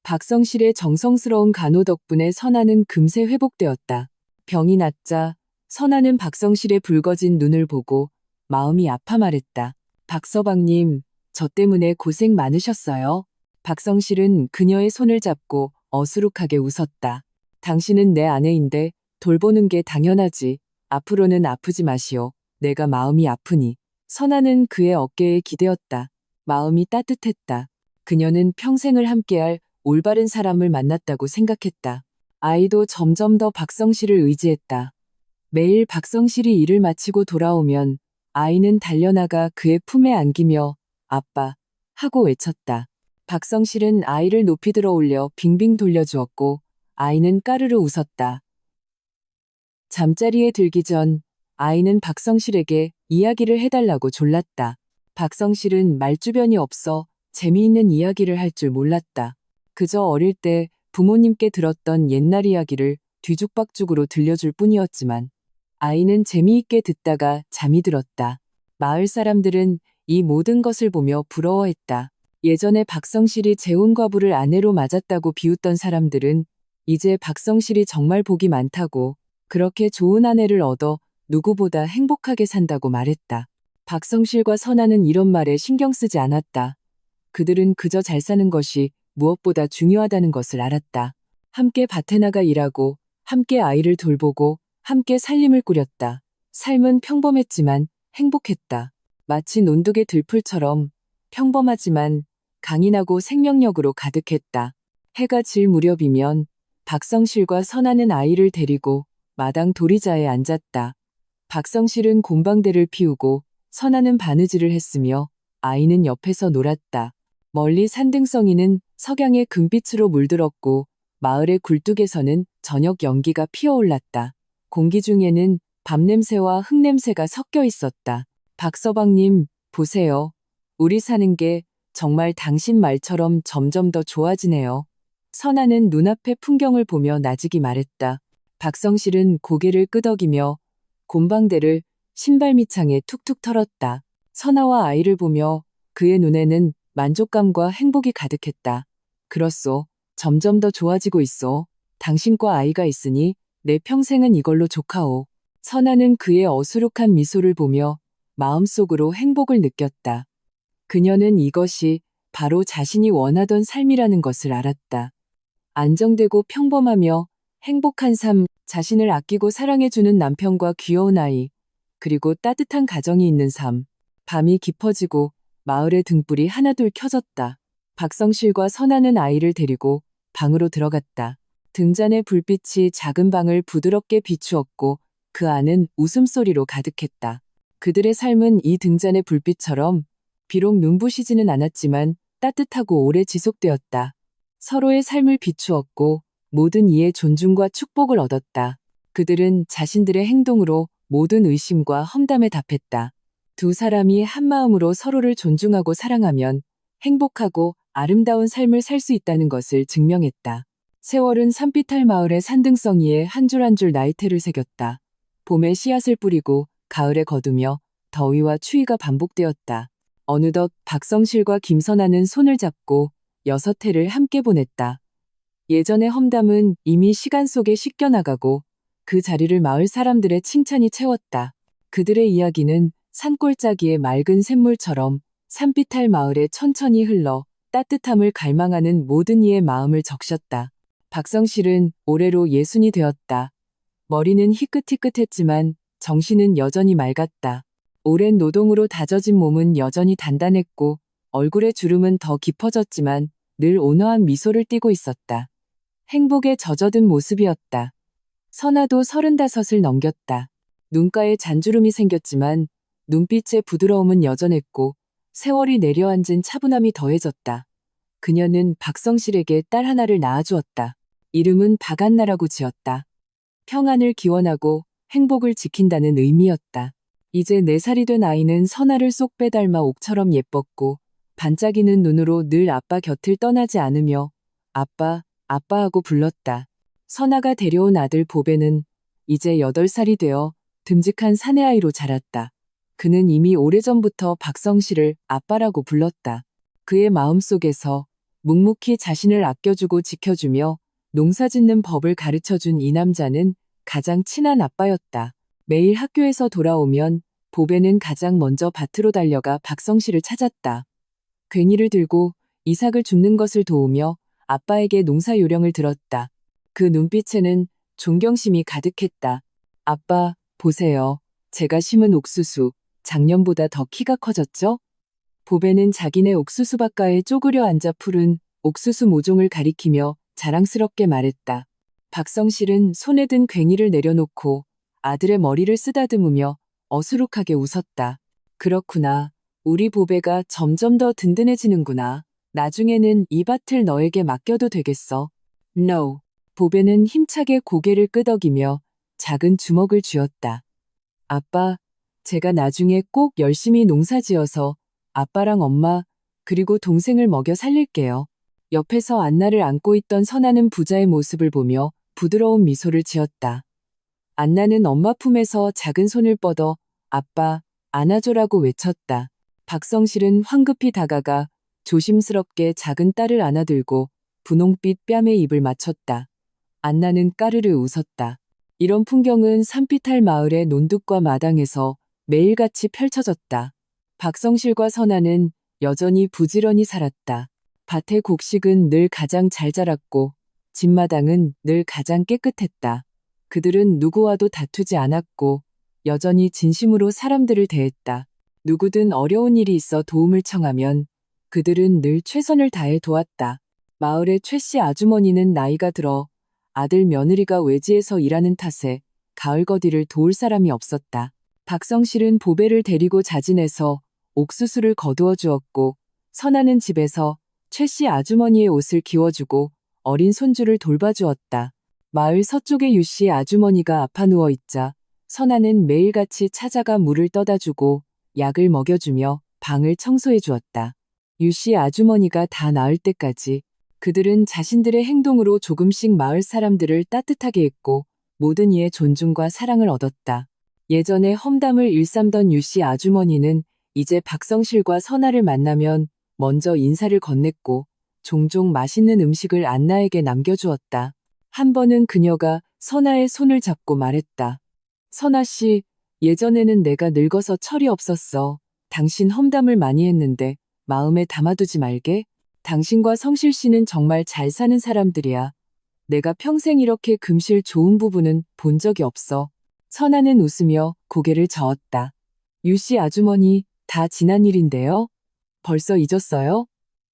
박성실의 정성스러운 간호 덕분에 선아는 금세 회복되었다. 병이 낫자 선아는 박성실의 붉어진 눈을 보고 마음이 아파 말했다. 박서방님, 저 때문에 고생 많으셨어요. 박성실은 그녀의 손을 잡고 어수룩하게 웃었다. 당신은 내 아내인데 돌보는 게 당연하지. 앞으로는 아프지 마시오. 내가 마음이 아프니. 선아는 그의 어깨에 기대었다. 마음이 따뜻했다. 그녀는 평생을 함께할 올바른 사람을 만났다고 생각했다. 아이도 점점 더 박성실을 의지했다. 매일 박성실이 일을 마치고 돌아오면 아이는 달려나가 그의 품에 안기며 아빠 하고 외쳤다. 박성실은 아이를 높이 들어 올려 빙빙 돌려주었고 아이는 까르르 웃었다. 잠자리에 들기 전 아이는 박성실에게 이야기를 해달라고 졸랐다. 박성실은 말주변이 없어 재미있는 이야기를 할 줄 몰랐다. 그저 어릴 때 부모님께 들었던 옛날 이야기를 뒤죽박죽으로 들려줄 뿐이었지만 아이는 재미있게 듣다가 잠이 들었다. 마을 사람들은 이 모든 것을 보며 부러워했다. 예전에 박성실이 재혼과부를 아내로 맞았다고 비웃던 사람들은 이제 박성실이 정말 복이 많다고 그렇게 좋은 아내를 얻어 누구보다 행복하게 산다고 말했다. 박성실과 선아는 이런 말에 신경 쓰지 않았다. 그들은 그저 잘 사는 것이 무엇보다 중요하다는 것을 알았다. 함께 밭에 나가 일하고 함께 아이를 돌보고 함께 살림을 꾸렸다. 삶은 평범했지만 행복했다. 마치 논둑의 들풀처럼 평범하지만 강인하고 생명력으로 가득했다. 해가 질 무렵이면 박성실과 선아는 아이를 데리고 마당 도리자에 앉았다. 박성실은 곰방대를 피우고 선아는 바느질을 했으며 아이는 옆에서 놀았다. 멀리 산등성이는 석양의 금빛으로 물들었고 마을의 굴뚝에서는 저녁 연기가 피어올랐다. 공기 중에는 밤냄새와 흙냄새가 섞여 있었다. 박서방님, 보세요. 우리 사는 게 정말 당신 말처럼 점점 더 좋아지네요. 선아는 눈앞의 풍경을 보며 나직이 말했다. 박성실은 고개를 끄덕이며 곰방대를 신발 밑창에 툭툭 털었다. 선아와 아이를 보며 그의 눈에는 만족감과 행복이 가득했다. 그렇소. 점점 더 좋아지고 있어. 당신과 아이가 있으니 내 평생은 이걸로 족하오. 선아는 그의 어수룩한 미소를 보며 마음속으로 행복을 느꼈다. 그녀는 이것이 바로 자신이 원하던 삶이라는 것을 알았다. 안정되고 평범하며 행복한 삶, 자신을 아끼고 사랑해주는 남편과 귀여운 아이, 그리고 따뜻한 가정이 있는 삶. 밤이 깊어지고 마을의 등불이 하나둘 켜졌다. 박성실과 선아는 아이를 데리고 방으로 들어갔다. 등잔의 불빛이 작은 방을 부드럽게 비추었고 그 안은 웃음소리로 가득했다. 그들의 삶은 이 등잔의 불빛처럼 비록 눈부시지는 않았지만 따뜻하고 오래 지속되었다. 서로의 삶을 비추었고 모든 이의 존중과 축복을 얻었다. 그들은 자신들의 행동으로 모든 의심과 험담에 답했다. 두 사람이 한마음으로 서로를 존중하고 사랑하면 행복하고 아름다운 삶을 살 수 있다는 것을 증명했다. 세월은 산비탈 마을의 산등성이에 한 줄 한 줄 나이테를 새겼다. 봄에 씨앗을 뿌리고 가을에 거두며 더위와 추위가 반복되었다. 어느덧 박성실과 김선아는 손을 잡고 6해를 함께 보냈다. 예전의 험담은 이미 시간 속에 씻겨나가고 그 자리를 마을 사람들의 칭찬이 채웠다. 그들의 이야기는 산골짜기의 맑은 샘물처럼 산비탈 마을에 천천히 흘러 따뜻함을 갈망하는 모든 이의 마음을 적셨다. 박성실은 올해로 60이 되었다. 머리는 희끗희끗했지만 정신은 여전히 맑았다. 오랜 노동으로 다져진 몸은 여전히 단단했고 얼굴의 주름은 더 깊어졌지만 늘 온화한 미소를 띠고 있었다. 행복에 젖어든 모습이었다. 선아도 35을 넘겼다. 눈가에 잔주름이 생겼지만 눈빛의 부드러움은 여전했고 세월이 내려앉은 차분함이 더해졌다. 그녀는 박성실에게 딸 하나를 낳아주었다. 이름은 박안나라고 지었다. 평안을 기원하고 행복을 지킨다는 의미였다. 이제 4살이 된 아이는 선아를 쏙 빼닮아 옥처럼 예뻤고 반짝이는 눈으로 늘 아빠 곁을 떠나지 않으며 아빠, 아빠 하고 불렀다. 선아가 데려온 아들 보배는 이제 8살이 되어 듬직한 사내아이로 자랐다. 그는 이미 오래전부터 박성실을 아빠라고 불렀다. 그의 마음속에서 묵묵히 자신을 아껴주고 지켜주며 농사짓는 법을 가르쳐준 이 남자는 가장 친한 아빠였다. 매일 학교에서 돌아오면 보배는 가장 먼저 밭으로 달려가 박성실을 찾았다. 괭이를 들고 이삭을 줍는 것을 도우며 아빠에게 농사 요령을 들었다. 그 눈빛에는 존경심이 가득했다. 아빠, 보세요. 제가 심은 옥수수, 작년보다 더 키가 커졌죠? 보배는 자기네 옥수수밭가에 쪼그려 앉아 푸른 옥수수 모종을 가리키며 자랑스럽게 말했다. 박성실은 손에 든 괭이를 내려놓고 아들의 머리를 쓰다듬으며 어수룩하게 웃었다. 그렇구나. 우리 보배가 점점 더 든든해지는구나. 나중에는 이 밭을 너에게 맡겨도 되겠어. No. 보배는 힘차게 고개를 끄덕이며 작은 주먹을 쥐었다. 아빠, 제가 나중에 꼭 열심히 농사지어서 아빠랑 엄마, 그리고 동생을 먹여 살릴게요. 옆에서 안나를 안고 있던 선아는 부자의 모습을 보며 부드러운 미소를 지었다. 안나는 엄마 품에서 작은 손을 뻗어 아빠, 안아줘라고 외쳤다. 박성실은 황급히 다가가 조심스럽게 작은 딸을 안아들고 분홍빛 뺨에 입을 맞췄다. 안나는 까르르 웃었다. 이런 풍경은 산비탈 마을의 논둑과 마당에서 매일같이 펼쳐졌다. 박성실과 선아는 여전히 부지런히 살았다. 밭의 곡식은 늘 가장 잘 자랐고 집마당은 늘 가장 깨끗했다. 그들은 누구와도 다투지 않았고 여전히 진심으로 사람들을 대했다. 누구든 어려운 일이 있어 도움을 청하면 그들은 늘 최선을 다해 도왔다. 마을의 최씨 아주머니는 나이가 들어 아들 며느리가 외지에서 일하는 탓에 가을거디를 도울 사람이 없었다. 박성실은 보배를 데리고 자진해서 옥수수를 거두어 주었고 선아는 집에서 최씨 아주머니의 옷을 기워주고 어린 손주를 돌봐주었다. 마을 서쪽의 유씨 아주머니가 아파 누워있자 선아는 매일같이 찾아가 물을 떠다주고 약을 먹여주며 방을 청소해 주었다. 유씨 아주머니가 다 나을 때까지 그들은 자신들의 행동으로 조금씩 마을 사람들을 따뜻하게 했고 모든 이의 존중과 사랑을 얻었다. 예전에 험담을 일삼던 유씨 아주머니는 이제 박성실과 선아를 만나면 먼저 인사를 건넸고 종종 맛있는 음식을 안나에게 남겨주었다. 한 번은 그녀가 선아의 손을 잡고 말했다. 선아 씨, 예전에는 내가 늙어서 철이 없었어. 당신 험담을 많이 했는데 마음에 담아두지 말게. 당신과 성실 씨는 정말 잘 사는 사람들이야. 내가 평생 이렇게 금실 좋은 부부는 본 적이 없어. 선아는 웃으며 고개를 저었다. 유씨 아주머니, 다 지난 일인데요. 벌써 잊었어요?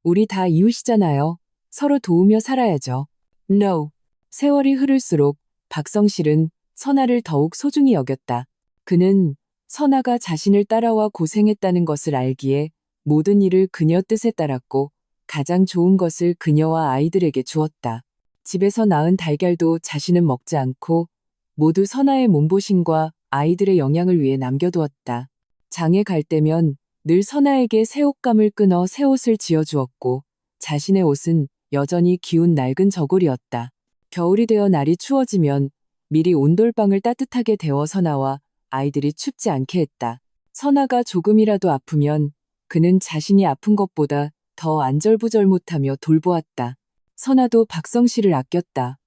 우리 다 이웃이잖아요. 서로 도우며 살아야죠. No. 세월이 흐를수록 박성실은 선아를 더욱 소중히 여겼다. 그는 선아가 자신을 따라와 고생했다는 것을 알기에 모든 일을 그녀 뜻에 따랐고 가장 좋은 것을 그녀와 아이들에게 주었다. 집에서 낳은 달걀도 자신은 먹지 않고 모두 선아의 몸보신과 아이들의 영양을 위해 남겨두었다. 장에 갈 때면 늘 선아에게 새옷감을 끊어 새옷을 지어주었고 자신의 옷은 여전히 기운 낡은 저고리였다. 겨울이 되어 날이 추워지면 미리 온돌방을 따뜻하게 데워 선아와 아이들이 춥지 않게 했다. 선아가 조금이라도 아프면 그는 자신이 아픈 것보다 더 안절부절 못하며 돌보았다. 선아도 박성실을 아꼈다.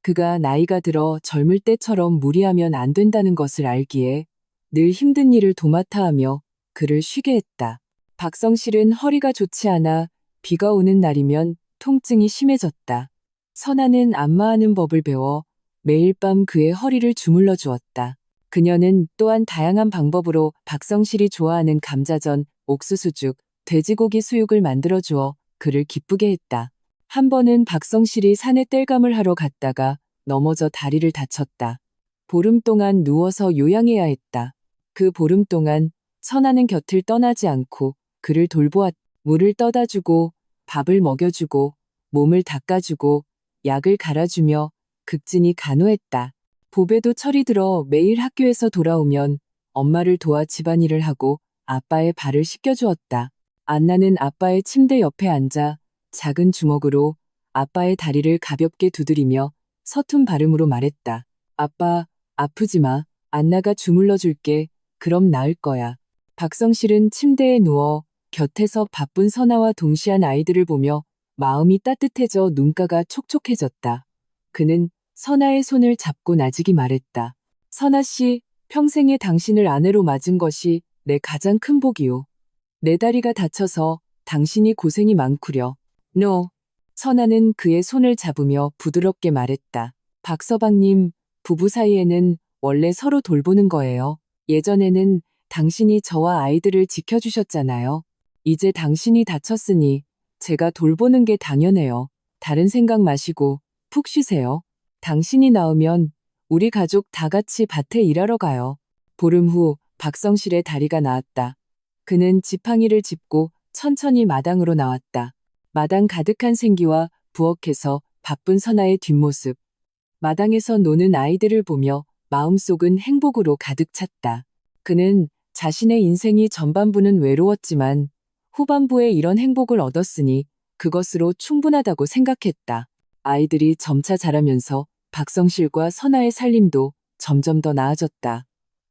그가 나이가 들어 젊을 때처럼 무리하면 안 된다는 것을 알기에 늘 힘든 일을 도맡아 하며 그를 쉬게 했다. 박성실은 허리가 좋지 않아 비가 오는 날이면 통증이 심해졌다. 선아는 안마하는 법을 배워 매일 밤 그의 허리를 주물러 주었다. 그녀는 또한 다양한 방법으로 박성실이 좋아하는 감자전, 옥수수죽, 돼지고기 수육을 만들어 주어 그를 기쁘게 했다. 한 번은 박성실이 산에 땔감을 하러 갔다가 넘어져 다리를 다쳤다. 보름 동안 누워서 요양해야 했다. 그 보름 동안 선아는 곁을 떠나지 않고 그를 돌보았다. 물을 떠다주고 밥을 먹여주고 몸을 닦아주고 약을 갈아주며 극진히 간호했다. 보배도 철이 들어 매일 학교에서 돌아오면 엄마를 도와 집안일을 하고 아빠의 발을 씻겨주었다. 안나는 아빠의 침대 옆에 앉아 작은 주먹으로 아빠의 다리를 가볍게 두드리며 서툰 발음으로 말했다. 아빠, 아프지 마. 안나가 주물러 줄게. 그럼 나을 거야. 박성실은 침대에 누워 곁에서 바쁜 선아와 동시한 아이들을 보며 마음이 따뜻해져 눈가가 촉촉해졌다. 그는 선아의 손을 잡고 나직이 말했다. 선아 씨, 평생에 당신을 아내로 맞은 것이 내 가장 큰 복이요. 내 다리가 다쳐서 당신이 고생이 많구려. No. 선아는 그의 손을 잡으며 부드럽게 말했다. 박서방님, 부부 사이에는 원래 서로 돌보는 거예요. 예전에는 당신이 저와 아이들을 지켜주셨잖아요. 이제 당신이 다쳤으니 제가 돌보는 게 당연해요. 다른 생각 마시고 푹 쉬세요. 당신이 나으면 우리 가족 다 같이 밭에 일하러 가요. 보름 후 박성실의 다리가 나았다. 그는 지팡이를 짚고 천천히 마당으로 나왔다. 마당 가득한 생기와 부엌에서 바쁜 선아의 뒷모습. 마당에서 노는 아이들을 보며 마음속은 행복으로 가득 찼다. 그는 자신의 인생이 전반부는 외로웠지만 후반부에 이런 행복을 얻었으니 그것으로 충분하다고 생각했다. 아이들이 점차 자라면서 박성실과 선아의 살림도 점점 더 나아졌다.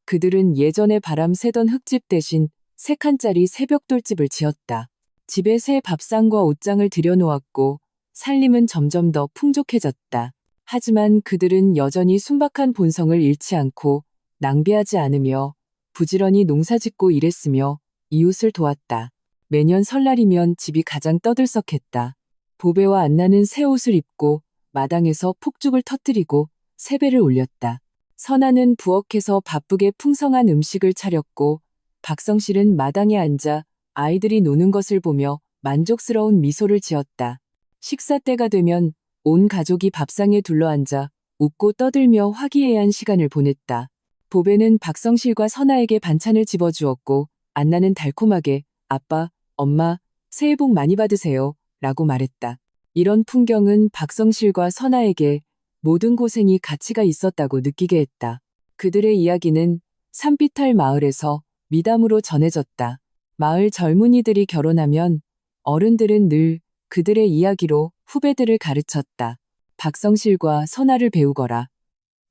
그들은 예전에 바람 새던 흙집 대신 3칸짜리 새벽돌집을 지었다. 집에 새 밥상과 옷장을 들여놓았고 살림은 점점 더 풍족해졌다. 하지만 그들은 여전히 순박한 본성을 잃지 않고 낭비하지 않으며 부지런히 농사짓고 일했으며 이웃을 도왔다. 매년 설날이면 집이 가장 떠들썩했다. 보배와 안나는 새 옷을 입고 마당에서 폭죽을 터뜨리고 세배를 올렸다. 선아는 부엌에서 바쁘게 풍성한 음식을 차렸고 박성실은 마당에 앉아 아이들이 노는 것을 보며 만족스러운 미소를 지었다. 식사 때가 되면 온 가족이 밥상에 둘러앉아 웃고 떠들며 화기애애한 시간을 보냈다. 보배는 박성실과 선아에게 반찬을 집어주었고 안나는 달콤하게 아빠, 엄마, 새해 복 많이 받으세요 라고 말했다. 이런 풍경은 박성실과 선아에게 모든 고생이 가치가 있었다고 느끼게 했다. 그들의 이야기는 산비탈 마을에서 미담으로 전해졌다. 마을 젊은이들이 결혼하면 어른들은 늘 그들의 이야기로 후배들을 가르쳤다. 박성실과 선아를 배우거라.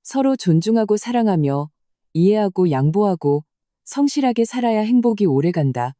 서로 존중하고 사랑하며 이해하고 양보하고 성실하게 살아야 행복이 오래간다.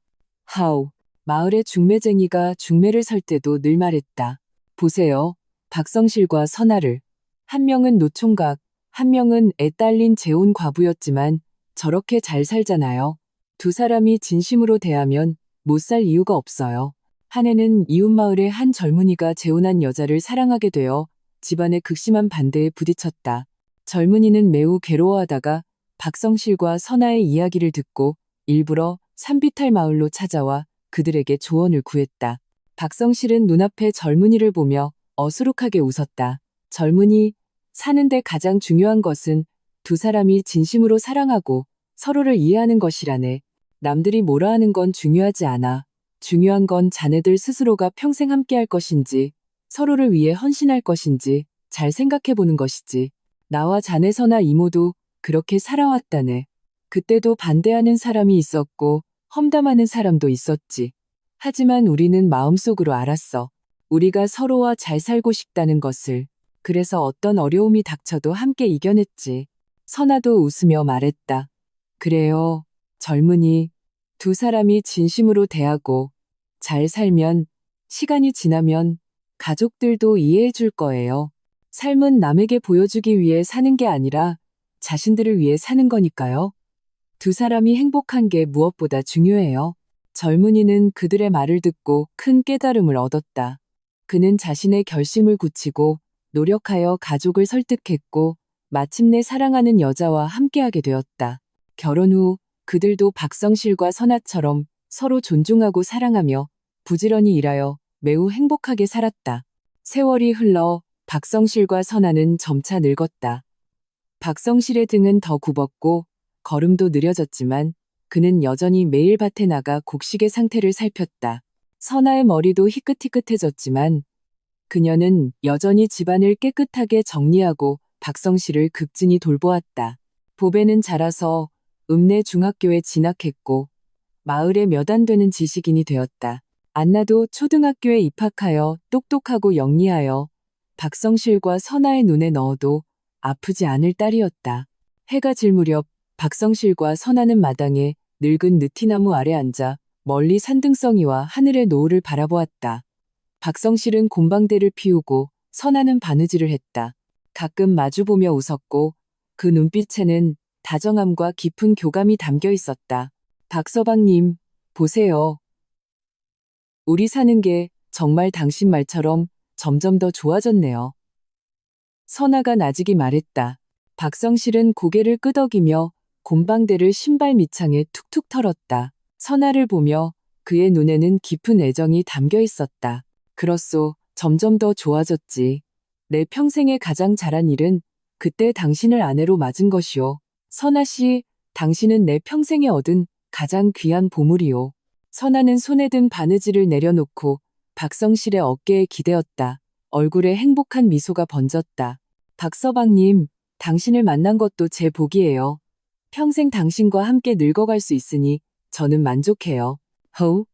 하우. 마을의 중매쟁이가 중매를 설 때도 늘 말했다. 보세요. 박성실과 선아를. 한 명은 노총각, 한 명은 애 딸린 재혼 과부였지만 저렇게 잘 살잖아요. 두 사람이 진심으로 대하면 못 살 이유가 없어요. 한 해는 이웃마을의 한 젊은이가 재혼한 여자를 사랑하게 되어 집안의 극심한 반대에 부딪혔다. 젊은이는 매우 괴로워하다가 박성실과 선아의 이야기를 듣고 일부러 산비탈 마을로 찾아와 그들에게 조언을 구했다. 박성실은 눈앞에 젊은이를 보며 어수룩하게 웃었다. 젊은이, 사는데 가장 중요한 것은 두 사람이 진심으로 사랑하고 서로를 이해하는 것이라네. 남들이 뭐라 하는 건 중요하지 않아. 중요한 건 자네들 스스로가 평생 함께할 것인지, 서로를 위해 헌신할 것인지 잘 생각해 보는 것이지. 나와 자네 선아 이모도 그렇게 살아왔다네. 그때도 반대하는 사람이 있었고 험담하는 사람도 있었지. 하지만 우리는 마음속으로 알았어. 우리가 서로와 잘 살고 싶다는 것을. 그래서 어떤 어려움이 닥쳐도 함께 이겨냈지. 선아도 웃으며 말했다. 그래요, 젊은이. 두 사람이 진심으로 대하고 잘 살면 시간이 지나면 가족들도 이해해 줄 거예요. 삶은 남에게 보여주기 위해 사는 게 아니라 자신들을 위해 사는 거니까요. 두 사람이 행복한 게 무엇보다 중요해요. 젊은이는 그들의 말을 듣고 큰 깨달음을 얻었다. 그는 자신의 결심을 굳히고 노력하여 가족을 설득했고 마침내 사랑하는 여자와 함께하게 되었다. 결혼 후 그들도 박성실과 선아처럼 서로 존중하고 사랑하며 부지런히 일하여 매우 행복하게 살았다. 세월이 흘러 박성실과 선아는 점차 늙었다. 박성실의 등은 더 굽었고 걸음도 느려졌지만 그는 여전히 매일 밭에 나가 곡식의 상태를 살폈다. 선아의 머리도 희끗희끗해졌지만 그녀는 여전히 집안을 깨끗하게 정리하고 박성실을 극진히 돌보았다. 보배는 자라서 읍내 중학교에 진학했고 마을에 몇 안 되는 지식인이 되었다. 안나도 초등학교에 입학하여 똑똑하고 영리하여 박성실과 선아의 눈에 넣어도 아프지 않을 딸이었다. 해가 질 무렵 박성실과 선아는 마당에 늙은 느티나무 아래 앉아 멀리 산등성이와 하늘의 노을을 바라보았다. 박성실은 곰방대를 피우고 선아는 바느질을 했다. 가끔 마주보며 웃었고 그 눈빛에는 다정함과 깊은 교감이 담겨 있었다. 박서방님, 보세요. 우리 사는 게 정말 당신 말처럼 점점 더 좋아졌네요. 선아가 나직이 말했다. 박성실은 고개를 끄덕이며 곰방대를 신발 밑창에 툭툭 털었다. 선아를 보며 그의 눈에는 깊은 애정이 담겨 있었다. 그렇소, 점점 더 좋아졌지. 내 평생에 가장 잘한 일은 그때 당신을 아내로 맞은 것이오. 선아 씨, 당신은 내 평생에 얻은 가장 귀한 보물이오. 선아는 손에 든 바느질을 내려놓고 박성실의 어깨에 기대었다. 얼굴에 행복한 미소가 번졌다. 박서방님, 당신을 만난 것도 제 복이에요. 평생 당신과 함께 늙어갈 수 있으니 저는 만족해요. 허우?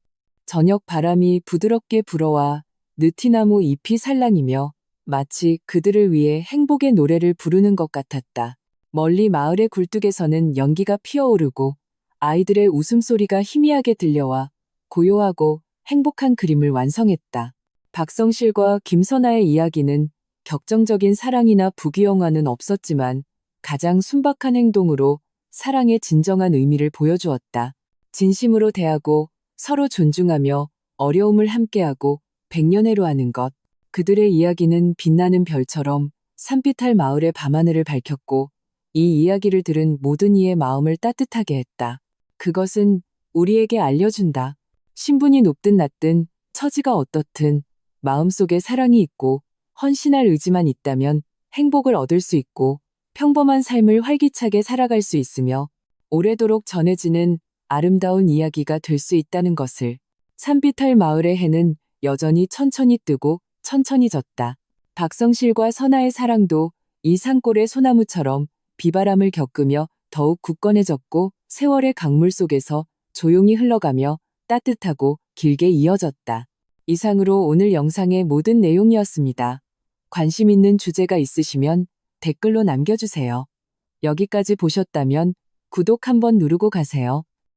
저녁 바람이 부드럽게 불어와 느티나무 잎이 살랑이며 마치 그들을 위해 행복의 노래를 부르는 것 같았다. 멀리 마을의 굴뚝에서는 연기가 피어오르고 아이들의 웃음소리가 희미하게 들려와 고요하고 행복한 그림을 완성했다. 박성실과 김선아의 이야기는 격정적인 사랑이나 부귀영화는 없었지만 가장 순박한 행동으로 사랑의 진정한 의미를 보여주었다. 진심으로 대하고 서로 존중하며 어려움을 함께하고 백년해로 하는 것. 그들의 이야기는 빛나는 별처럼 산비탈 마을의 밤하늘을 밝혔고 이 이야기를 들은 모든 이의 마음을 따뜻하게 했다. 그것은 우리에게 알려준다. 신분이 높든 낮든 처지가 어떻든 마음속에 사랑이 있고 헌신할 의지만 있다면 행복을 얻을 수 있고 평범한 삶을 활기차게 살아갈 수 있으며 오래도록 전해지는 아름다운 이야기가 될 수 있다는 것을. 산비탈 마을의 해는 여전히 천천히 뜨고 천천히 졌다. 박성실과 선아의 사랑도 이 산골의 소나무처럼 비바람을 겪으며 더욱 굳건해졌고 세월의 강물 속에서 조용히 흘러가며 따뜻하고 길게 이어졌다. 이상으로 오늘 영상의 모든 내용이었습니다. 관심 있는 주제가 있으시면 댓글로 남겨주세요. 여기까지 보셨다면 구독 한번 누르고 가세요.